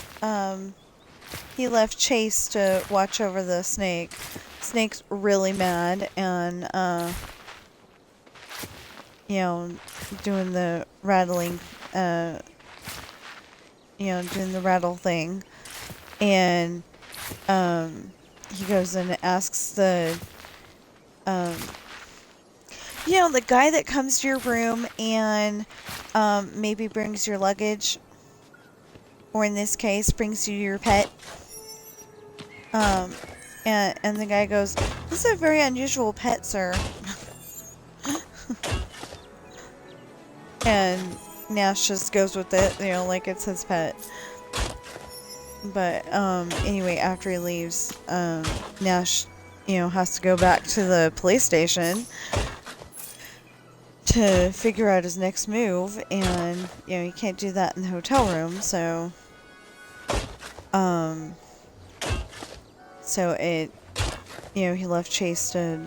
he left Chase to watch over the snake. Snake's really mad, and, doing the rattling, doing the rattle thing. And, he goes in and asks the, You know, the guy that comes to your room and maybe brings your luggage, or in this case, brings you your pet. And the guy goes, "This is a very unusual pet, sir." And Nash just goes with it, you know, like it's his pet. But, anyway, after he leaves, Nash, you know, has to go back to the police station to figure out his next move, and, you know, he can't do that in the hotel room, so, you know, he left Chase to,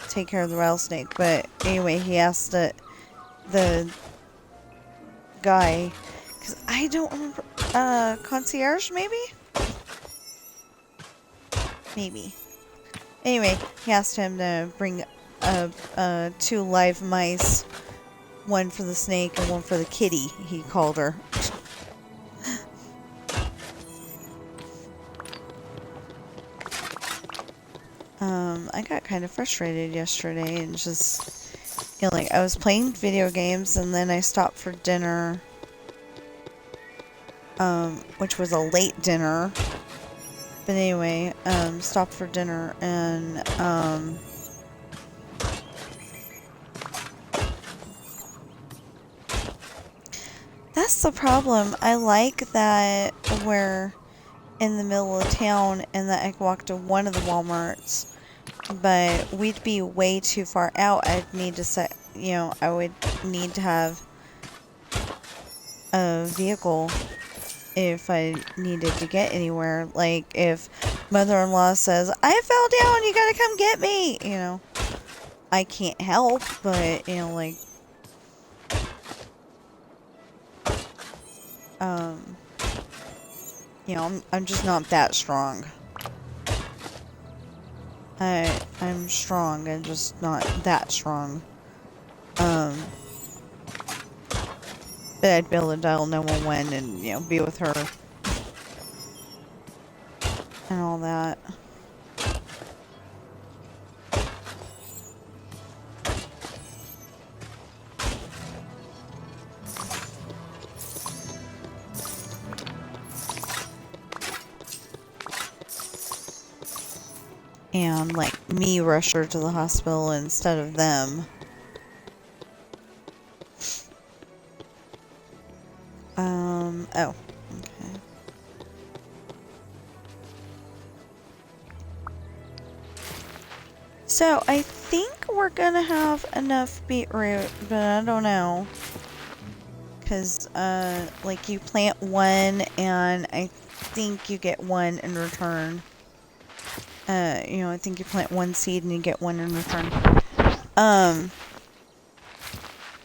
take care of the rattlesnake, but anyway, he asked the guy, because I don't remember, concierge, maybe? Maybe. Anyway, he asked him to bring, 2 live mice, one for the snake and one for the kitty, he called her. I got kind of frustrated yesterday and just, you know, like, I was playing video games and then I stopped for dinner, which was a late dinner, but anyway, stopped for dinner and, that's the problem. I like that we're in the middle of town and that I can walk to one of the Walmarts, but we'd be way too far out. I'd need to set, you know, I would need to have a vehicle if I needed to get anywhere. Like, if mother-in-law says, "I fell down, you gotta come get me," you know, I can't help, but, you know, like, you know, I'm just not that strong. I'm strong, I'm just not that strong. But I'd be able to dial 911 and, you know, be with her. And all that. And, like, me rush her to the hospital instead of them. Oh. Okay. So, I think we're gonna have enough beetroot, but I don't know. Because, like, you plant one, and I think you get one in return. You know, I think you plant one seed and you get one in return.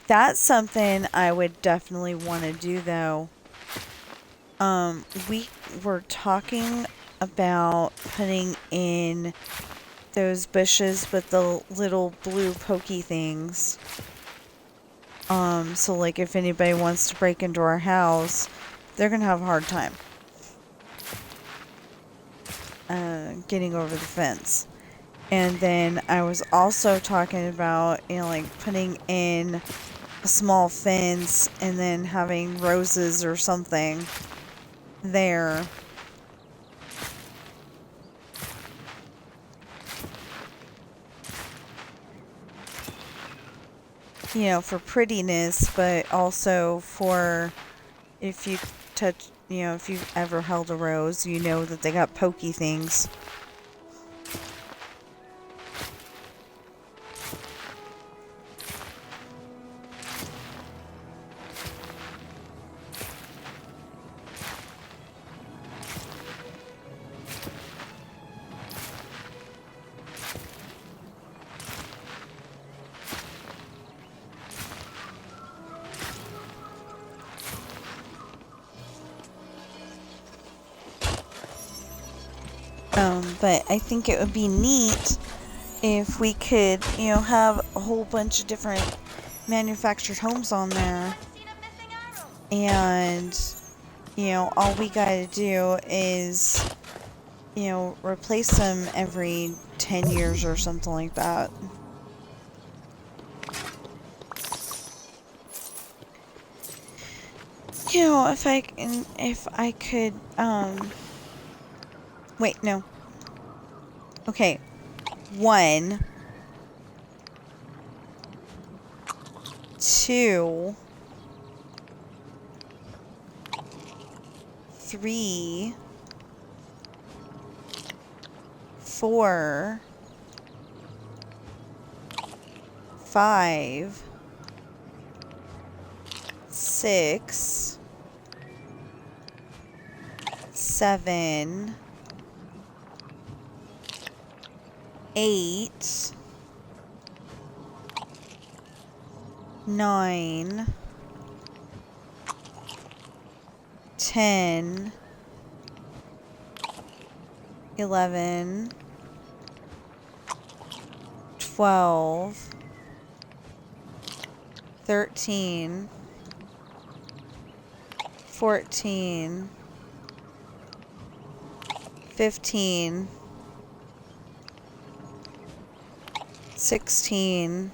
That's something I would definitely want to do, though. We were talking about putting in those bushes with the little blue pokey things. So, like, if anybody wants to break into our house, they're gonna have a hard time getting over the fence. And then I was also talking about, you know, like, putting in a small fence and then having roses or something there. You know, for prettiness, but also for if you touch, you know, if you've ever held a rose, you know that they got pokey things. But I think it would be neat if we could, you know, have a whole bunch of different manufactured homes on there. And, you know, all we gotta do is, you know, replace them every 10 years or something like that. You know, if I could, wait, no. Okay. 1, 2, 3, 4, 5, 6, 7, 8, 9, 10, 11, 12, 13, 14, 15, 16,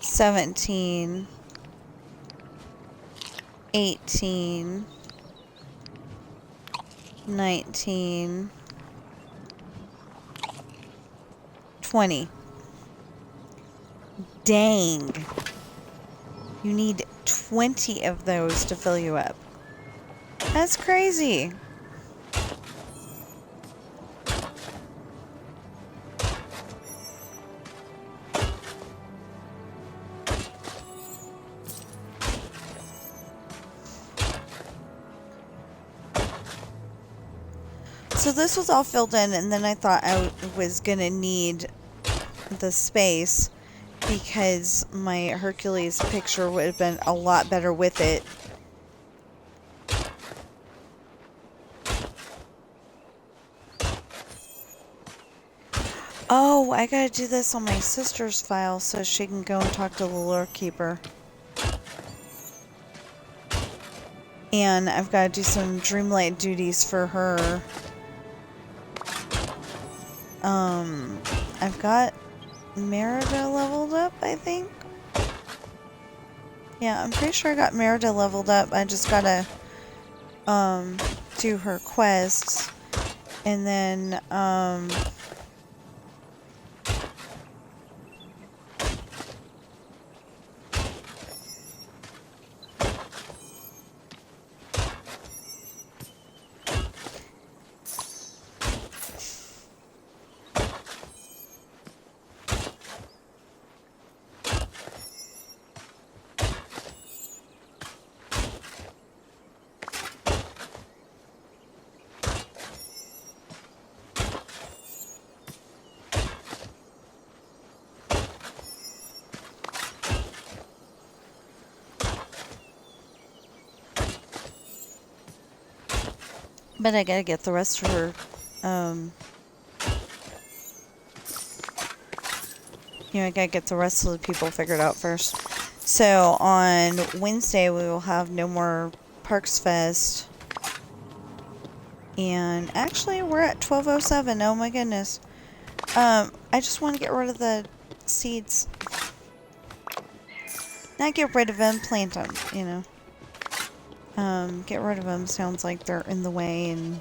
17, 18, 19, 20. Dang. You need 20 of those to fill you up. That's crazy. So this was all filled in, and then I thought I was gonna need the space because my Hercules picture would have been a lot better with it. Oh, I gotta do this on my sister's file so she can go and talk to the lore keeper. And I've got to do some Dreamlight duties for her. I've got Merida leveled up, I think. Yeah, I'm pretty sure I got Merida leveled up. I just gotta, do her quests. And then, but I gotta get the rest of her, you know, I gotta get the rest of the people figured out first. So on Wednesday we will have no more Parks Fest. And actually we're at 12:07. Oh my goodness. I just want to get rid of the seeds. Not get rid of them, plant them, you know. Get rid of them sounds like they're in the way, and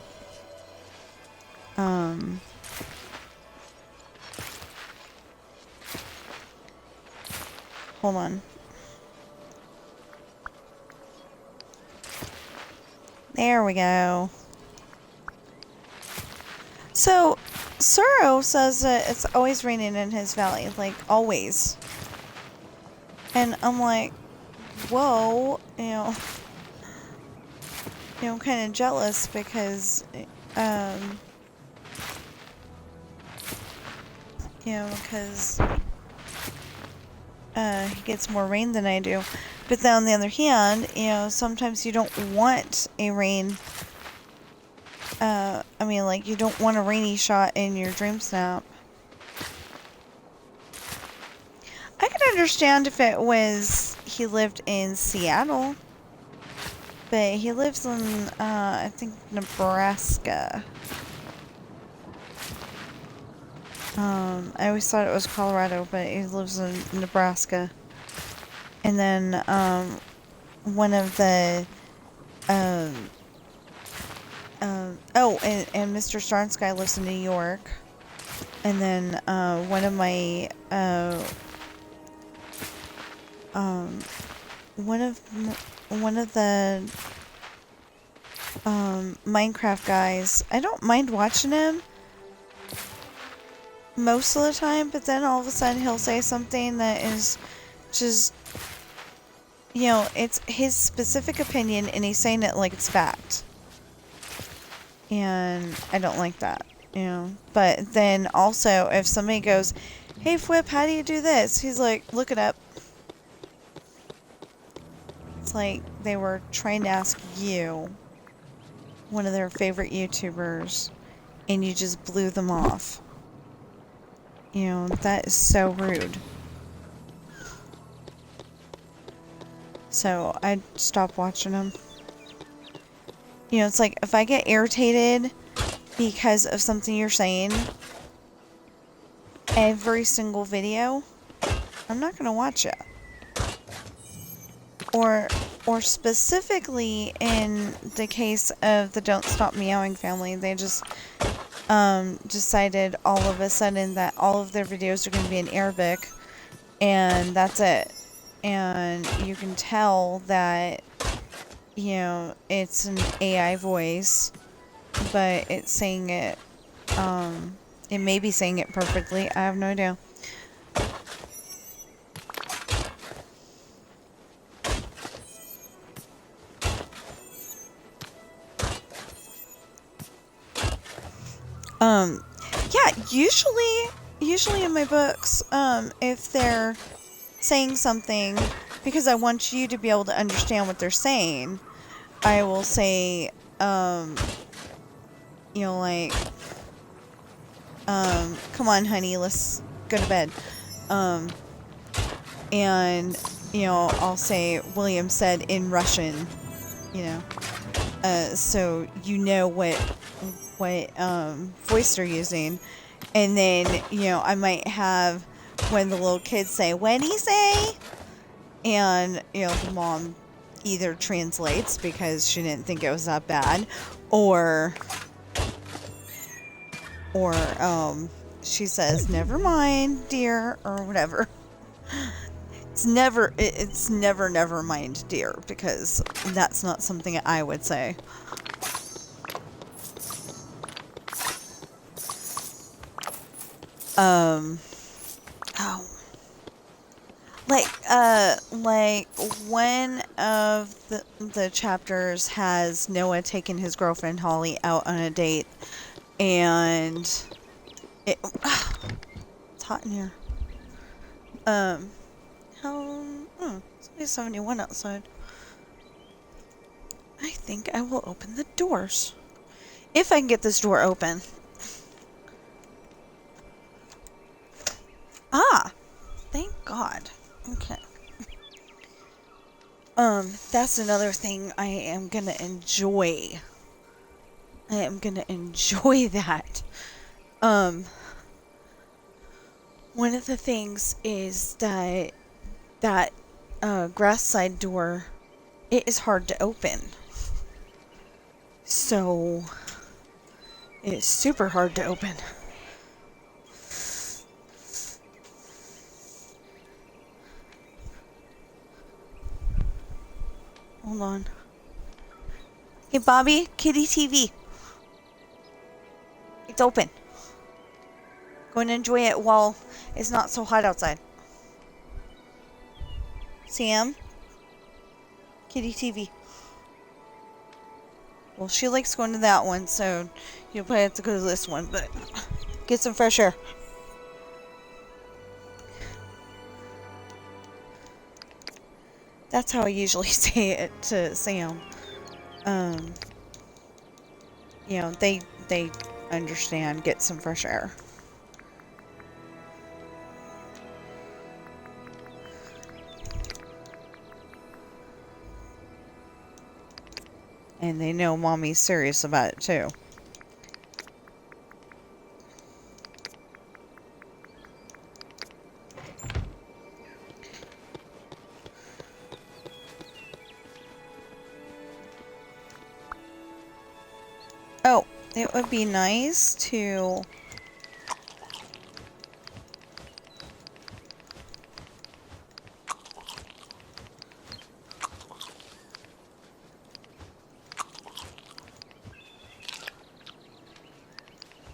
hold on. There we go. So, Suro says that it's always raining in his valley, like always. And I'm like, whoa, you know, I'm kind of jealous because, you know, because he gets more rain than I do. But then on the other hand, you know, sometimes you don't want a rain. I mean, like, you don't want a rainy shot in your dream snap. I could understand if it was he lived in Seattle. But he lives in, I think, Nebraska. I always thought it was Colorado, but he lives in Nebraska. And then, one of the, oh, and Mr. Starnsky lives in New York. And then, one of my, one of the, Minecraft guys, I don't mind watching him most of the time, but then all of a sudden he'll say something that is just, you know, it's his specific opinion and he's saying it like it's fact. And I don't like that, you know. But then also, if somebody goes, hey Flip, how do you do this? He's like, look it up. It's like they were trying to ask you, one of their favorite YouTubers, and you just blew them off. You know, that is so rude. So I stopped watching them. You know, it's like if I get irritated because of something you're saying, every single video, I'm not gonna watch it. Or specifically in the case of the Don't Stop Meowing family, they just decided all of a sudden that all of their videos are going to be in Arabic, and that's it. And you can tell that, you know, it's an AI voice, but it's saying it, it may be saying it perfectly. I have no idea. Yeah, usually in my books, if they're saying something, because I want you to be able to understand what they're saying, I will say, you know, like, come on, honey, let's go to bed. And, you know, I'll say, William said in Russian, you know, so you know what voice they're using. And then, you know, I might have when the little kids say, what'd he say? And, you know, the mom either translates because she didn't think it was that bad, or she says, never mind, dear, or whatever. It's never mind, dear, because that's not something I would say. Oh. Like one of the chapters has Noah taking his girlfriend Holly out on a date, and it's hot in here. It's only 71 outside. I think I will open the doors. If I can get this door open. Ah! Thank God. Okay. That's another thing I am gonna enjoy. I am gonna enjoy that. One of the things is that grass side door, it is hard to open. So, it's super hard to open. Hold on. Hey, Bobby, kitty TV. It's open. Go and enjoy it while it's not so hot outside. Sam? Kitty TV. Well, she likes going to that one, so you'll probably have to go to this one, but get some fresh air. That's how I usually say it to Sam. You know, they understand, get some fresh air. And they know Mommy's serious about it, too. it would be nice to...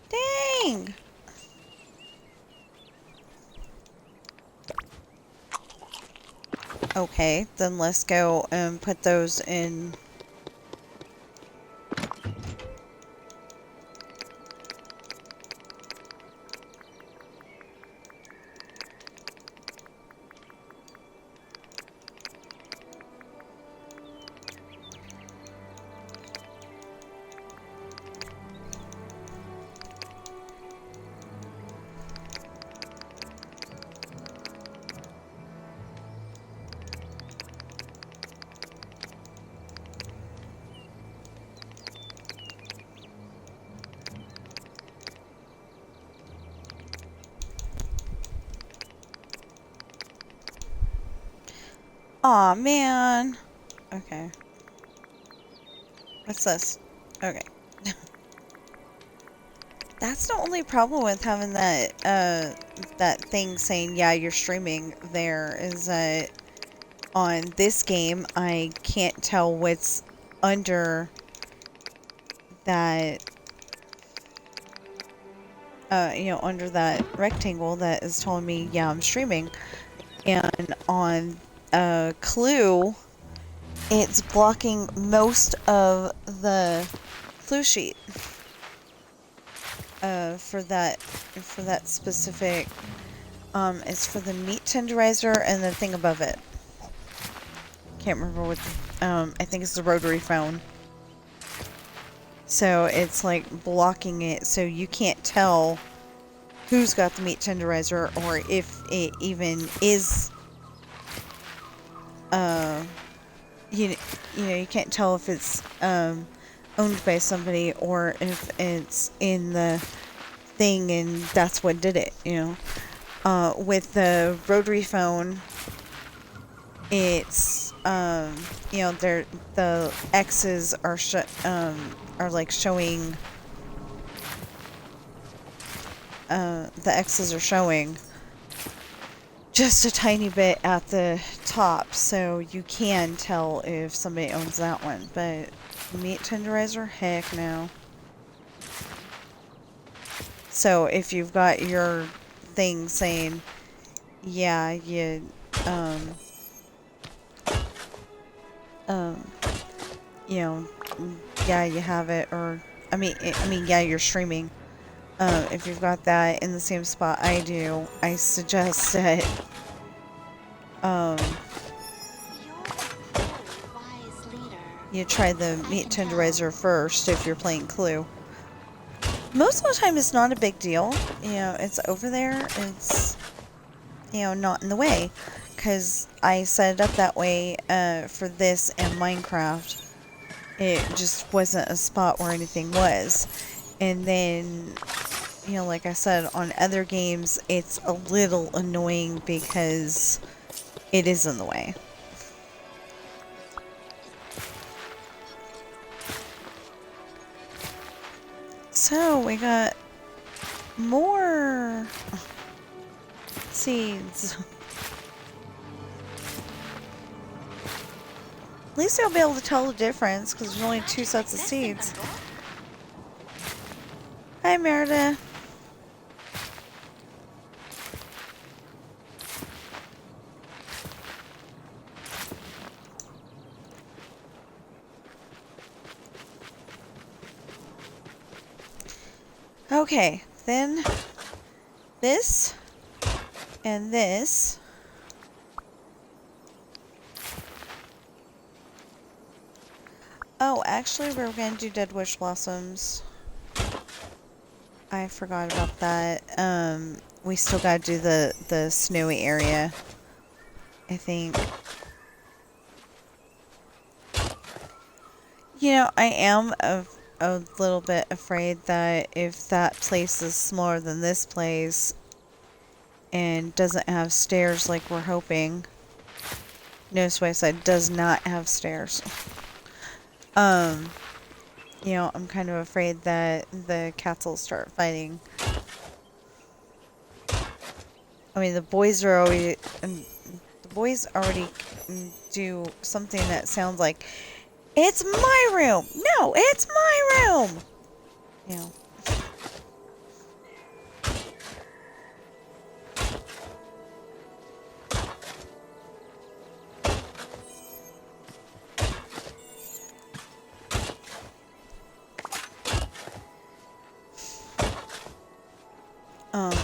Dang! Okay, then let's go and put those in. Aw, man. Okay. What's this? Okay. That's the only problem with having that, that thing saying, yeah, you're streaming there, is that on this game, I can't tell what's under that, you know, under that rectangle that is telling me, yeah, I'm streaming. And on Clue, it's blocking most of the clue sheet for that specific. It's for the meat tenderizer and the thing above it. Can't remember what. I think it's the rotary phone. So it's like blocking it, so you can't tell who's got the meat tenderizer or if it even is. You know, you can't tell if it's owned by somebody or if it's in the thing and that's what did it, you know. With the rotary phone, it's you know, the X's are like showing, the X's are showing just a tiny bit at the top, so you can tell if somebody owns that one. But meat tenderizer, heck no. So if you've got your thing saying, yeah, you you know, yeah, you have it, or I mean, yeah, you're streaming. If you've got that in the same spot I do, I suggest that, you try the meat tenderizer first if you're playing Clue. Most of the time it's not a big deal. You know, it's over there, it's, you know, not in the way. Because I set it up that way for this and Minecraft. It just wasn't a spot where anything was. And then, you know, like I said, on other games, it's a little annoying because it is in the way. So, we got more seeds. At least I'll be able to tell the difference because there's only 2 sets of seeds. Hi, Merida. Okay, then this and this. Oh, actually, we're going to do Dead Wish Blossoms. I forgot about that. We still got to do the snowy area, I think. You know, I am a little bit afraid that if that place is smaller than this place and doesn't have stairs like we're hoping. Notice what I said, does not have stairs. you know, I'm kind of afraid that the cats will start fighting. I mean, the boys already do something that sounds like, "It's my room! No, it's my room!" You know.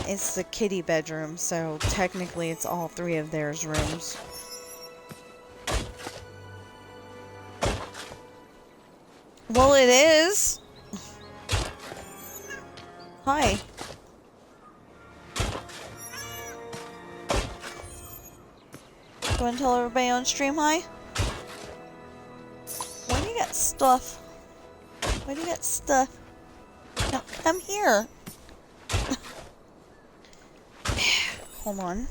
It's the kitty bedroom, so technically it's all three of theirs rooms. Well, it is. Hi. You want to tell everybody on stream hi? Why do you got stuff? Why do you got stuff? Now, come here. Hold on.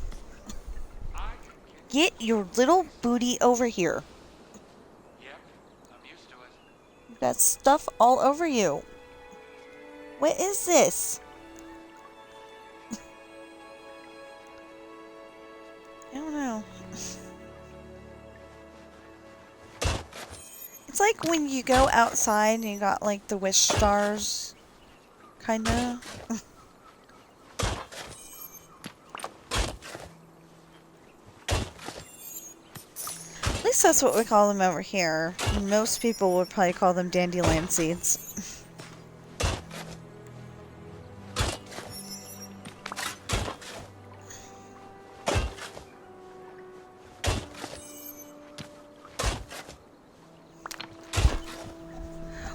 Get your little booty over here. Yep, I'm used to it. You've got stuff all over you. What is this? I don't know. It's like when you go outside and you got like the wish stars. Kinda. At least that's what we call them over here. Most people would probably call them dandelion seeds.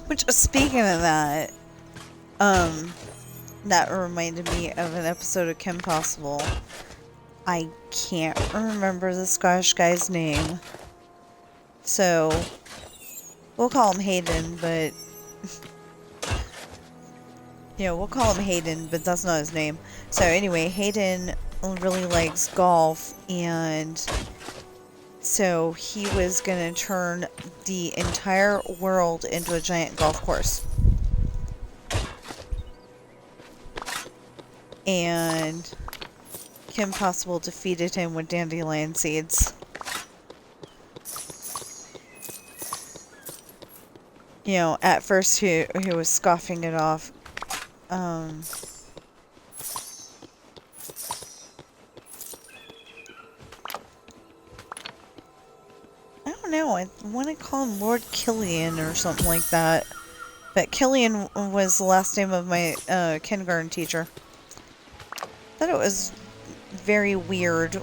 Which, speaking of that, that reminded me of an episode of Kim Possible. I can't remember the Scottish guy's name. So, we'll call him Hayden, but... yeah, we'll call him Hayden, but that's not his name. So anyway, Hayden really likes golf, and so he was gonna turn the entire world into a giant golf course. And Kim Possible defeated him with dandelion seeds. You know, at first he was scoffing it off. I don't know, I want to call him Lord Killian or something like that. But Killian was the last name of my kindergarten teacher. Thought it was very weird.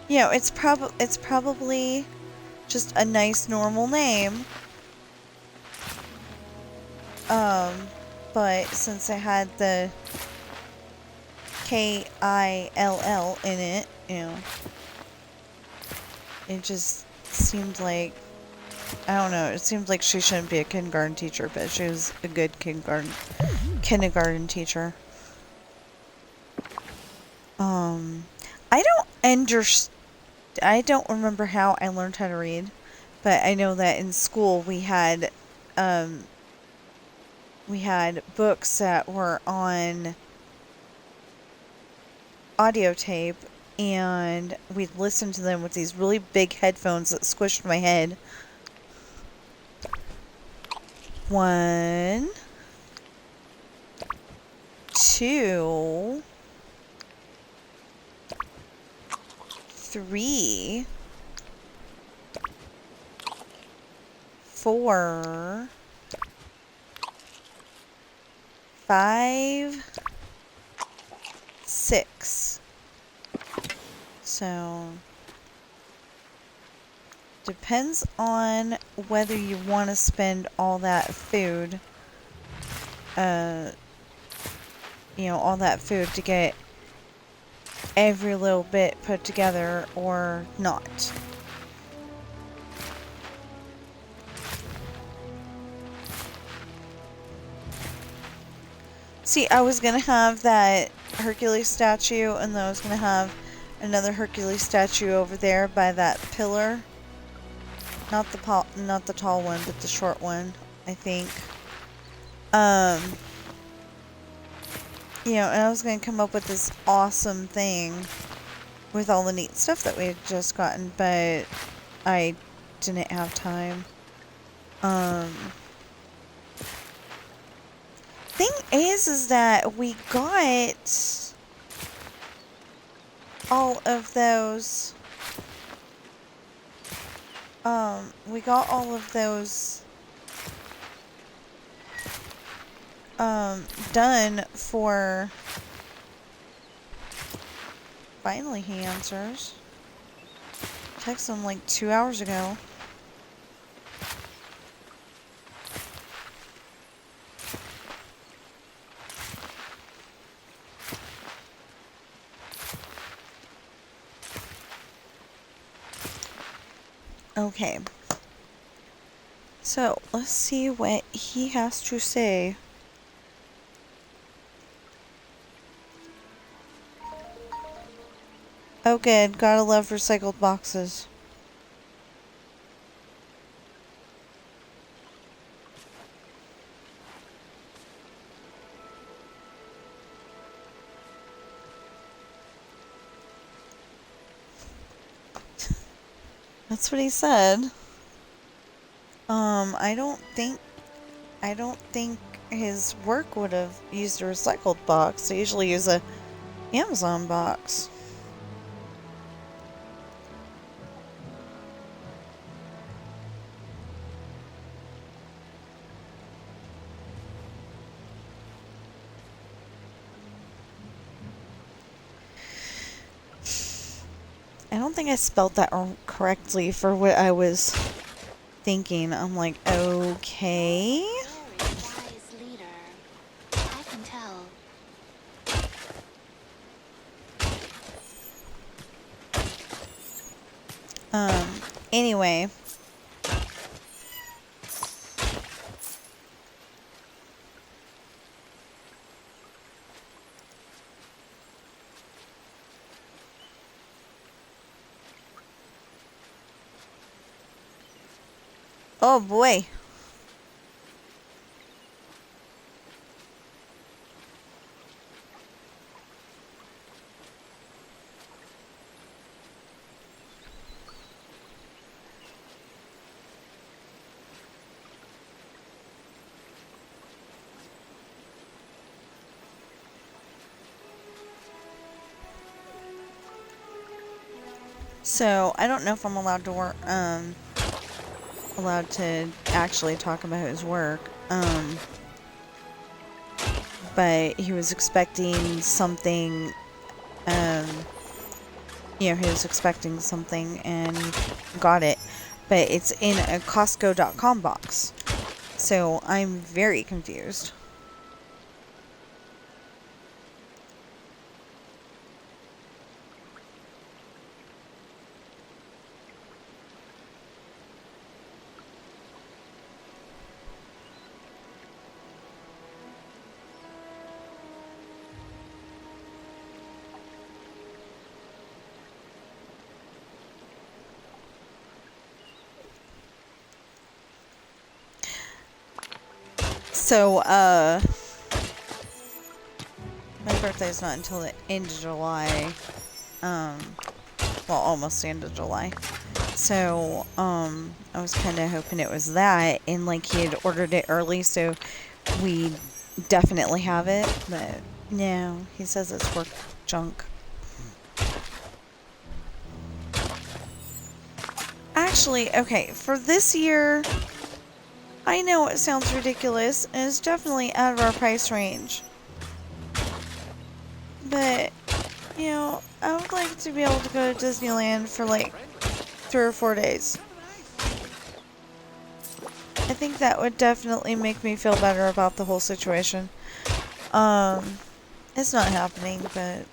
You know, it's probably just a nice normal name. But since I had the K-I-L-L in it, you know, it just seemed like, I don't know, it seemed like she shouldn't be a kindergarten teacher, but she was a good kindergarten teacher. I don't remember how I learned how to read, but I know that in school we had books that were on audio tape, and we'd listen to them with these really big headphones that squished my head. 1, 2, 3, 4, 5, 6. So, depends on whether you want to spend all that food, you know, all that food to get every little bit put together or not. See, I was gonna have that Hercules statue, and then I was gonna have another Hercules statue over there by that pillar. not the tall one, but the short one, I think. You know, and I was going to come up with this awesome thing with all the neat stuff that we had just gotten, but I didn't have time. Thing is that we got all of those, done for, finally he answers. Texted him like 2 hours ago. Okay. So, let's see what he has to say. Oh good, gotta love recycled boxes. That's what he said. I don't think his work would have used a recycled box. They usually use a Amazon box. I don't think I spelled that correctly for what I was thinking. I'm like, okay. Very wise leader. I can tell. Anyway. Oh boy. So, I don't know if I'm allowed to work, allowed to actually talk about his work, but he was expecting something, you know, he was expecting something and got it, but it's in a Costco.com box, so I'm very confused. So, my birthday's not until the end of July. Well, almost the end of July. So, I was kind of hoping it was that, and like he had ordered it early, so we definitely have it, but no, he says it's work junk. Actually, okay, for this year, I know it sounds ridiculous, and it's definitely out of our price range. But, you know, I would like to be able to go to Disneyland for like 3 or 4 days. I think that would definitely make me feel better about the whole situation. It's not happening, but...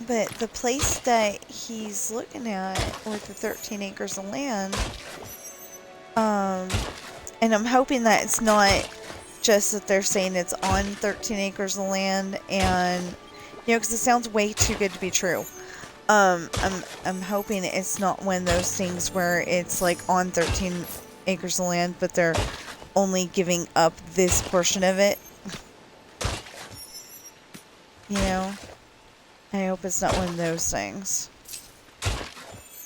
But the place that he's looking at with the 13 acres of land, and I'm hoping that it's not just that they're saying it's on 13 acres of land and You know, because it sounds way too good to be true. I'm hoping it's not one of those things where it's like on 13 acres of land, but they're only giving up this portion of it. You know? I hope it's not one of those things.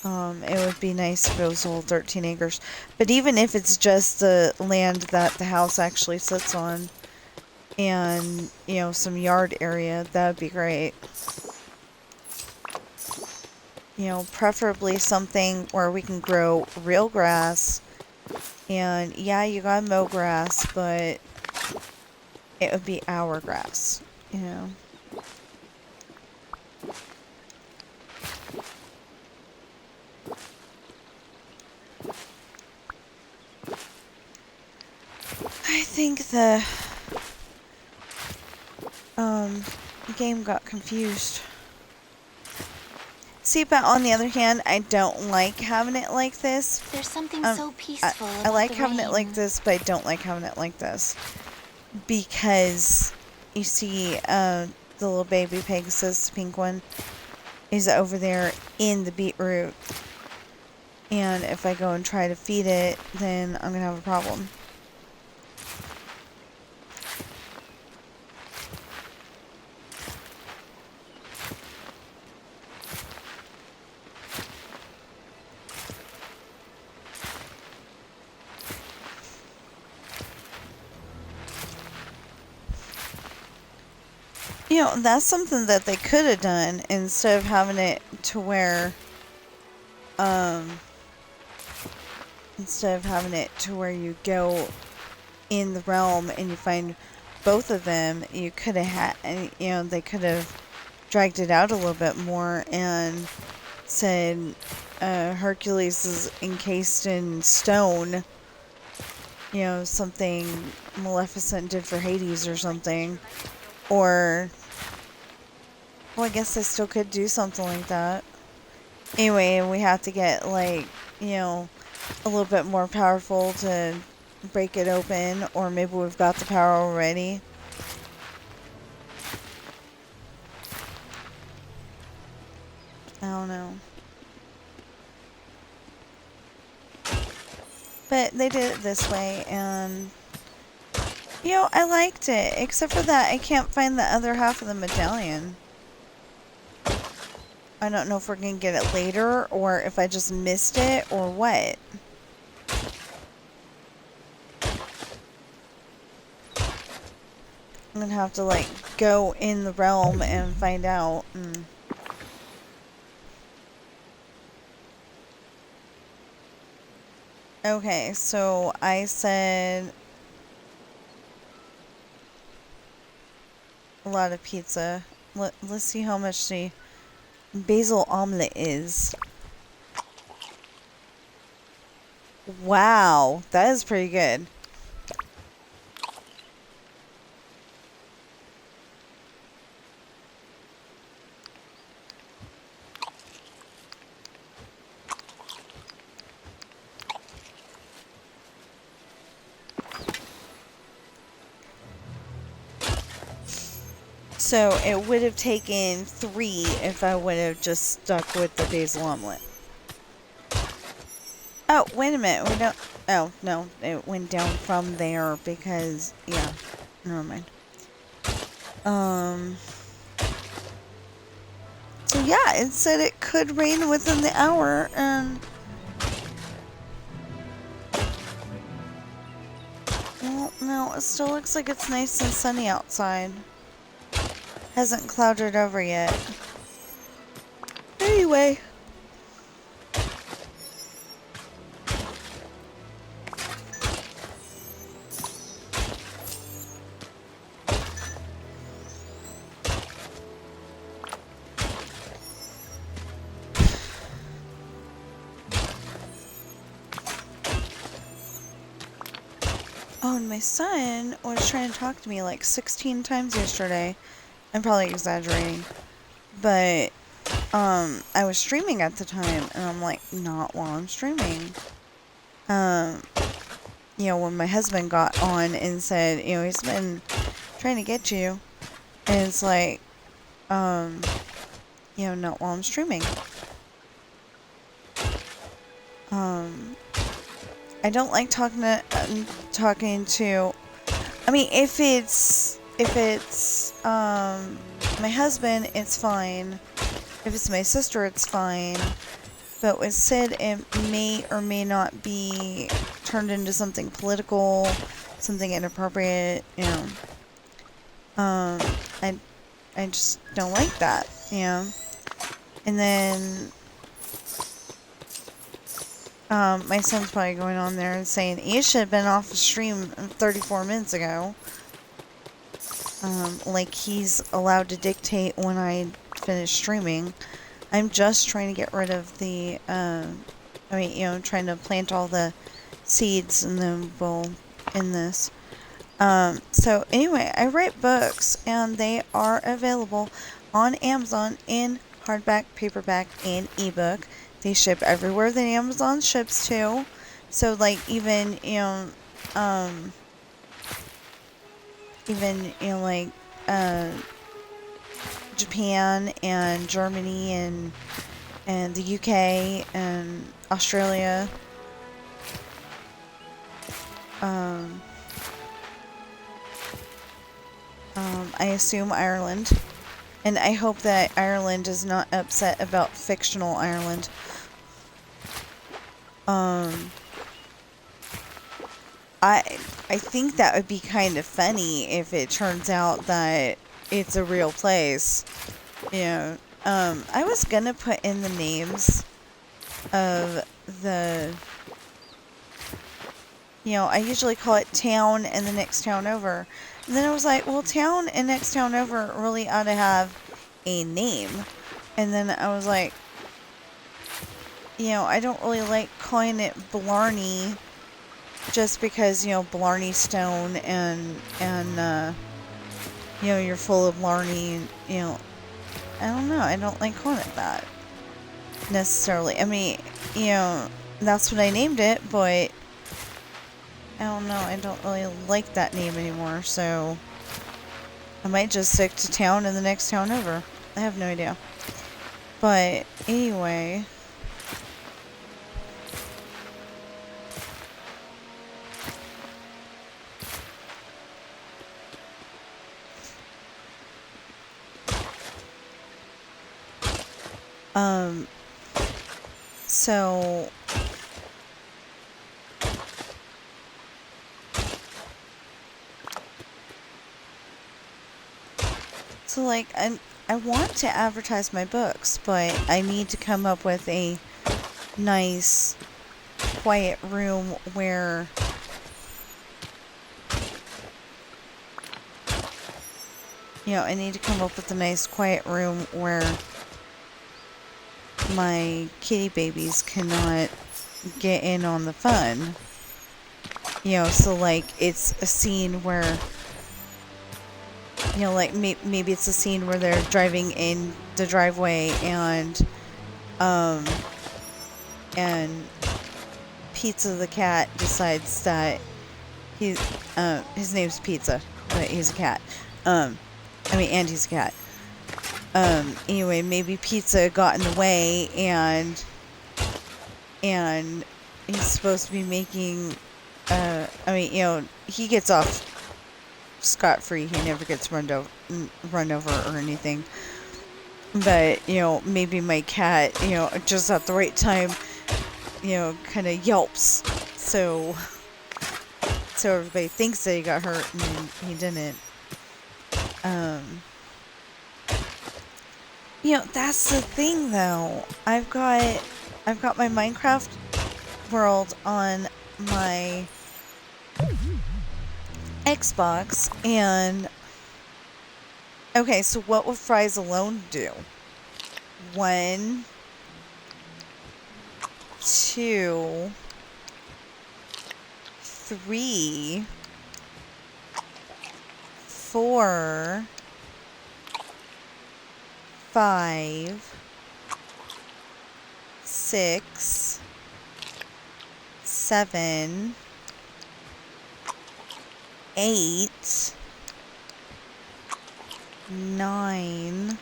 It would be nice if it was the whole 13 acres. But even if it's just the land that the house actually sits on, and, you know, some yard area, that would be great. You know, preferably something where we can grow real grass. And, yeah, you gotta mow grass, but it would be our grass, you know. I think the game got confused. See, but on the other hand, I don't like having it like this. There's something so peaceful I about like the having it rain. like this, but I don't like having it like this. Because, you see, the little baby Pegasus, the pink one, is over there in the beetroot. And if I go and try to feed it, then I'm going to have a problem. You know, that's something that they could have done instead of having it to where, you go in the realm and you find both of them. You could have had, you know, they could have dragged it out a little bit more and said, Hercules is encased in stone. You know, something Maleficent did for Hades or something. Or, well, I guess I still could do something like that. Anyway, we have to get, like, you know, a little bit more powerful to break it open. Or maybe we've got the power already. I don't know. But they did it this way, and, you know, I liked it. Except for that, I can't find the other half of the medallion. I don't know if we're going to get it later, or if I just missed it, or what. I'm going to have to, like, go in the realm and find out. Okay, so I said a lot of pizza. Let's see how much the basil omelet is. Wow, that is pretty good. So it would have taken 3 if I would have just stuck with the basil omelet. Oh, wait a minute. We don't... Oh, no. It went down from there because... Yeah. Never mind. So yeah, it said it could rain within the hour, and... Well, no. It still looks like it's nice and sunny outside. Hasn't clouded over yet. Anyway. Oh, and my son was trying to talk to me like 16 times yesterday. I'm probably exaggerating. But, I was streaming at the time, and I'm like, not while I'm streaming. You know, when my husband got on and said, you know, he's been trying to get you. And it's like, not while I'm streaming. I don't like talking to, I mean, if it's, my husband, it's fine. If it's my sister, it's fine. But with Sid, it may or may not be turned into something political, something inappropriate, I just don't like that, And then, my son's probably going on there and saying, you should have been off the stream 34 minutes ago. Like he's allowed to dictate when I finish streaming. I'm just trying to get rid of the, trying to plant all the seeds and then we'll end this. So anyway, I write books and they are available on Amazon in hardback, paperback, and ebook. They ship everywhere that Amazon ships to. So like even, Japan and Germany and the UK and Australia. I assume Ireland. And I hope that Ireland is not upset about fictional Ireland. I think that would be kind of funny if it turns out that it's a real place. I was gonna put in the names of the, I usually call it town and the next town over. And then I was like, well, town and next town over really ought to have a name. And then I was like, I don't really like calling it Blarney just because, Blarney Stone and you're full of Blarney, and, I don't know, I don't like calling it that necessarily. I mean, that's what I named it, but I don't know, I don't really like that name anymore, so I might just stick to town and the next town over. I have no idea. But anyway, so like I want to advertise my books, but I need to come up with a nice quiet room where I need to come up with a nice quiet room where my kitty babies cannot get in on the fun. So like it's a scene where like maybe it's a scene where they're driving in the driveway and Pizza the cat decides that he's his name's Pizza, but he's a cat. And he's a cat. Anyway, maybe Pizza got in the way and he's supposed to be making he gets off scot-free. He never gets run over or anything. But, maybe my cat, just at the right time, kind of yelps. So everybody thinks that he got hurt and he didn't. That's the thing though. I've got my Minecraft world on my Xbox, and okay, so what would fries alone do? 1, 2, 3, 4, 5, 6, 7, 8, 9,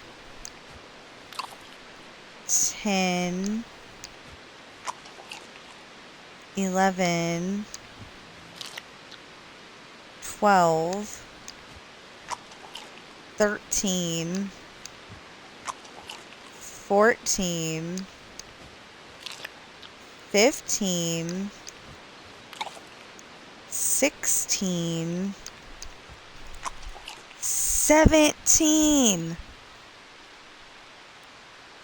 10, 11, 12, 13, 14, 15, 16, 17.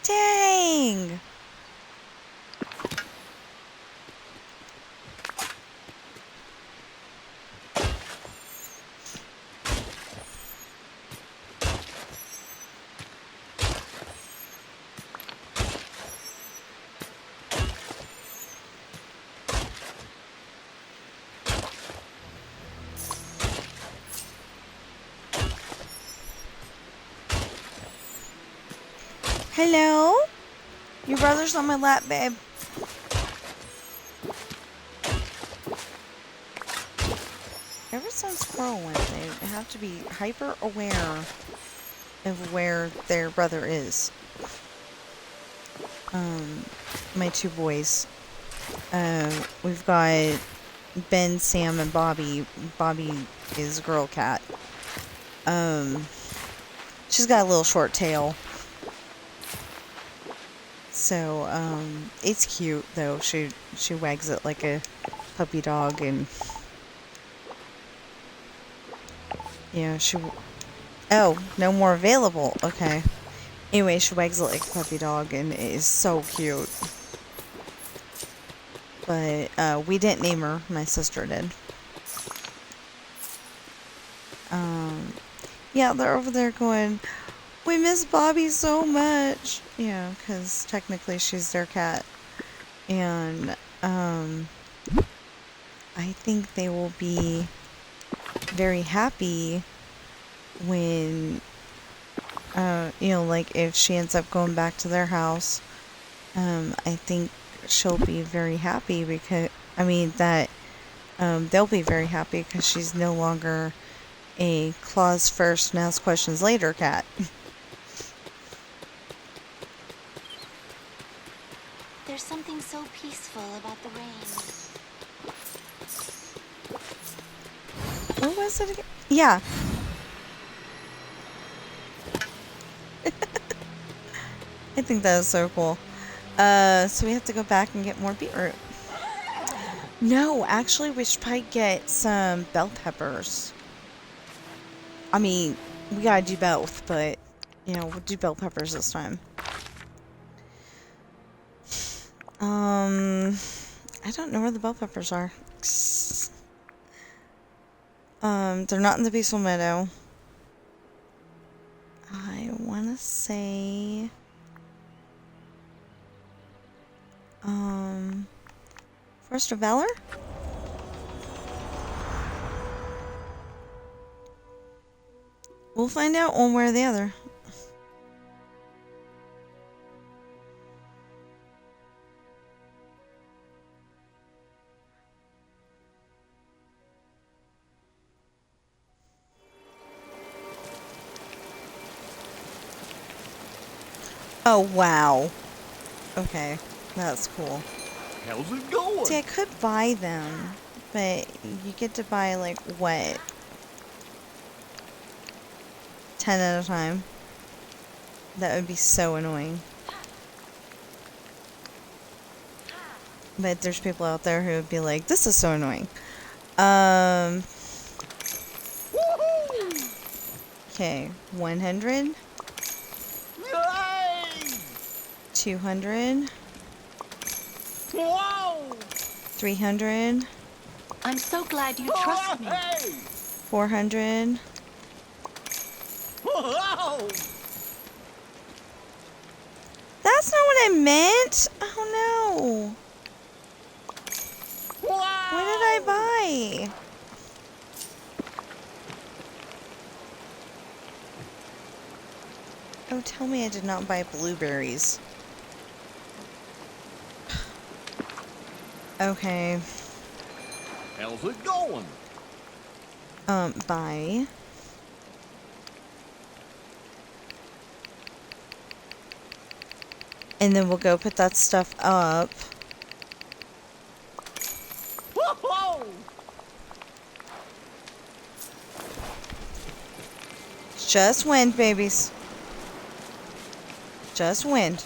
Dang. Hello? Your brother's on my lap, babe. Ever since Pearl went, they have to be hyper aware of where their brother is. My two boys. We've got Ben, Sam, and Bobby. Bobby is a girl cat. She's got a little short tail. So, it's cute though. She wags it like a puppy dog, and oh, no more available. Okay. Anyway, she wags it like a puppy dog, and it is so cute. But we didn't name her. My sister did. Yeah, they're over there going, "We miss Bobby so much." Yeah, because technically she's their cat. And I think they will be very happy when, like if she ends up going back to their house. I think she'll be very happy because, they'll be very happy because she's no longer a claws first and ask questions later cat. There's something so peaceful about the rain. What was it again? Yeah. I think that is so cool. So we have to go back and get more beetroot. No, actually, we should probably get some bell peppers. I mean, we gotta do both, but, we'll do bell peppers this time. I don't know where the bell peppers are. They're not in the peaceful meadow. I wanna say... Forest of Valor? We'll find out one way or the other. Oh, wow. Okay, that's cool. How's it going? See, I could buy them, but you get to buy, like, what? 10 at a time? That would be so annoying. But there's people out there who would be like, this is so annoying. Okay, 100. Yay! 200. Whoa! 300. I'm so glad you trust me. Hey! 400. Whoa! That's not what I meant! Oh no! Wow! What did I buy? Oh, tell me I did not buy blueberries. Okay. How's it going? Buy. And then we'll go put that stuff up. Whoa! Just wind, babies. Just wind.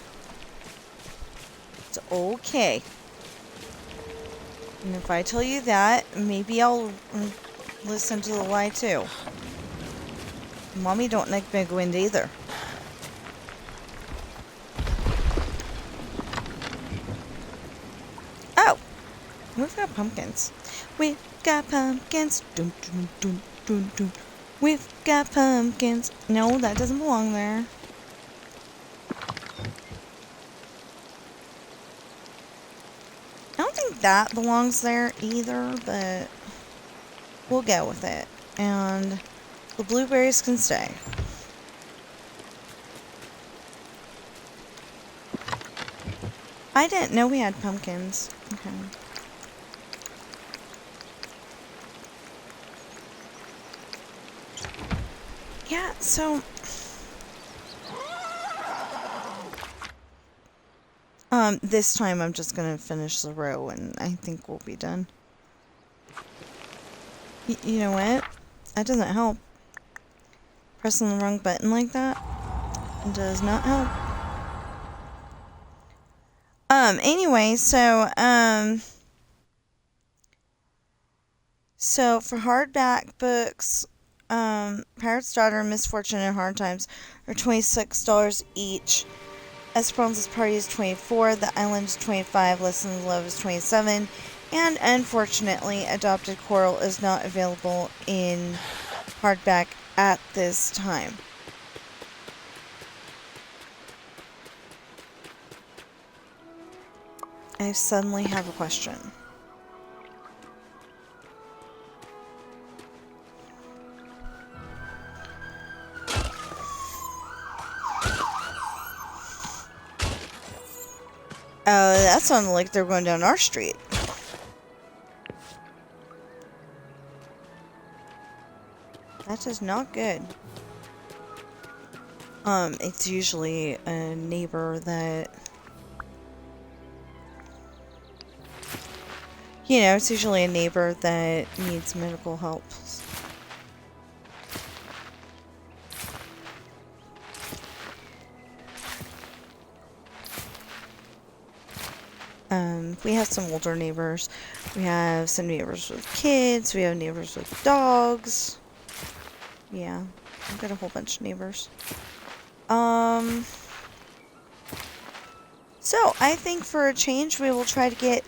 It's okay. And if I tell you that, maybe I'll listen to the lie too. Mommy don't like big wind either. Oh! We've got pumpkins. We've got pumpkins. Dun, dun, dun, dun, dun. We've got pumpkins. No, that doesn't belong there. I don't think that belongs there either, but we'll go with it. And the blueberries can stay. I didn't know we had pumpkins. Okay. Yeah, so this time I'm just gonna finish the row and I think we'll be done. You know what? That doesn't help. Pressing the wrong button like that does not help. Anyway, so for hardback books, Pirate's Daughter and Misfortune and Hard Times are $26 each. Esperanza's Party is $24, The Island is $25, Lessons of Love is $27, and unfortunately, Adopted Coral is not available in hardback at this time. I suddenly have a question. Oh, that sounded like they're going down our street. That is not good. It's usually a neighbor that... You know, it's usually a neighbor that needs medical help. We have some older neighbors. We have some neighbors with kids. We have neighbors with dogs. Yeah, I've got a whole bunch of neighbors. So, I think for a change, we will try to get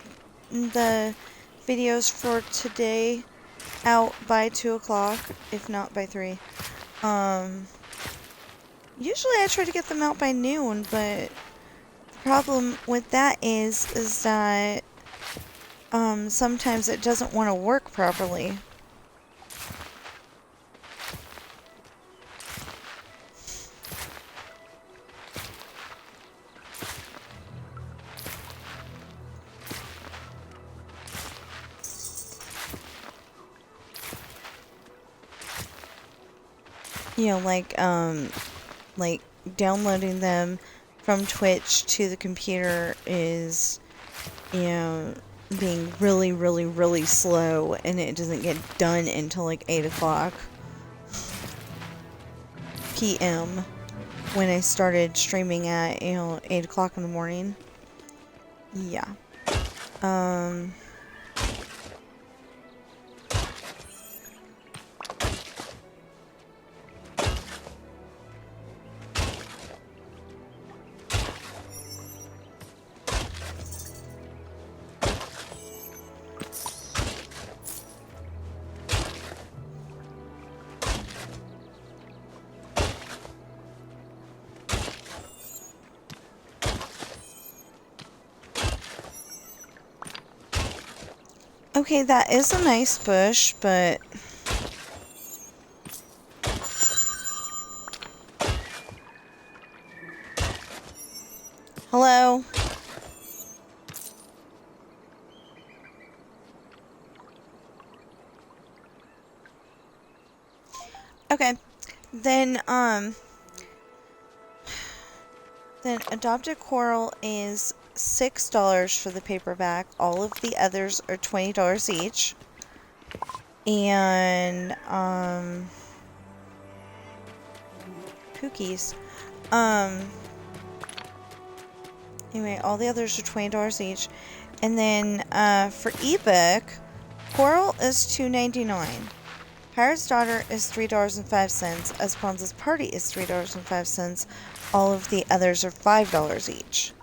the videos for today out by 2 o'clock, if not by 3. Usually I try to get them out by noon, but the problem with that is that sometimes it doesn't want to work properly. You know, like downloading them from Twitch to the computer is, you know, being really, really, really slow, and it doesn't get done until like 8 o'clock p.m. when I started streaming at, you know, 8 o'clock in the morning. Yeah. Okay, that is a nice bush, but... Hello? Okay. Then Then Adopted Coral is $6 for the paperback. All of the others are $20 each. And, Pookies. Anyway, all the others are $20 each. And then, for ebook, Coral is $2.99. Pirate's Daughter is $3.05. Esperanza's Party is $3.05. All of the others are $5 each.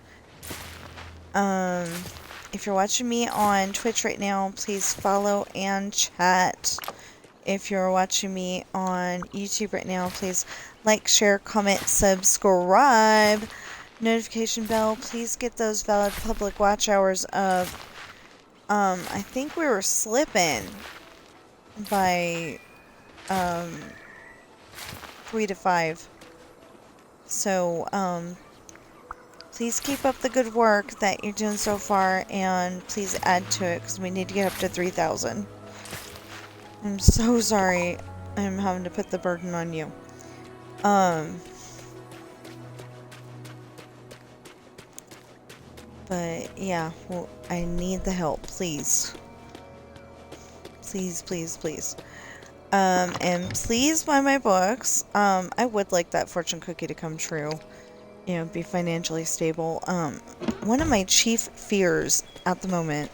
If you're watching me on Twitch right now, please follow and chat. If you're watching me on YouTube right now, please like, share, comment, subscribe. Notification bell. Please get those valid public watch hours of, I think we were slipping by, 3 to 5. So, please keep up the good work that you're doing so far, and please add to it, because we need to get up to 3,000. I'm so sorry I'm having to put the burden on you. But, yeah, well, I need the help, please. Please, please, please. And please buy my books. I would like that fortune cookie to come true. You know, be financially stable. One of my chief fears at the moment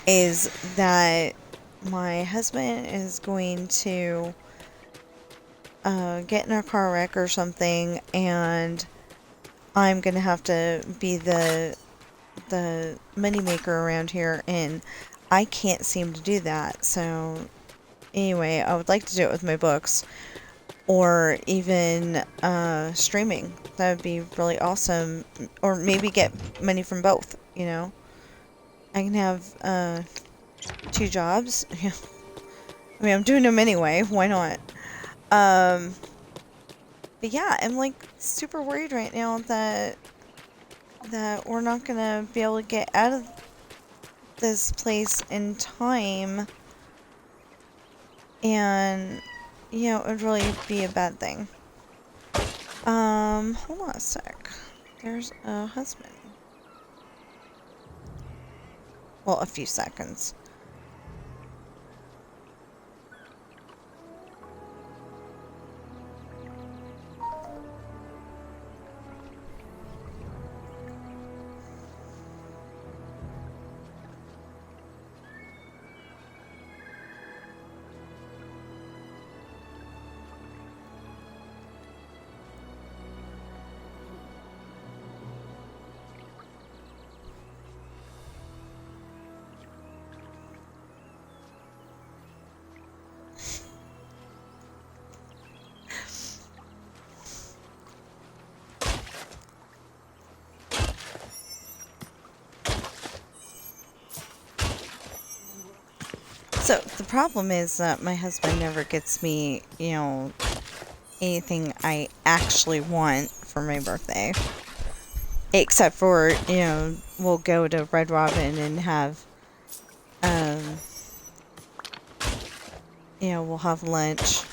is that my husband is going to get in a car wreck or something, and I'm gonna have to be the moneymaker around here, and I can't seem to do that. So anyway, I would like to do it with my books, or even streaming. That would be really awesome. Or maybe get money from both, you know. I can have 2 jobs. I mean, I'm doing them anyway. Why not? But yeah, I'm like super worried right now that we're not gonna be able to get out of this place in time, and you know, it would really be a bad thing. Hold on a sec. There's a husband. Well, a few seconds. So, the problem is that my husband never gets me, you know, anything I actually want for my birthday. Except for, you know, we'll go to Red Robin and have, you know, we'll have lunch.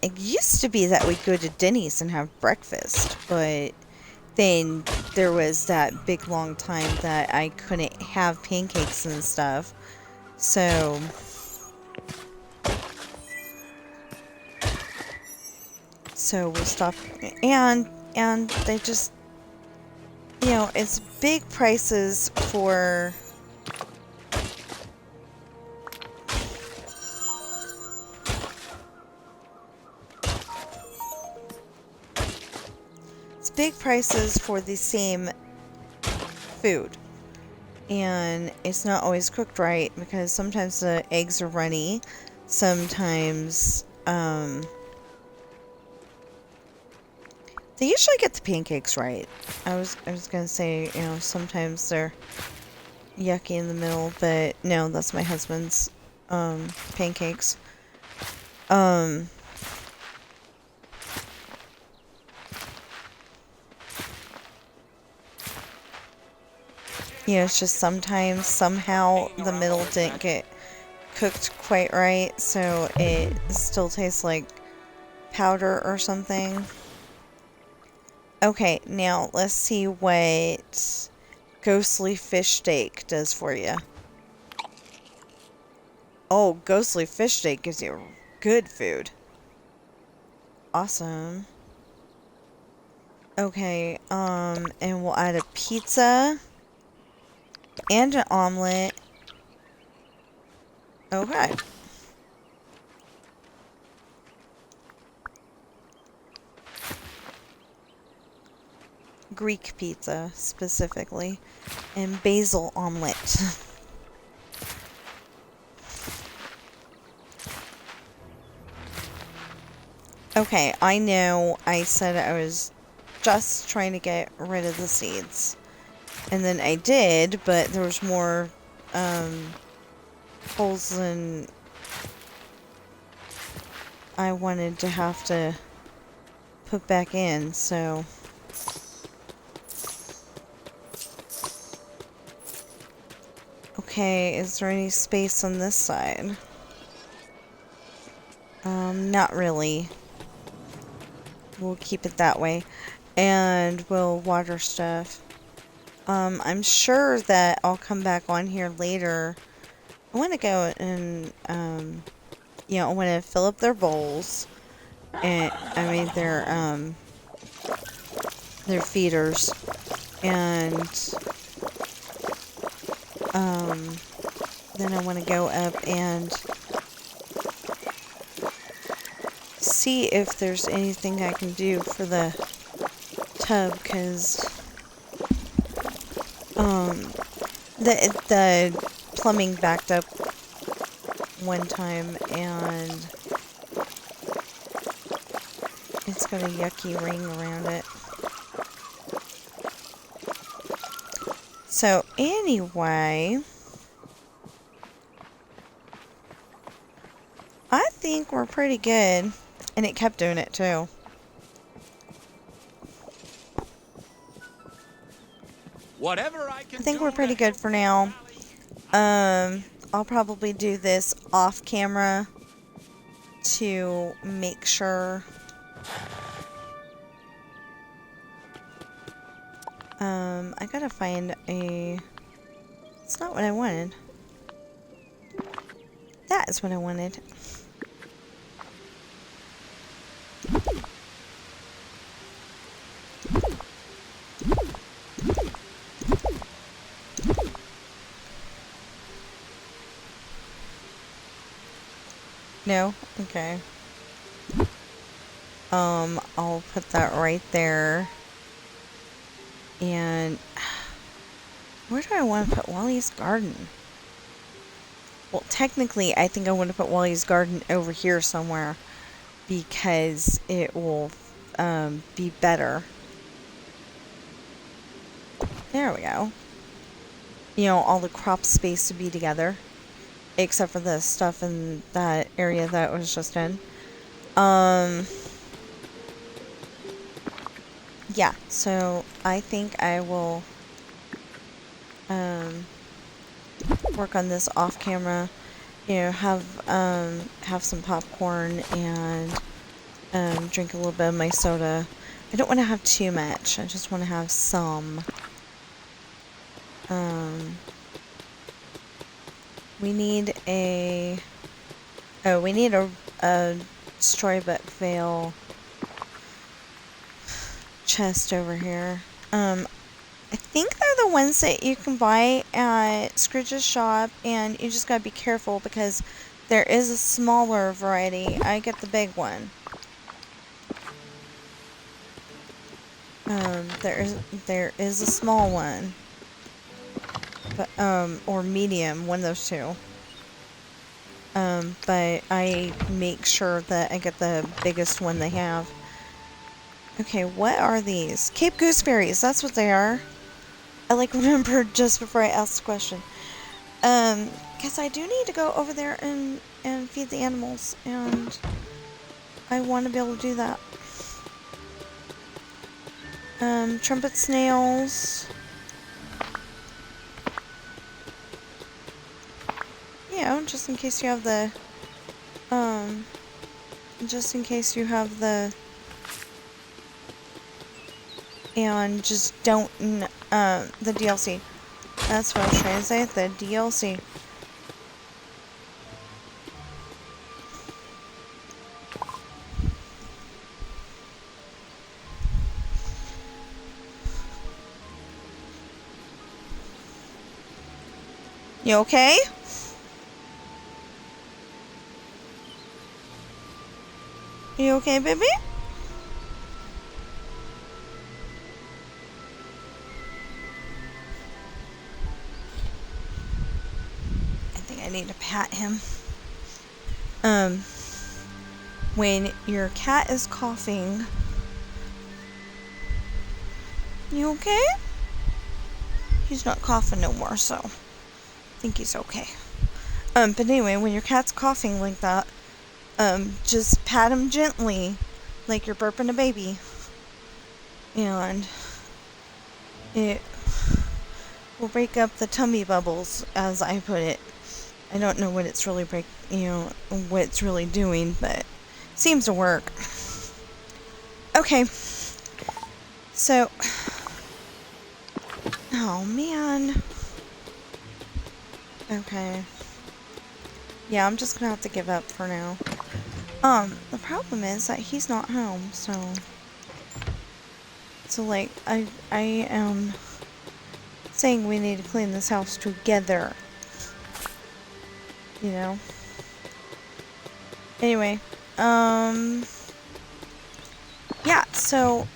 It used to be that we'd go to Denny's and have breakfast, but then there was that big long time that I couldn't have pancakes and stuff. So we stopped, and they just, you know, it's big prices for the same food, and it's not always cooked right, because sometimes the eggs are runny, sometimes they usually get the pancakes right. I was gonna say, you know, sometimes they're yucky in the middle, but no, that's my husband's pancakes. You know, it's just sometimes, somehow, the middle didn't get cooked quite right, so it still tastes like powder or something. Okay, now let's see what ghostly fish steak does for you. Oh, ghostly fish steak gives you good food. Awesome. Okay, and we'll add a pizza and an omelet. Okay. Greek pizza, specifically. And basil omelet. Okay, I know I said I was just trying to get rid of the seeds. And then I did, but there was more, holes than I wanted to have to put back in, so... Okay, is there any space on this side? Not really. We'll keep it that way. And we'll water stuff. I'm sure that I'll come back on here later. I want to go and, you know, I want to fill up their bowls. And, I mean, their feeders. And, then I want to go up and see if there's anything I can do for the tub, because the plumbing backed up one time and it's got a yucky ring around it. So anyway, I think we're pretty good. And it kept doing it too. Whatever I think we're pretty good for now. I'll probably do this off camera to make sure. I gotta find a... It's not what I wanted. That is what I wanted. No? Okay. I'll put that right there. And where do I want to put Wally's garden? Well, technically, I think I want to put Wally's garden over here somewhere because it will be better. There we go. You know, all the crop space to be together. Except for the stuff in that area that was just in. Yeah, so I think I will work on this off camera. You know, have some popcorn and drink a little bit of my soda. I don't want to have too much. I just want to have some. We need a... Oh, we need a storybook veil chest over here. I think they're the ones that you can buy at Scrooge's shop, and you just gotta be careful because there is a smaller variety. I get the big one. There is a small one. But, or medium, one of those two. But I make sure that I get the biggest one they have. Okay, what are these? Cape gooseberries, that's what they are. I remembered just before I asked the question. Because I do need to go over there and feed the animals, and I want to be able to do that. Trumpet snails. You know, just in case you have the, and just don't, the DLC. That's what I was trying to say, the DLC. You okay? You okay, baby? I think I need to pat him. When your cat is coughing, you okay? He's not coughing no more, so I think he's okay. But anyway, when your cat's coughing like that, just pat him gently, like you're burping a baby. And it will break up the tummy bubbles, as I put it. I don't know what it's really what it's really doing, but it seems to work. Okay. So, oh man. Okay. Yeah, I'm just gonna have to give up for now. The problem is that he's not home, so like, I am saying we need to clean this house together. You know? Anyway, yeah, so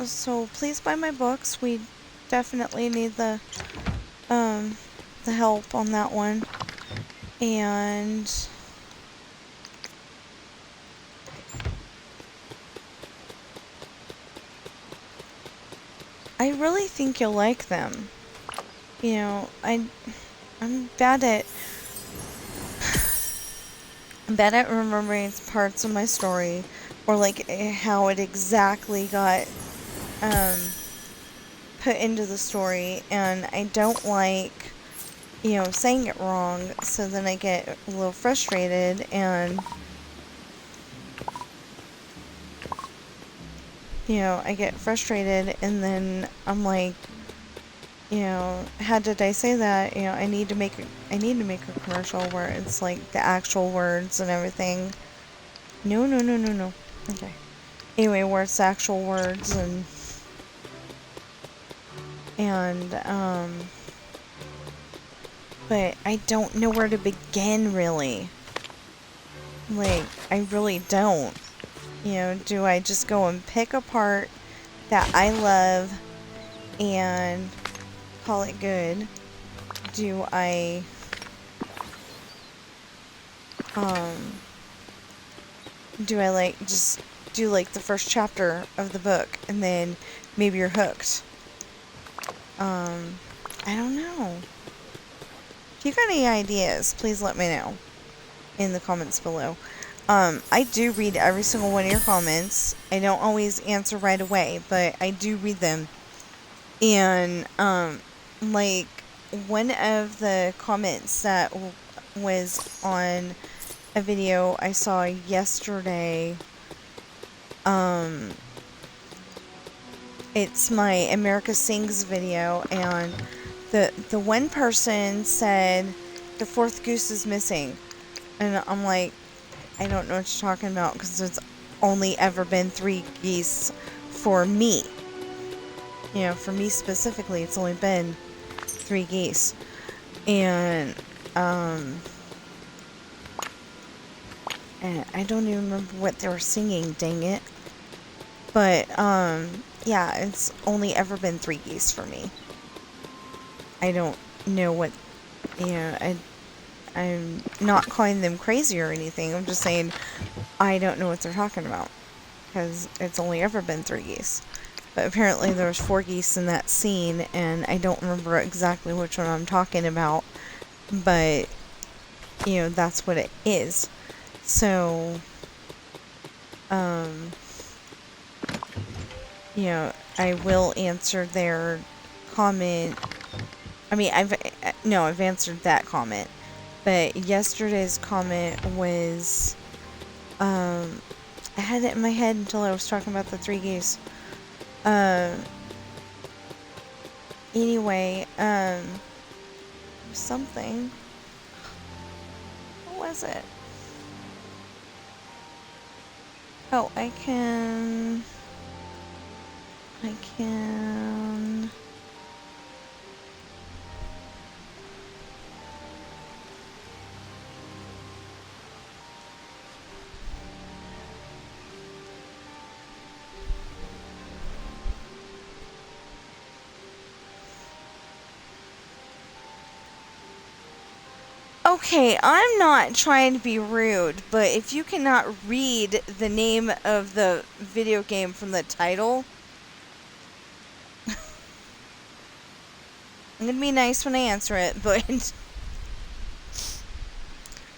please buy my books. We definitely need the help on that one. And I really think you'll like them. You know, I'm bad at remembering parts of my story, or like how it exactly got put into the story, and I don't like, saying it wrong, so then I get a little frustrated, and I get frustrated, and then I'm like, how did I say that? I need to make a commercial where it's like the actual words and everything. No. Okay. Anyway, where it's the actual words and but I don't know where to begin, really. Like, I really don't. Do I just go and pick a part that I love and call it good? Do I like just do like the first chapter of the book and then maybe you're hooked? I don't know. If you got any ideas, please let me know in the comments below. I do read every single one of your comments. I don't always answer right away, but I do read them. And, like, one of the comments that was on a video I saw yesterday, it's my America Sings video, and the one person said the fourth goose is missing. And I'm like, I don't know what you're talking about, because there's only ever been 3 geese for me. For me specifically, it's only been 3 geese. And I don't even remember what they were singing, dang it. But, yeah, it's only ever been 3 geese for me. I don't know what, I'm not calling them crazy or anything. I'm just saying I don't know what they're talking about, because it's only ever been 3 geese. But apparently there was 4 geese in that scene, and I don't remember exactly which one I'm talking about. But, that's what it is. So, I will answer their comment. I mean, I've answered that comment. But yesterday's comment was, I had it in my head until I was talking about the 3 geese. Anyway, something. What was it? Oh, I can... Okay, I'm not trying to be rude, but if you cannot read the name of the video game from the title, I'm gonna be nice when I answer it, but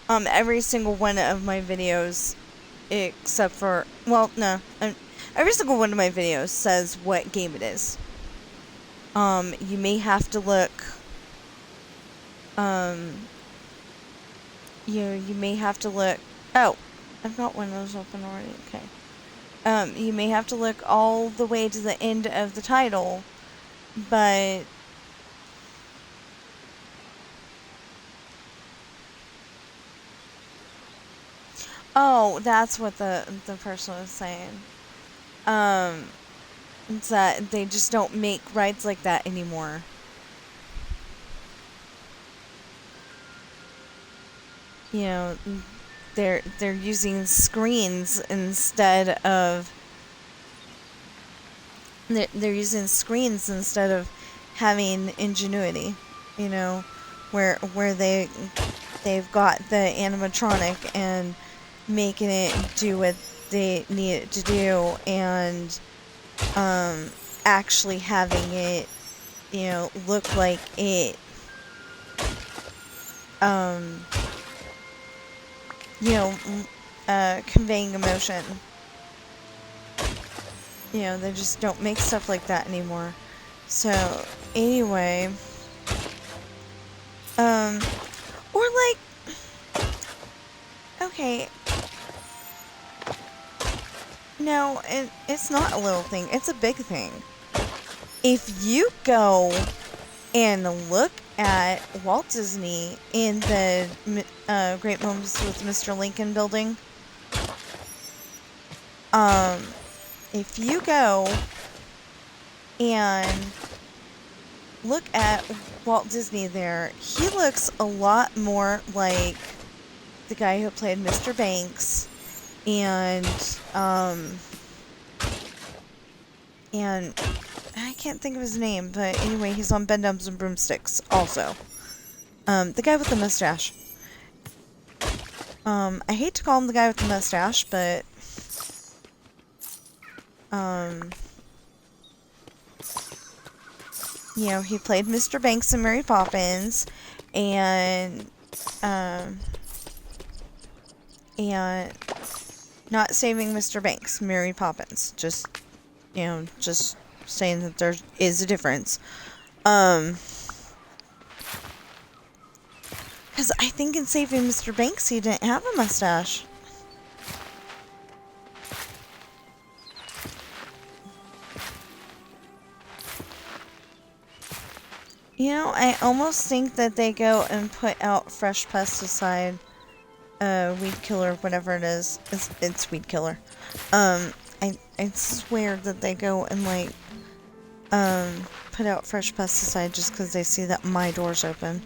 every single one of my videos, except for, well, no, every single one of my videos says what game it is. You may have to look, you may have to look, oh, I've got Windows open already, okay. You may have to look all the way to the end of the title, but oh, that's what the person was saying. It's that they just don't make rides like that anymore. You know, they're using screens instead of they're using screens instead of having ingenuity. You know, where they've got the animatronic and making it do what they need it to do, and actually having it, you know, look like it, you know, conveying emotion. You know, they just don't make stuff like that anymore. So, anyway, or like, okay, no, it's not a little thing, it's a big thing. If you go and look at Walt Disney in the Great Moments with Mr. Lincoln building, if you go and look at Walt Disney there, he looks a lot more like the guy who played Mr. Banks, and I can't think of his name, but anyway, he's on Bedknobs and Broomsticks also. The guy with the mustache. I hate to call him the guy with the mustache, but you know, he played Mr. Banks in Mary Poppins, and not saving Mr. Banks, Mary Poppins. Just, you know, just saying that there is a difference. Because I think in Saving Mr. Banks, he didn't have a mustache. You know, I almost think that they go and put out fresh pesticide, weed killer, whatever it is. It's weed killer. I swear that they go and, like, put out fresh pesticide just because they see that my door's open.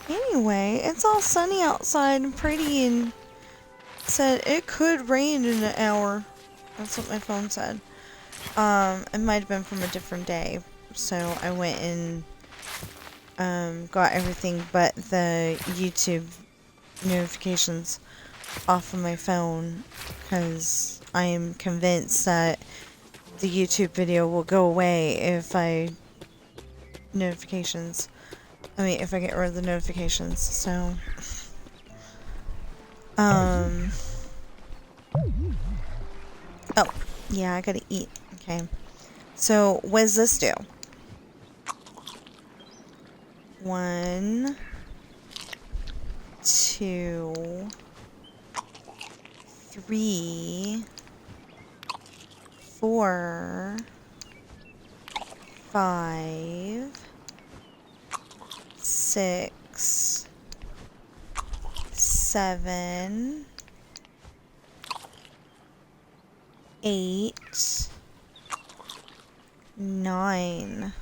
Anyway, it's all sunny outside and pretty, and said it could rain in an hour. That's what my phone said. It might have been from a different day, so I went and got everything but the YouTube notifications off of my phone, because I am convinced that the YouTube video will go away if I if I get rid of the notifications. So oh yeah, I gotta eat. Okay, so what does this do? 1, 2, 3, 4, 5, 6, 7, 8, 9.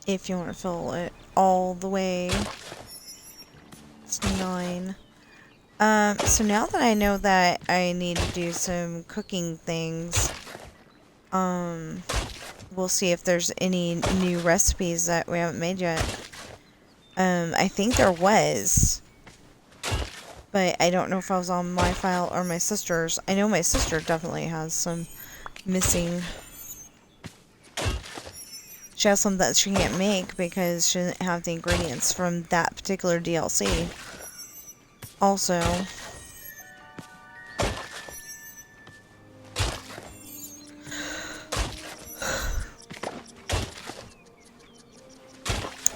If you want to fill it all the way, it's 9. So now that I know that I need to do some cooking things, we'll see if there's any new recipes that we haven't made yet. I think there was, but I don't know if I was on my file or my sister's. I know my sister definitely has some missing. She has some that she can't make because she didn't have the ingredients from that particular DLC. Also,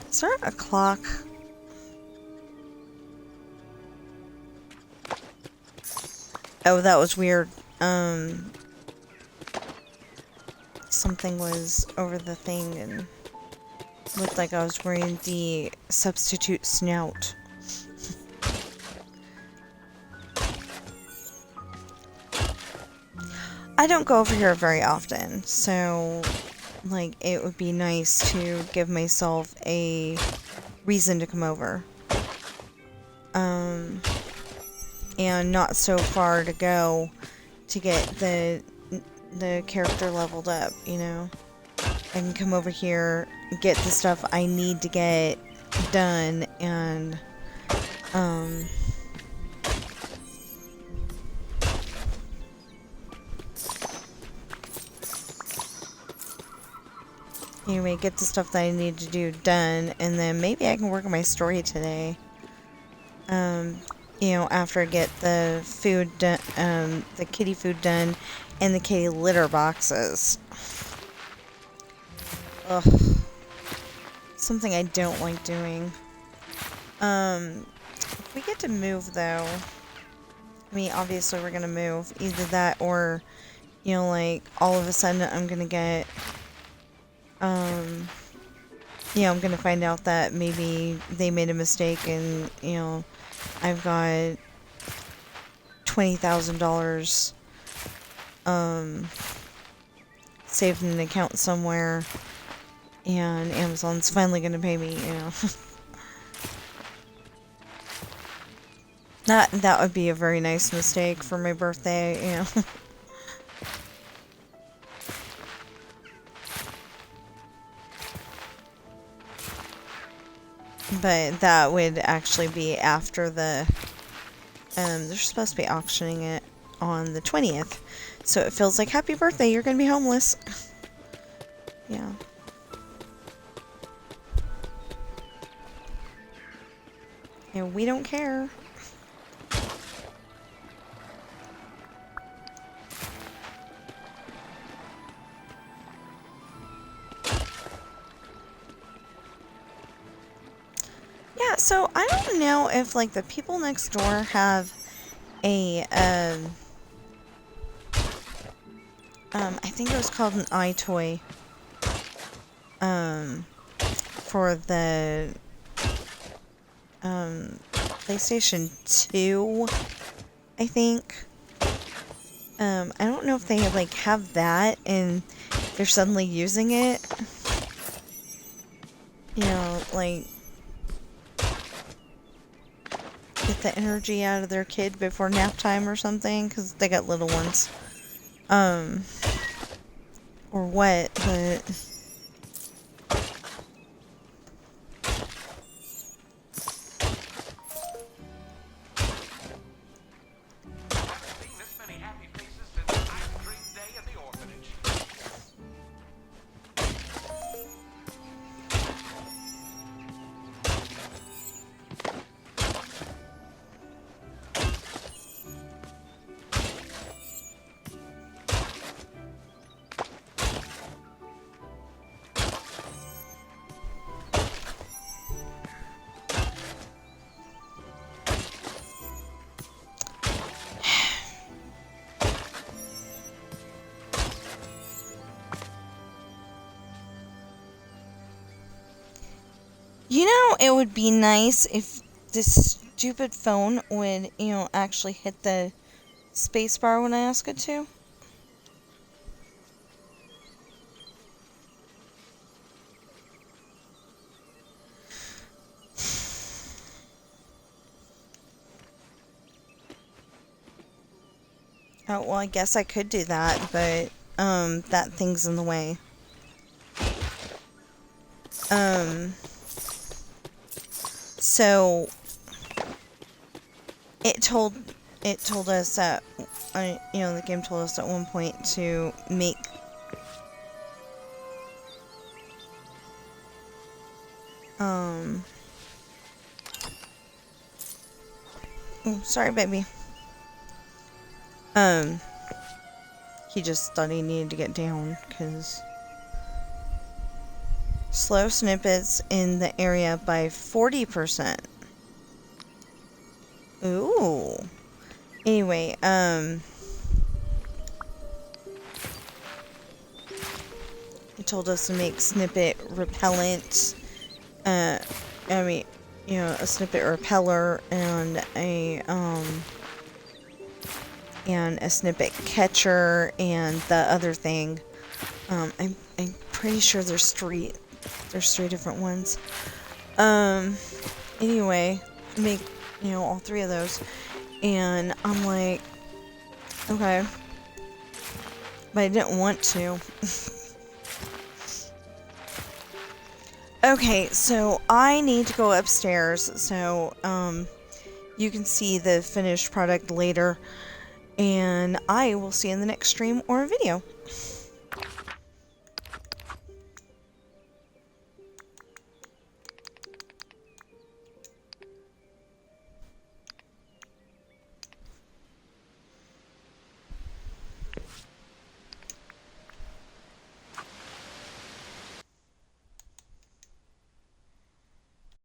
is there a clock? Oh, that was weird. Something was over the thing and looked like I was wearing the substitute snout. I don't go over here very often, so, like, it would be nice to give myself a reason to come over. And not so far to go to get the character leveled up, you know? I can come over here, get the stuff I need to get done, and, anyway, get the stuff that I need to do done, and then maybe I can work on my story today. You know, after I get the food done, the kitty food done, and the kitty litter boxes. Ugh. Something I don't like doing. If we get to move, though, I mean, obviously we're gonna move. Either that or, you know, like, all of a sudden I'm gonna get, you know, I'm gonna find out that maybe they made a mistake and, you know, I've got $20,000 saved in an account somewhere, and Amazon's finally gonna pay me, you know. That would be a very nice mistake for my birthday, you know. But that would actually be after the, they're supposed to be auctioning it on the 20th. So it feels like, happy birthday, you're gonna be homeless. Yeah. And we don't care. Yeah, so I don't know if, like, the people next door have a, I think it was called an iToy, for the, PlayStation 2, I think. I don't know if they, like, have that and they're suddenly using it. You know, like, get the energy out of their kid before nap time or something, because they got little ones. Or what, but... know, it would be nice if this stupid phone would, actually hit the spacebar when I ask it to. Oh, well, I guess I could do that, but, that thing's in the way. So, it told us that, the game told us at one point to make, oh, sorry, baby. He just thought he needed to get down, because slow snippets in the area by 40%. Ooh. Anyway, it told us to make snippet repellent, a snippet repeller and a snippet catcher and the other thing. I'm pretty sure there's three different ones. Anyway, make, all three of those. And I'm like, okay. But I didn't want to. Okay, so I need to go upstairs, so, you can see the finished product later, and I will see you in the next stream or video.